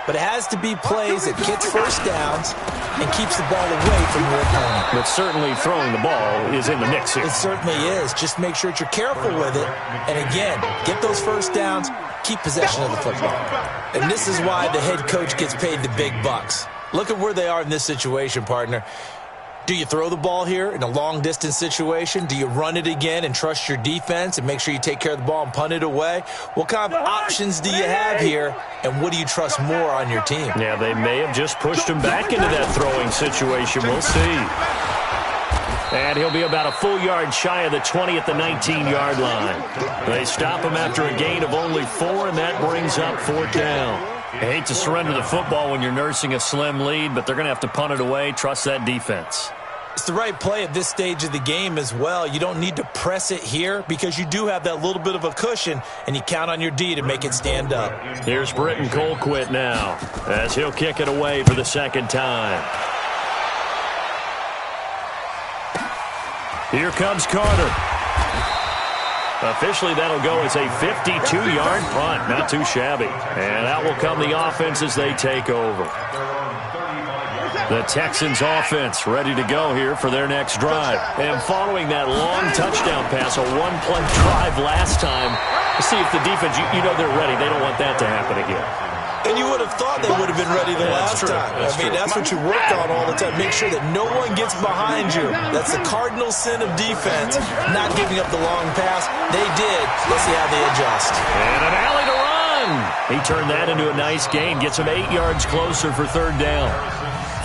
S5: but it has to be plays that gets first downs and keeps the ball away from your opponent.
S2: But certainly throwing the ball is in the mix here.
S5: It certainly is. Just make sure that you're careful with it. And again, get those first downs, keep possession of the football. And this is why the head coach gets paid the big bucks. Look at where they are in this situation, partner. Do you throw the ball here in a long-distance situation? Do you run it again and trust your defense and make sure you take care of the ball and punt it away? What kind of options do you have here, and what do you trust more on your team?
S2: Yeah, they may have just pushed him back into that throwing situation. We'll see. And he'll be about a full yard shy of the 20 at the 19-yard line. They stop him after a gain of only 4, and that brings up 4th down. I hate to surrender the football when you're nursing a slim lead, but they're going to have to punt it away. Trust that defense.
S5: It's the right play at this stage of the game as well. You don't need to press it here because you do have that little bit of a cushion, and you count on your D to make it stand up.
S2: Here's Britton Colquitt now as he'll kick it away for the 2nd time. Here comes Carter. Officially, that'll go as a 52-yard punt. Not too shabby. And out will come the offense as they take over. The Texans offense ready to go here for their next drive. And following that long touchdown pass, a one-play drive last time, let's see if the defense, you know they're ready. They don't want that to happen again.
S5: And you would have thought they would have been ready the last time. That's what you work on all the time. Make sure that no one gets behind you. That's the cardinal sin of defense, not giving up the long pass. They did. Let's see how they adjust.
S2: And an alley to run. He turned that into a nice gain. Gets him 8 yards closer for third down.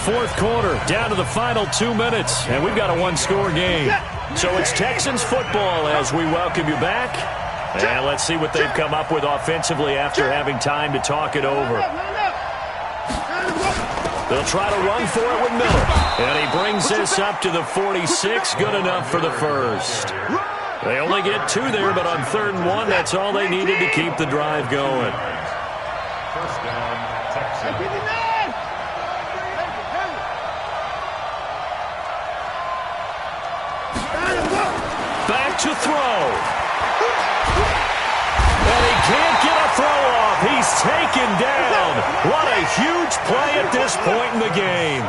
S2: Fourth quarter, down to the final 2 minutes, and we've got a one-score game. So it's Texans football as we welcome you back. And let's see what they've come up with offensively after having time to talk it over. They'll try to run for it with Miller. And he brings this up to the 46. Good enough for the first. They only get 2 there, but on 3rd and 1, that's all they needed to keep the drive going.
S3: First down, Texans.
S2: Back to throw. And he can't get a throw off. He's taken down. What a huge play at this point in the game.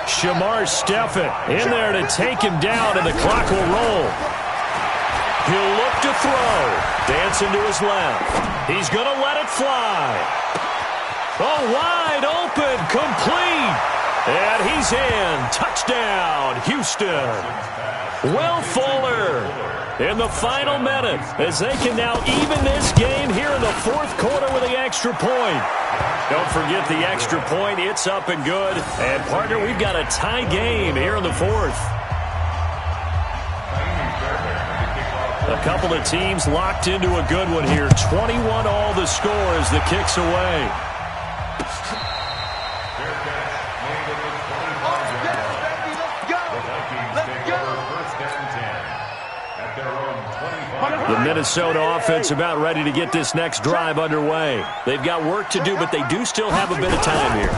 S2: Shamar Stephen in there to take him down, and the clock will roll. He'll look to throw. Dancing to his left. He's going to let it fly. Oh, wide open. Complete. And he's in. Touchdown, Houston. Will Fuller in the final minute as they can now even this game here in the fourth quarter with the extra point. Don't forget the extra point. It's up and good. And, partner, we've got a tie game here in the fourth. A couple of teams locked into a good one here. 21 all the score as the kick's away. The Minnesota offense about ready to get this next drive underway. They've got work to do, but they do still have a bit of time here.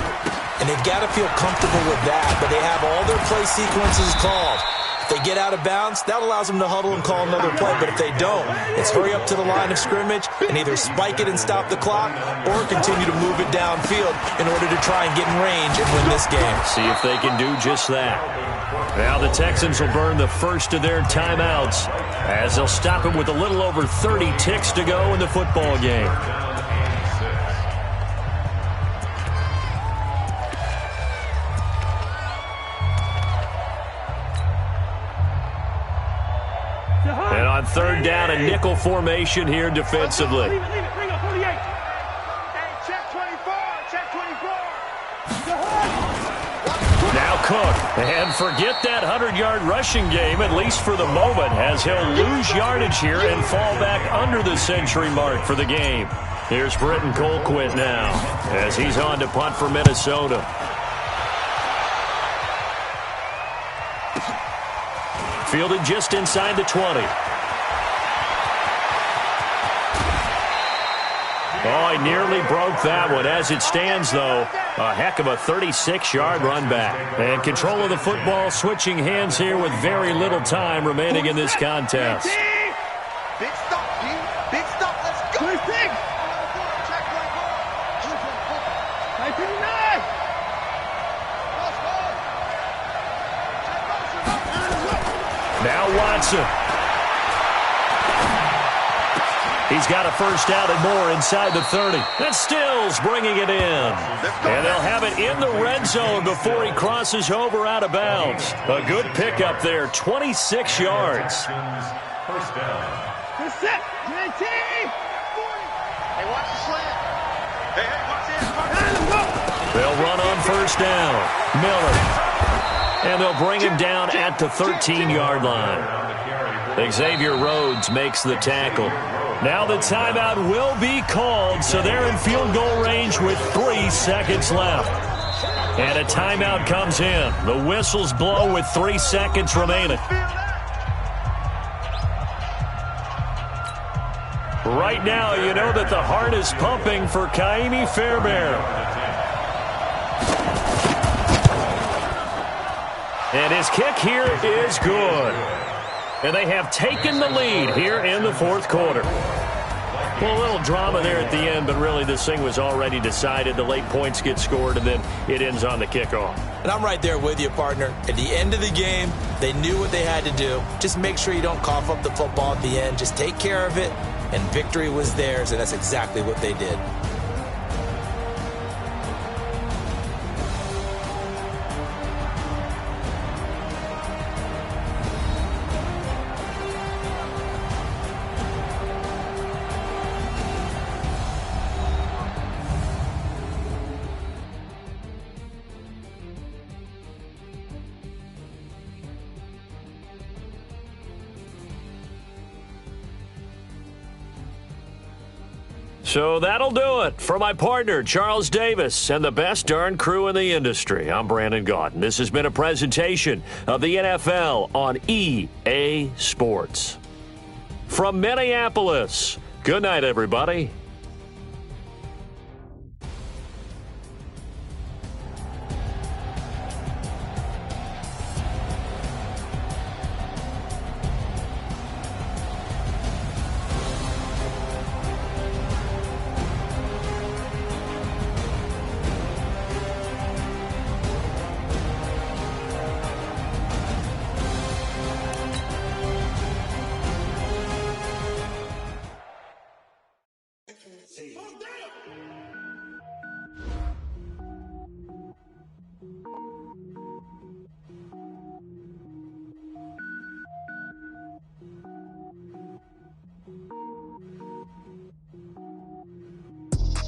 S5: And they've got to feel comfortable with that, but they have all their play sequences called. If they get out of bounds, that allows them to huddle and call another play. But if they don't, it's hurry up to the line of scrimmage and either spike it and stop the clock or continue to move it downfield in order to try and get in range and win this game.
S2: See if they can do just that. Now the Texans will burn the first of their timeouts as they'll stop it with a little over 30 ticks to go in the football game. And on third down, a nickel formation here defensively.
S6: Leave it. Bring up 48. Hey, check 24. Check 24.
S2: Now Cook. And forget that 100-yard rushing game, at least for the moment, as he'll lose yardage here and fall back under the century mark for the game. Here's Britton Colquitt now as he's on to punt for Minnesota. Fielded just inside the 20. Oh, he nearly broke that one. As it stands, though, a heck of a 36-yard run back. And control of the football switching hands here with very little time remaining in this contest.
S6: Big stop, D. Big stop. Let's go. Big. Check 24.
S2: Now Watson. He's got a first down and more inside the 30. And Stills bringing it in. And they'll have it in the red zone before he crosses over out of bounds. A good pickup there, 26 yards.
S3: First down.
S6: Good set. JT. Hey, watch the slant. Hey, watch this.
S2: They'll run on first down. Miller. And they'll bring him down at the 13-yard line. Xavier Rhodes makes the tackle. Now the timeout will be called, so they're in field goal range with 3 seconds left. And a timeout comes in. The whistles blow with 3 seconds remaining. Right now, you know that the heart is pumping for Kaimi Fairbairn. And his kick here is good. And they have taken the lead here in the fourth quarter. Well, a little drama there at the end, but really this thing was already decided. The late points get scored, and then it ends on the kickoff.
S5: And I'm right there with you, partner. At the end of the game, they knew what they had to do. Just make sure you don't cough up the football at the end. Just take care of it, and victory was theirs, and that's exactly what they did.
S2: So that'll do it. For my partner, Charles Davis, and the best darn crew in the industry, I'm Brandon Gaudin. This has been a presentation of the NFL on EA Sports. From Minneapolis, good night, everybody.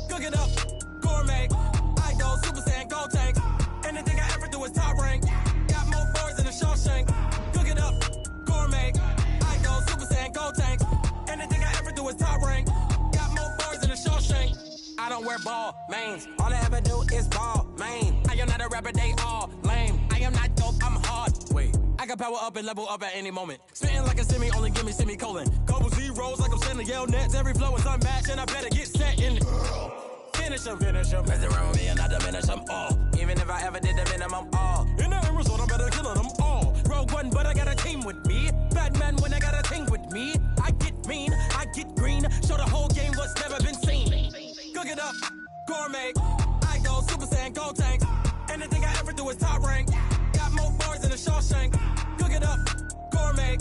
S10: Cook it up, gourmet. I go Super Saiyan, gold tank. Anything I ever do is top rank. Got more boards than a Shawshank. Cook it up, gourmet. I go Super Saiyan, gold tank. Anything I ever do is top rank. Got more boards than a Shawshank. I don't wear ball mains. All I ever do is ball main. I am not a rapper, they all lame. I am not dope, I'm hard. Wait, I can power up and level up at any moment. Spitting like a semi, only give me semicolon. Couple zeros like I'm sending yell nets. Every flow is unmatched and I better get set in. Finish them. Mess around with me and I diminish them all. Even if I ever did the minimum all. In the end result, I'm better killing them all. Rogue One, but I got a team with me. Batman when I got a team with me. I get mean, I get green. Show the whole game what's never been seen. Cook it up, gourmet. I go Super Saiyan, gold tank. Anything I ever do is top rank. Got more bars than a Shawshank. Cook it up, gourmet.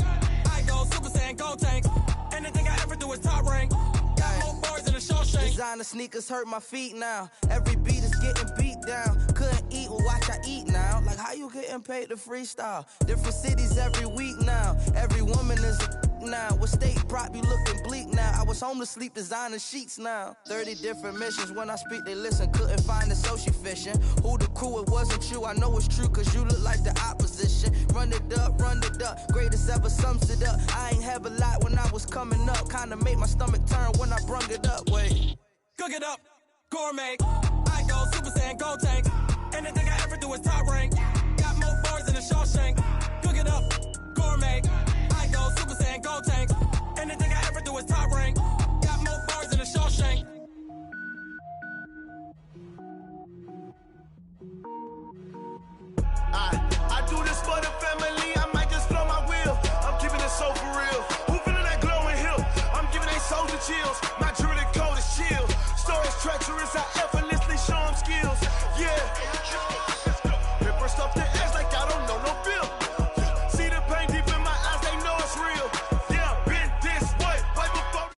S10: I go Super Saiyan, gold tank. Anything I ever do is top rank. Got more bars than a Shawshank.
S11: Designer sneakers hurt my feet now. Every beat is getting beat down. Couldn't eat, well watch I eat now. Like how you getting paid to freestyle? Different cities every week now. Every woman is a now. With state prop, you looking bleak now. I was home to sleep, designer sheets now. 30 different missions. When I speak, they listen. Couldn't find it, so she fishing. Who the crew? It wasn't you. I know it's true, cause you look like the opposition. Run it up. Greatest ever sums it up. I ain't have a lot when I was coming up. Kinda made my stomach turn when I brung it up. Wait.
S10: Cook it up, gourmet. I go Super Saiyan, gold tank. Anything I ever do is top rank. Got more bars than a Shawshank. Cook it up, gourmet. I go Super Saiyan, gold tank. Anything I ever do is top rank. Got more bars than a Shawshank.
S12: I do this for the family. I might just blow my wheel. I'm keeping it so for real. Who feeling that glowing hill? I'm giving they soldier chills. My jewelry code is chill. Stories treacherous. I effortlessly show them skills. Yeah. Paper stuff the edge like I don't know no bill. See the pain deep in my eyes. They know it's real. Yeah, been this way. Way before.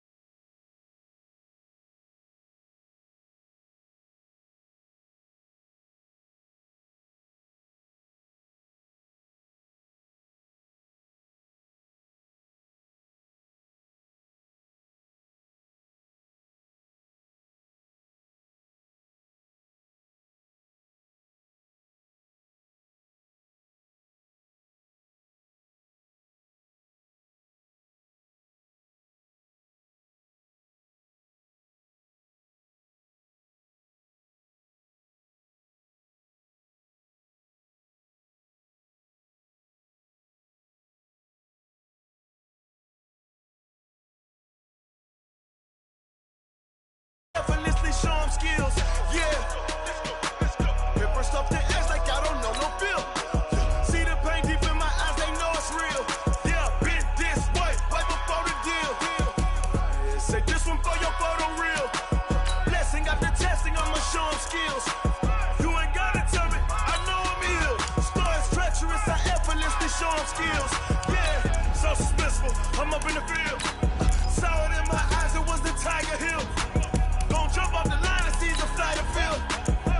S12: Effortlessly show them skills. Yeah. Paper stuff the edge like I don't know no bill. See the pain deep in my eyes. They know it's real. Yeah, been this way. Way before the deal. Say this one for your photo real. Blessing after testing. I'ma show them skills. You ain't gotta tell me. I know I'm ill. Stories treacherous. I effortlessly show them skills. Yeah, so suspenseful. I'm up in the field. Saw it in my eyes. It was the Tiger Hill. Gon' jump off the line and see the flight of field.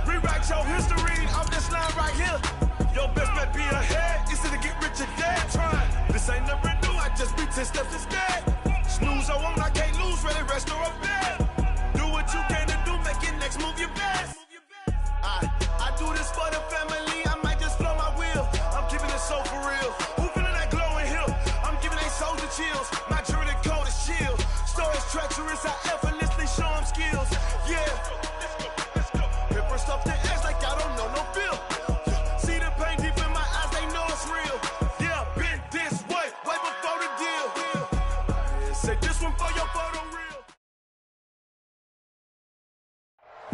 S12: Rewrite your history off this line right here. Your best bet be ahead. It's to get rich or dead trying. This ain't never new. I just be 10 steps instead. Snooze or won't, I can't lose. Ready, rest or a bed. Do what you can to do. Make your next move your best. I do this for the family. I might just blow my wheel. I'm keeping it so for real. Who feeling that glowing hill? I'm giving they soldier chills. My jewelry code is chill. Stories treacherous. I effortlessly show them skills.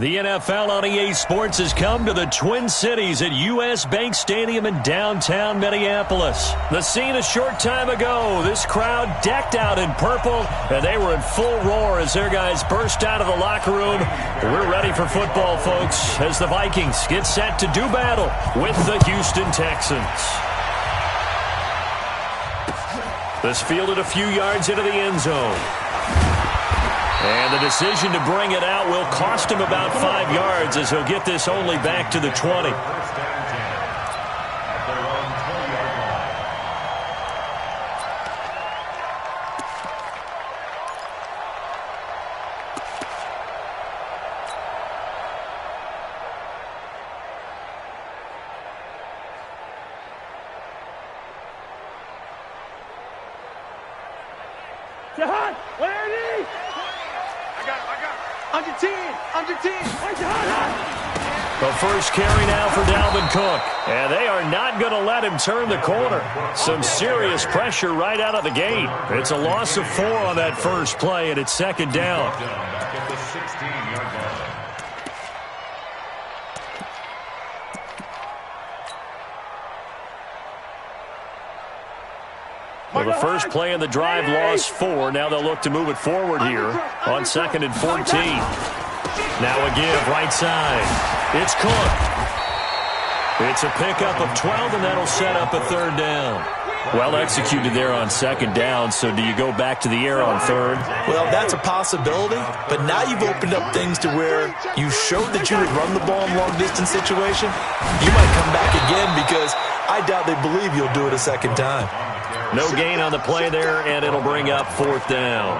S2: The NFL on EA Sports has come to the Twin Cities at U.S. Bank Stadium in downtown Minneapolis. The scene a short time ago, this crowd decked out in purple, and they were in full roar as their guys burst out of the locker room. We're ready for football, folks, as the Vikings get set to do battle with the Houston Texans. This fielded a few yards into the end zone. And the decision to bring it out will cost him about 5 yards as he'll get this only back to the 20. The first carry now for Dalvin Cook. And they are not going to let him turn the corner. Some serious pressure right out of the gate. It's a loss of 4 on that first play, and it's second down.
S3: Back at the 16-yard line.
S2: Well, the first play in the drive lost 4. Now they'll look to move it forward here on 2nd and 14. Now a give right side. It's Cook. It's a pickup of 12, and that'll set up a third down. Well executed there on second down, so do you go back to the air on third?
S5: Well, that's a possibility, but now you've opened up things to where you showed that you would run the ball in long-distance situation. You might come back again because I doubt they believe you'll do it a second time.
S2: No gain on the play there, and it'll bring up 4th down.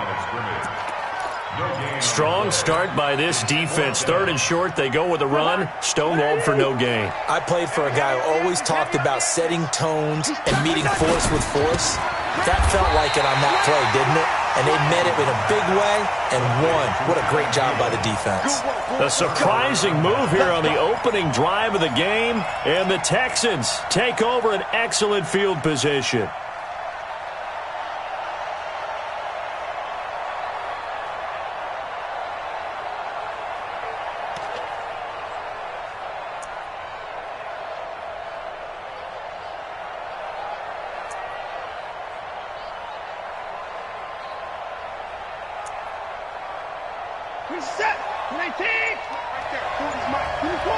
S2: Strong start by this defense. 3rd and short, they go with a run. Stonewalled for no gain.
S5: I played for a guy who always talked about setting tones and meeting force with force. That felt like it on that play, didn't it? And they met it in a big way and won. What a great job by the defense.
S2: A surprising move here on the opening drive of the game, and the Texans take over an excellent field position.
S6: Set. 19. Right there. 40's Mike. 24.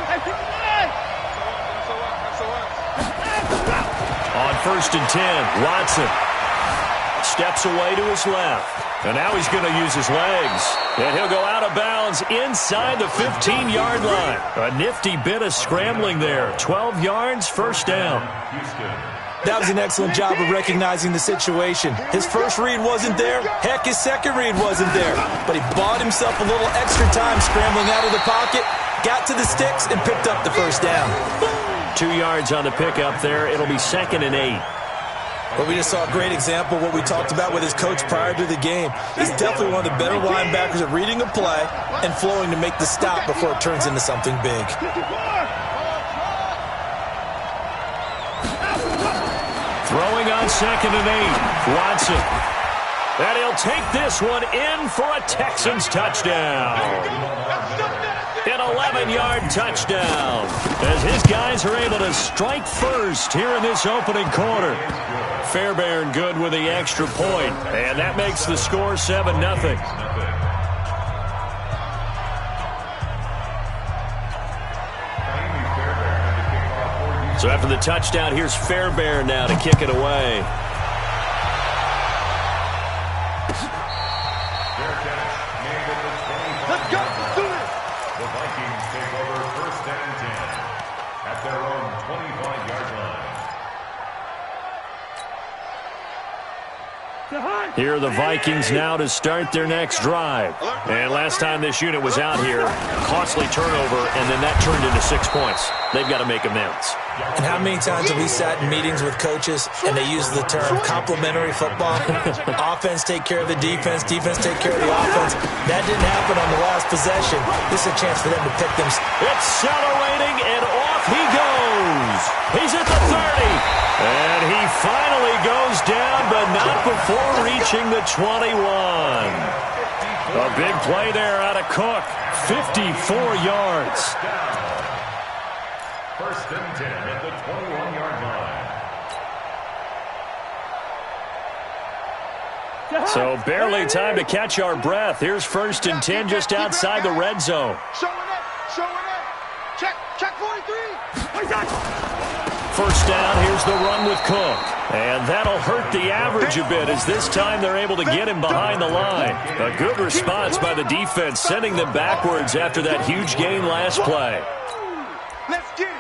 S6: Hey, 59.
S2: On 1st and 10, Watson steps away to his left. And now he's going to use his legs. And he'll go out of bounds inside the 15-yard line. A nifty bit of scrambling there. 12 yards, first down.
S5: That was an excellent job of recognizing the situation. His first read wasn't there. Heck, his second read wasn't there. But he bought himself a little extra time scrambling out of the pocket, got to the sticks, and picked up the first down.
S2: 2 yards on the pickup there. It'll be 2nd and 8.
S5: But we just saw a great example of what we talked about with his coach prior to the game. He's definitely one of the better linebackers at reading a play and flowing to make the stop before it turns into something big.
S2: Throwing on 2nd and 8, Watson. And he'll take this one in for a Texans touchdown. An 11-yard touchdown as his guys are able to strike first here in this opening quarter. Fairbairn good with the extra point, and that makes the score 7-0. So after the touchdown, here's Fairbairn now to kick it away.
S6: Let's go. Let's do it.
S3: The Vikings take over 1st and 10 at their own 25-yard line.
S2: Here are the Vikings now to start their next drive. And last time this unit was out here, costly turnover, and then that turned into 6 points. They've got to make amends.
S5: And how many times have we sat in meetings with coaches and they use the term complementary football? Offense take care of the defense, defense take care of the offense. That didn't happen on the last possession. This is a chance for them to pick them.
S2: Accelerating, and off he goes. He's at the 30. And he finally goes down, but not before reaching the 21. A big play there out of Cook. 54 yards.
S3: First and 10 at the 21-yard line.
S2: So barely time to catch our breath. Here's first and 10 just outside the red zone.
S6: Showing it. Check 43.
S2: First down, here's the run with Cook. And that'll hurt the average a bit as this time they're able to get him behind the line. A good response by the defense, sending them backwards after that huge gain last play.
S6: Let's get it.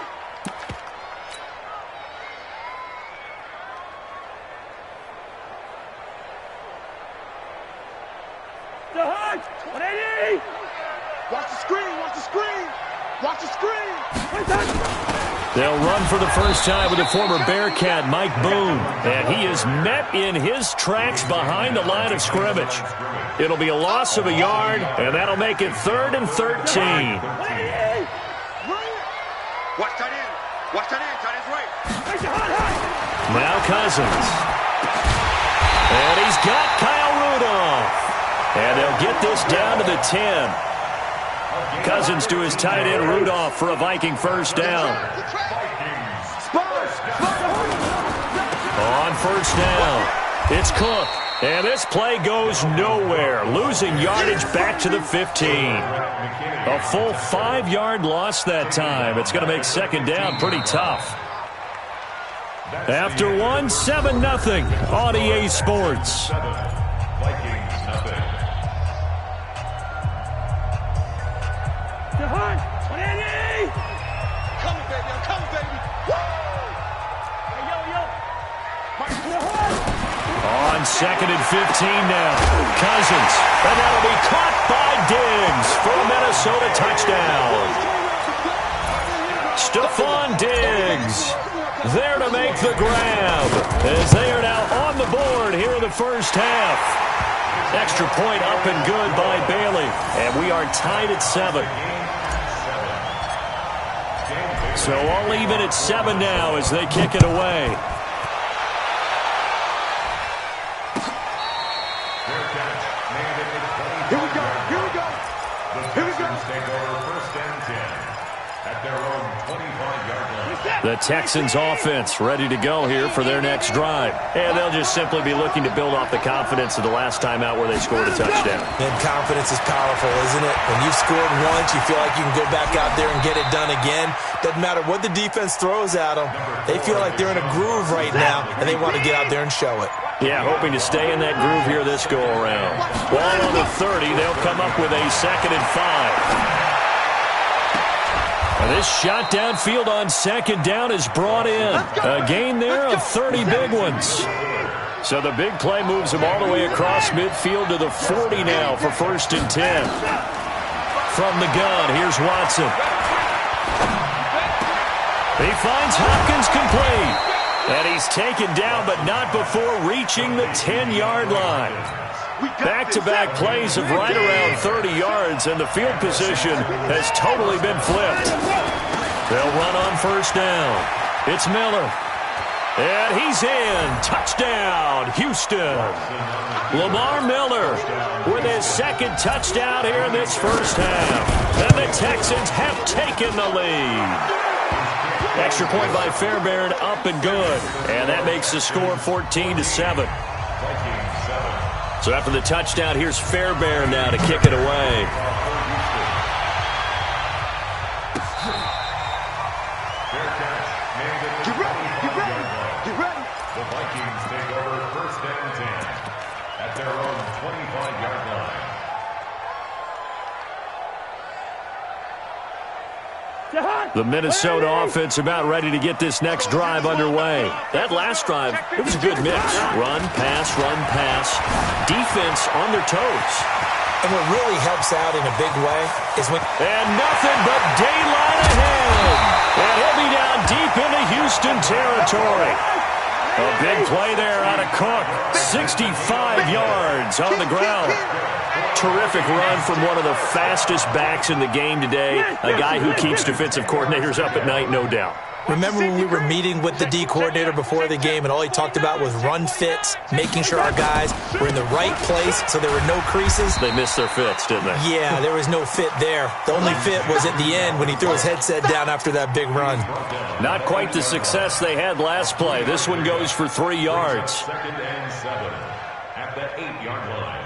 S6: Watch the screen.
S2: They'll run for the first time with the former Bearcat, Mike Boone. And he is met in his tracks behind the line of scrimmage. It'll be a loss of a yard, and that'll make it 3rd and 13.
S6: Watch tight end. Tight end's right.
S2: Now Cousins. And he's got Kyle Rudolph. And they'll get this down to the 10. Cousins to his tight end Rudolph for a Viking first down. On first down, it's Cook. And this play goes nowhere, losing yardage back to the 15. A full 5-yard loss that time. It's going to make second down pretty tough. After 7-0 on EA Sports.
S3: Vikings nothing.
S2: On 2nd and 15 now. Cousins. And that'll be caught by Diggs for a Minnesota touchdown. Stephon Diggs there to make the grab as they are now on the board here in the first half. Extra point up and good by Bailey. And we are tied at 7. So all even at 7 now as they kick it away.
S6: Here we go.
S3: The Texans take over first and 10 at their own 25-yard line.
S2: The Texans offense ready to go here for their next drive. And they'll just simply be looking to build off the confidence of the last time out where they scored a touchdown.
S5: And confidence is powerful, isn't it? When you've scored once, you feel like you can go back out there and get it done again. Doesn't matter what the defense throws at them. They feel like they're in a groove right now, and they want to get out there and show it.
S2: Yeah, hoping to stay in that groove here this go-around. Ball on the 30. They'll come up with a 2nd and 5. This shot downfield on 2nd down is brought in. A gain there of 30 big ones. So the big play moves them all the way across midfield to the 40 now for 1st and 10. From the gun, here's Watson. He finds Hopkins complete. And he's taken down, but not before reaching the 10-yard line. Back-to-back plays of right around 30 yards, and the field position has totally been flipped. They'll run on first down. It's Miller. And he's in. Touchdown, Houston. Lamar Miller with his 2nd touchdown here in this first half. And the Texans have taken the lead. Extra point by Fairbairn, up and good. And that makes the score 14-7. So after the touchdown, here's Fairbairn now to kick it away.
S6: Get ready.
S3: The Vikings take over first and 10 at their own 25-yard line.
S2: The Minnesota offense about ready to get this next drive underway. That last drive, it was a good mix. Run, pass, defense on their toes.
S5: And what really helps out in a big way is when...
S2: And nothing but daylight ahead. And he'll be down deep into Houston territory. A big play there out of Cook. 65 yards on the ground. Terrific run from one of the fastest backs in the game today. A guy who keeps defensive coordinators up at night, no doubt.
S5: Remember when we were meeting with the D coordinator before the game and all he talked about was run fits, making sure our guys were in the right place so there were no creases?
S2: They missed their fits, didn't they?
S5: Yeah, there was no fit there. The only fit was at the end when he threw his headset down after that big run.
S2: Not quite the success they had last play. This one goes for 3 yards.
S3: 2nd and 7 at the 8-yard line.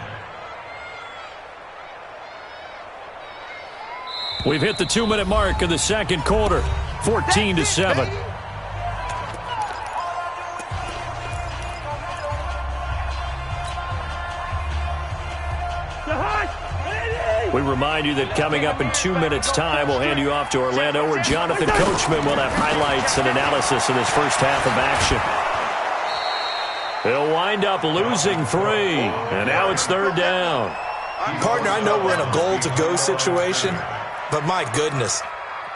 S2: We've hit the 2-minute mark of the second quarter. 14-7. We remind you that coming up in 2 minutes' time, we'll hand you off to Orlando, where Jonathan Coachman will have highlights and analysis of this first half of action. He'll wind up losing 3, and now it's 3rd down.
S5: Partner, I know we're in a goal-to-go situation, but my goodness,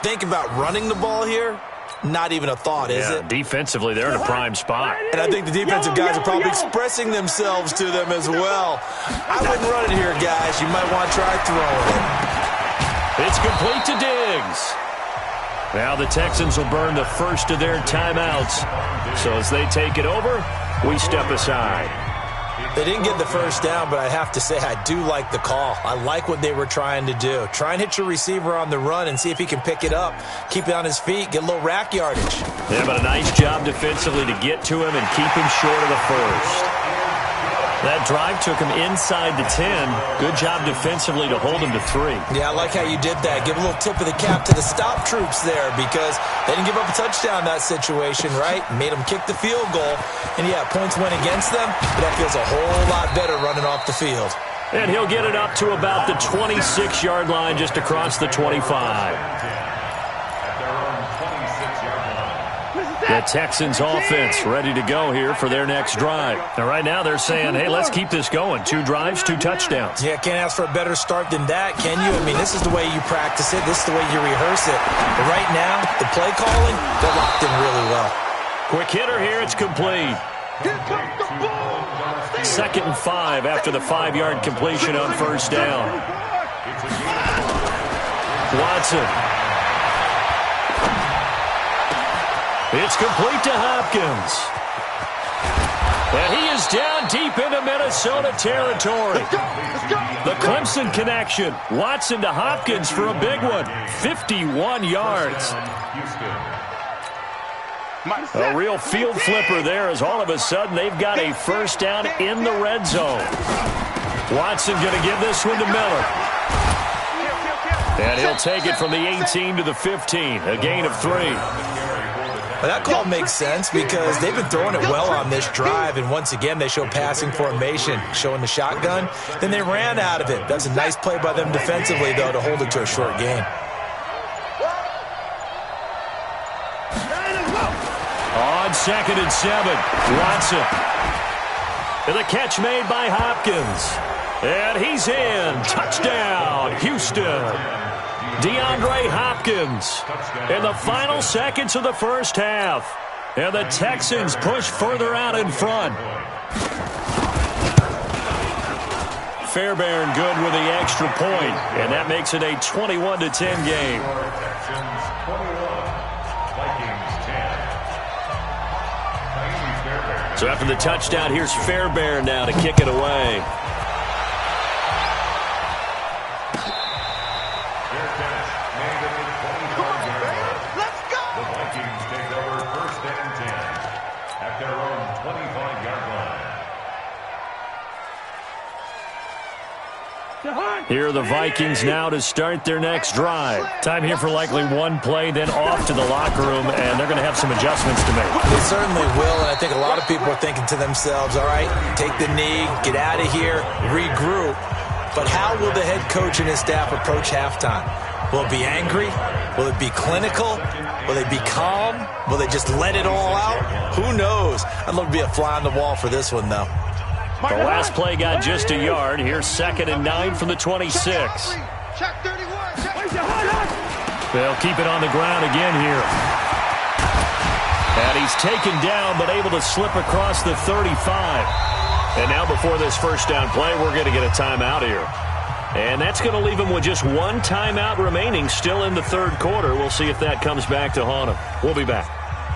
S5: think about running the ball here. Not even a thought, is it?
S2: Defensively, they're in a prime spot.
S5: And I think the defensive guys are probably expressing themselves to them as well. I wouldn't run it here, guys. You might want to try throwing it.
S2: It's complete to Diggs. Now the Texans will burn the first of their timeouts. So as they take it over, we step aside.
S5: They didn't get the first down, but I have to say I do like the call. I like what they were trying to do. Try and hit your receiver on the run and see if he can pick it up. Keep it on his feet, get a little rack yardage.
S2: Yeah, but a nice job defensively to get to him and keep him short of the first. That drive took him inside the 10. Good job defensively to hold him to 3.
S5: Yeah, I like how you did that. Give a little tip of the cap to the stop troops there because they didn't give up a touchdown in that situation, right? Made them kick the field goal. And, yeah, points went against them, but that feels a whole lot better running off the field.
S2: And he'll get it up to about the 26-yard line just across the 25. The Texans offense ready to go here for their next drive. Now, right now they're saying, hey, let's keep this going. 2 drives, 2 touchdowns.
S5: Yeah, can't ask for a better start than that, can you? I mean, this is the way you practice it. This is the way you rehearse it. But right now, the play calling, they're locked in really well.
S2: Quick hitter here. It's complete. 2nd and 5 after the 5-yard completion on first down. Watson. It's complete to Hopkins. And he is down deep into Minnesota territory. The Clemson connection. Watson to Hopkins for a big one. 51 yards. A real field flipper there as all of a sudden they've got a first down in the red zone. Watson going to give this one to Miller. And he'll take it from the 18 to the 15. A gain of 3.
S5: Well, that call makes sense because they've been throwing it well on this drive, and once again they show passing formation, showing the shotgun. Then they ran out of it. That's a nice play by them defensively, though, to hold it to a short gain.
S2: On 2nd and 7, Watson. And the catch made by Hopkins. And he's in. Touchdown, Houston. DeAndre Hopkins in the final seconds of the first half. And the Texans push further out in front. Fairbairn good with the extra point, and that makes it a 21-10 game. So after the touchdown, here's Fairbairn now to kick it away. Here are the Vikings now to start their next drive. Time here for likely one play, then off to the locker room, and they're going to have some adjustments to make.
S5: They certainly will, and I think a lot of people are thinking to themselves, all right, take the knee, get out of here, regroup. But how will the head coach and his staff approach halftime? Will it be angry? Will it be clinical? Will they be calm? Will they just let it all out? Who knows? I'd love to be a fly on the wall for this one, though.
S2: The last play got just a yard. Here's 2nd and 9 from the 26. They'll keep it on the ground again here. And he's taken down, but able to slip across the 35. And now before this first down play, we're going to get a timeout here. And that's going to leave them with just one timeout remaining still in the third quarter. We'll see if that comes back to haunt them. We'll be back.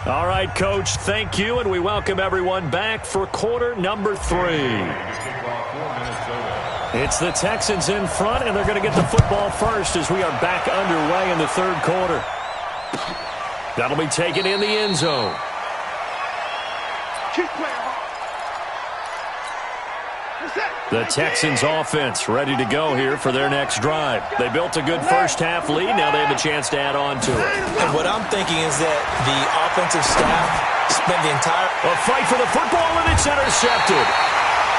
S2: All right, Coach, thank you, and we welcome everyone back for quarter number 3. It's the Texans in front, and they're going to get the football first as we are back underway in the third quarter. That'll be taken in the end zone.
S6: Keep playing hard.
S2: The Texans offense ready to go here for their next drive. They built a good first half lead. Now they have a chance to add on to it.
S5: And what I'm thinking is that the offensive staff spent the entire...
S2: A fight for the football, and it's intercepted.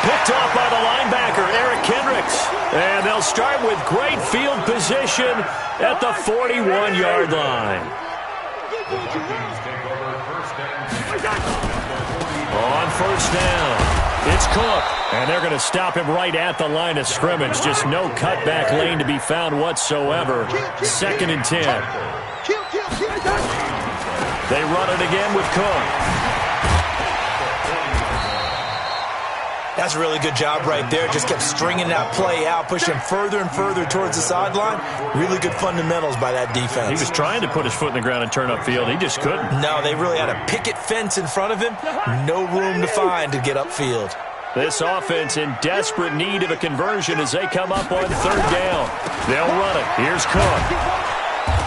S2: Picked off by the linebacker, Eric Kendricks. And they'll start with great field position at the 41-yard line. On first down, it's Cook. And they're going to stop him right at the line of scrimmage. Just no cutback lane to be found whatsoever. 2nd and 10. They run it again with Cook.
S5: That's a really good job right there. Just kept stringing that play out, pushing further and further towards the sideline. Really good fundamentals by that defense.
S2: He was trying to put his foot in the ground and turn upfield. He just couldn't.
S5: No, they really had a picket fence in front of him. No room to find to get upfield.
S2: This offense in desperate need of a conversion as they come up on 3rd down. They'll run it. Here's Cook.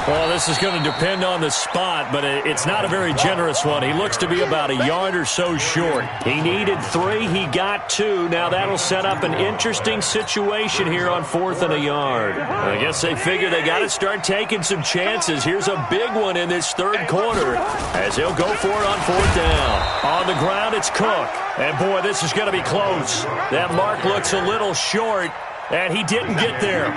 S2: Well, this is going to depend on the spot, but it's not a very generous one. He looks to be about a yard or so short. He needed 3. He got 2. Now that'll set up an interesting situation here on 4th and a yard. I guess they figure they got to start taking some chances. Here's a big one in this third quarter as he'll go for it on 4th down. On the ground, it's Cook. And, boy, this is going to be close. That mark looks a little short, and he didn't get there.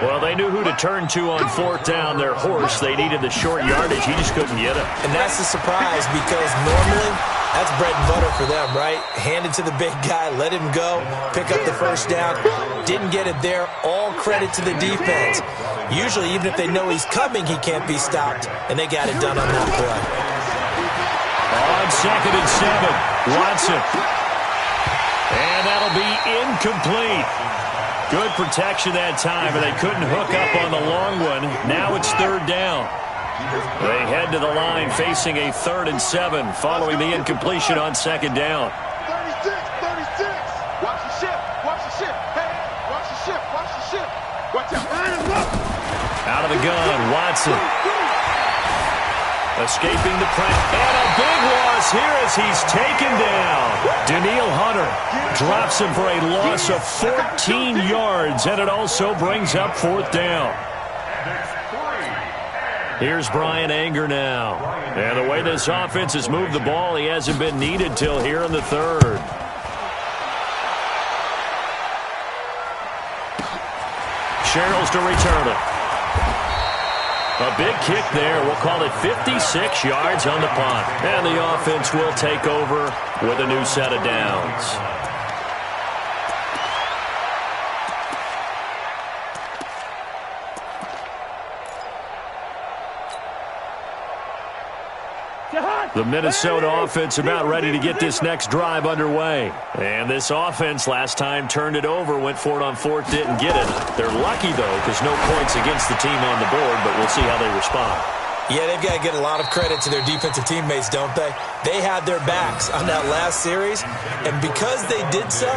S2: Well, they knew who to turn to on 4th down, their horse. They needed the short yardage. He just couldn't get it.
S5: And that's the surprise because normally that's bread and butter for them, right? Hand it to the big guy, let him go, pick up the first down. Didn't get it there. All credit to the defense. Usually, even if they know he's coming, he can't be stopped, and they got it done on that play.
S2: On 2nd and 7, Watson. And that'll be incomplete. Good protection that time, but they couldn't hook up on the long one. Now it's 3rd down. They head to the line facing a 3rd and 7 following the incompletion on 2nd down.
S6: 36. Watch the ship. Hey, watch the ship. Watch out.
S2: Out of the gun, Watson. Escaping the pressure. And a big loss here as he's taken down. Daniil Hunter drops him for a loss of 14 yards, and it also brings up 4th down. Here's Brian Anger now. And the way this offense has moved the ball, he hasn't been needed till here in the 3rd. Sherrills to return it. A big kick there. We'll call it 56 yards on the punt. And the offense will take over with a new set of downs. The Minnesota offense about ready to get this next drive underway. And this offense last time turned it over, went for it on 4th, didn't get it. They're lucky, though, because no points against the team on the board, but we'll see how they respond.
S5: Yeah, they've got to get a lot of credit to their defensive teammates, don't they? They had their backs on that last series, and because they did so,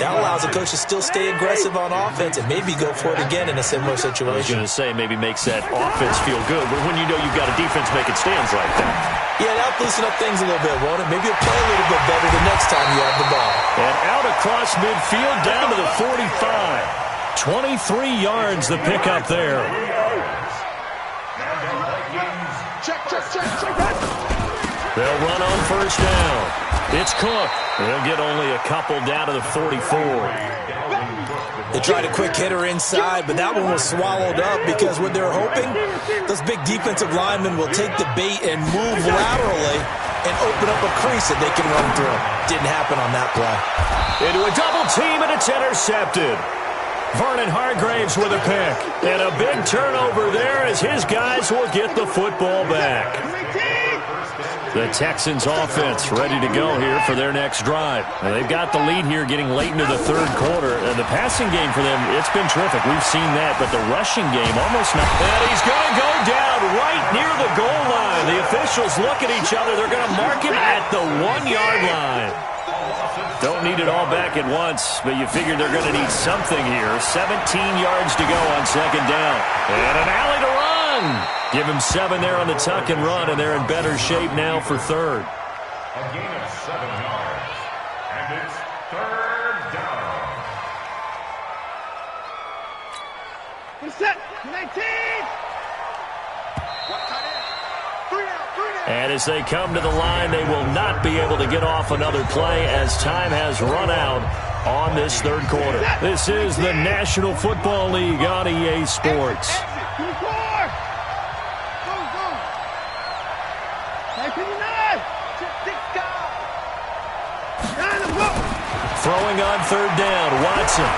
S5: that allows a coach to still stay aggressive on offense and maybe go for it again in a similar situation.
S2: I was going to say maybe makes that offense feel good, but when you know you've got a defense making stands like that.
S5: Yeah, that'll loosen up things a little bit, won't it? Maybe you'll play a little bit better the next time you have the ball.
S2: And out across midfield down to the 45. 23 yards the pickup there.
S6: Check.
S2: They'll run on first down. It's Cook. They'll get only a couple down to the 44.
S5: They tried a quick hitter inside, but that one was swallowed up because what they're hoping, those big defensive linemen will take the bait and move laterally and open up a crease that they can run through. Didn't happen on that play.
S2: Into a double team, and it's intercepted. Vernon Hargraves with a pick. And a big turnover there as his guys will get the football back. The Texans offense ready to go here for their next drive. Now, they've got the lead here getting late into the third quarter. The passing game for them, it's been terrific. We've seen that, but the rushing game almost not. And he's going to go down right near the goal line. The officials look at each other. They're going to mark him at the 1-yard line. Don't need it all back at once, but you figure they're going to need something here. 17 yards to go on second down. And an alley to run. Give him 7 there on the tuck and run, and they're in better shape now for third.
S3: A gain of 7 yards, and it's third down.
S6: Set, 19.
S2: And as they come to the line, they will not be able to get off another play as time has run out on this third quarter. This is the National Football League on EA Sports. Throwing on third down, Watson.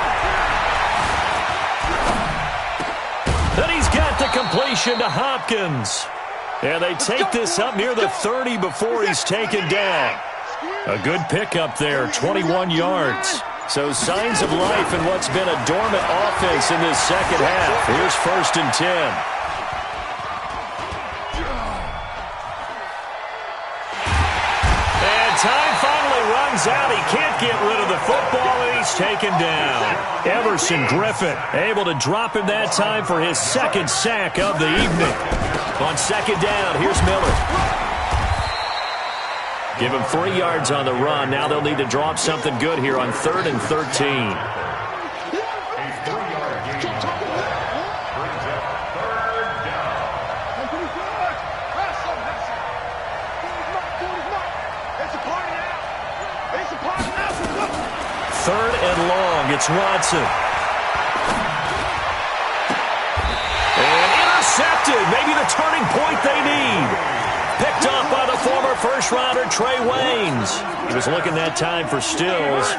S2: Then he's got the completion to Hopkins. And they take this up near the 30 before he's taken down. A good pickup there, 21 yards. So signs of life in what's been a dormant offense in this second half. Here's 1st and 10. Time finally runs out. He can't get rid of the football, and he's taken down. Everson Griffin able to drop him that time for his second sack of the evening. On second down, here's Miller. Give him 3 yards on the run. Now they'll need to drop something good here on 3rd and 13. Third and long, it's Watson. And intercepted, maybe the turning point they need. Picked off by the former first-rounder Trey Waynes. He was looking that time for Stills.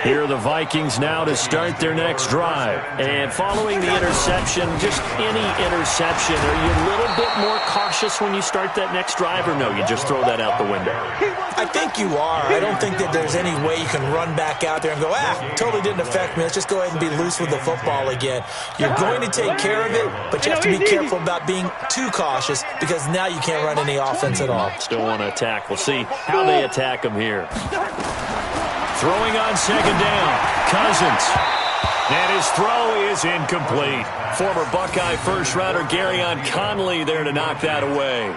S2: Here are the Vikings now to start their next drive. And following the interception, just any interception, are you a little bit more cautious when you start that next drive, or no, you just throw that out the window?
S5: I think you are. I don't think that there's any way you can run back out there and go, totally didn't affect me. Let's just go ahead and be loose with the football again. You're going to take care of it, but you have to be careful about being too cautious because now you can't run any offense at all.
S2: Still want to attack. We'll see how they attack him here. Throwing on second down, Cousins. And his throw is incomplete. Former Buckeye first-rounder Garyon Conley there to knock that away.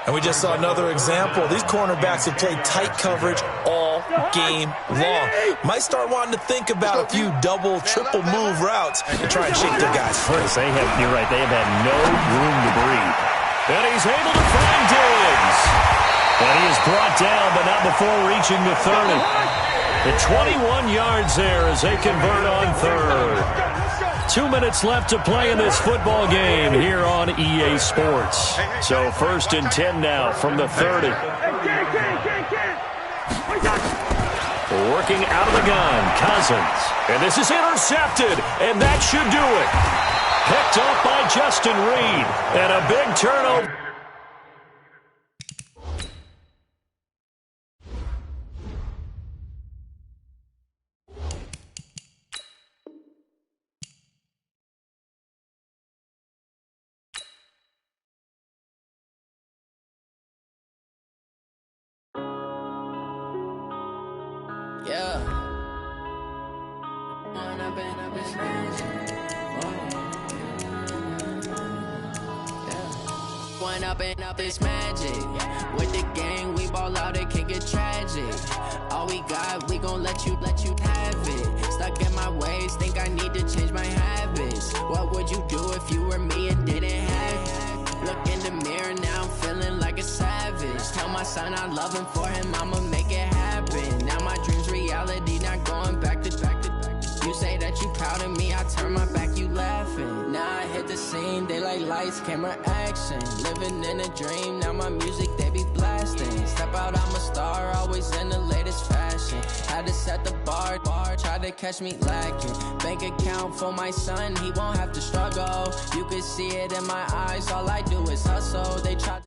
S5: And we just saw another example. These cornerbacks have played tight coverage all game long. Might start wanting to think about a few double, triple move routes to try and shake their guys free.
S2: You're right, they have had no room to breathe. And he's able to find Diggs. And he is brought down, but not before reaching the 30. The 21 yards there as they convert on third. 2 minutes left to play in this football game here on EA Sports. So 1st and 10 now from the 30. Working out of the gun, Cousins. And this is intercepted, and that should do it. Picked up by Justin Reed. And a big turnover.
S13: Yeah. One up and up is magic. With the gang, we ball out, it can get tragic. All we got, we gon' let you have it. Stuck in my ways, think I need to change my habits. What would you do if you were me and didn't have it? Look in the mirror, now I'm feeling like a savage. Tell my son I love him, for him I'ma make it happen. Now my dream's reality, not going back to. You say that you proud of me, I turn my back, you laughing. Now I hit the scene, they like lights, camera, action. Living in a dream, now my music, they be blasting. Step out, I'm a star, always in the latest fashion. Had to set the bar, try to catch me lacking. Bank account for my son, he won't have to struggle. You can see it in my eyes, all I do is hustle. They try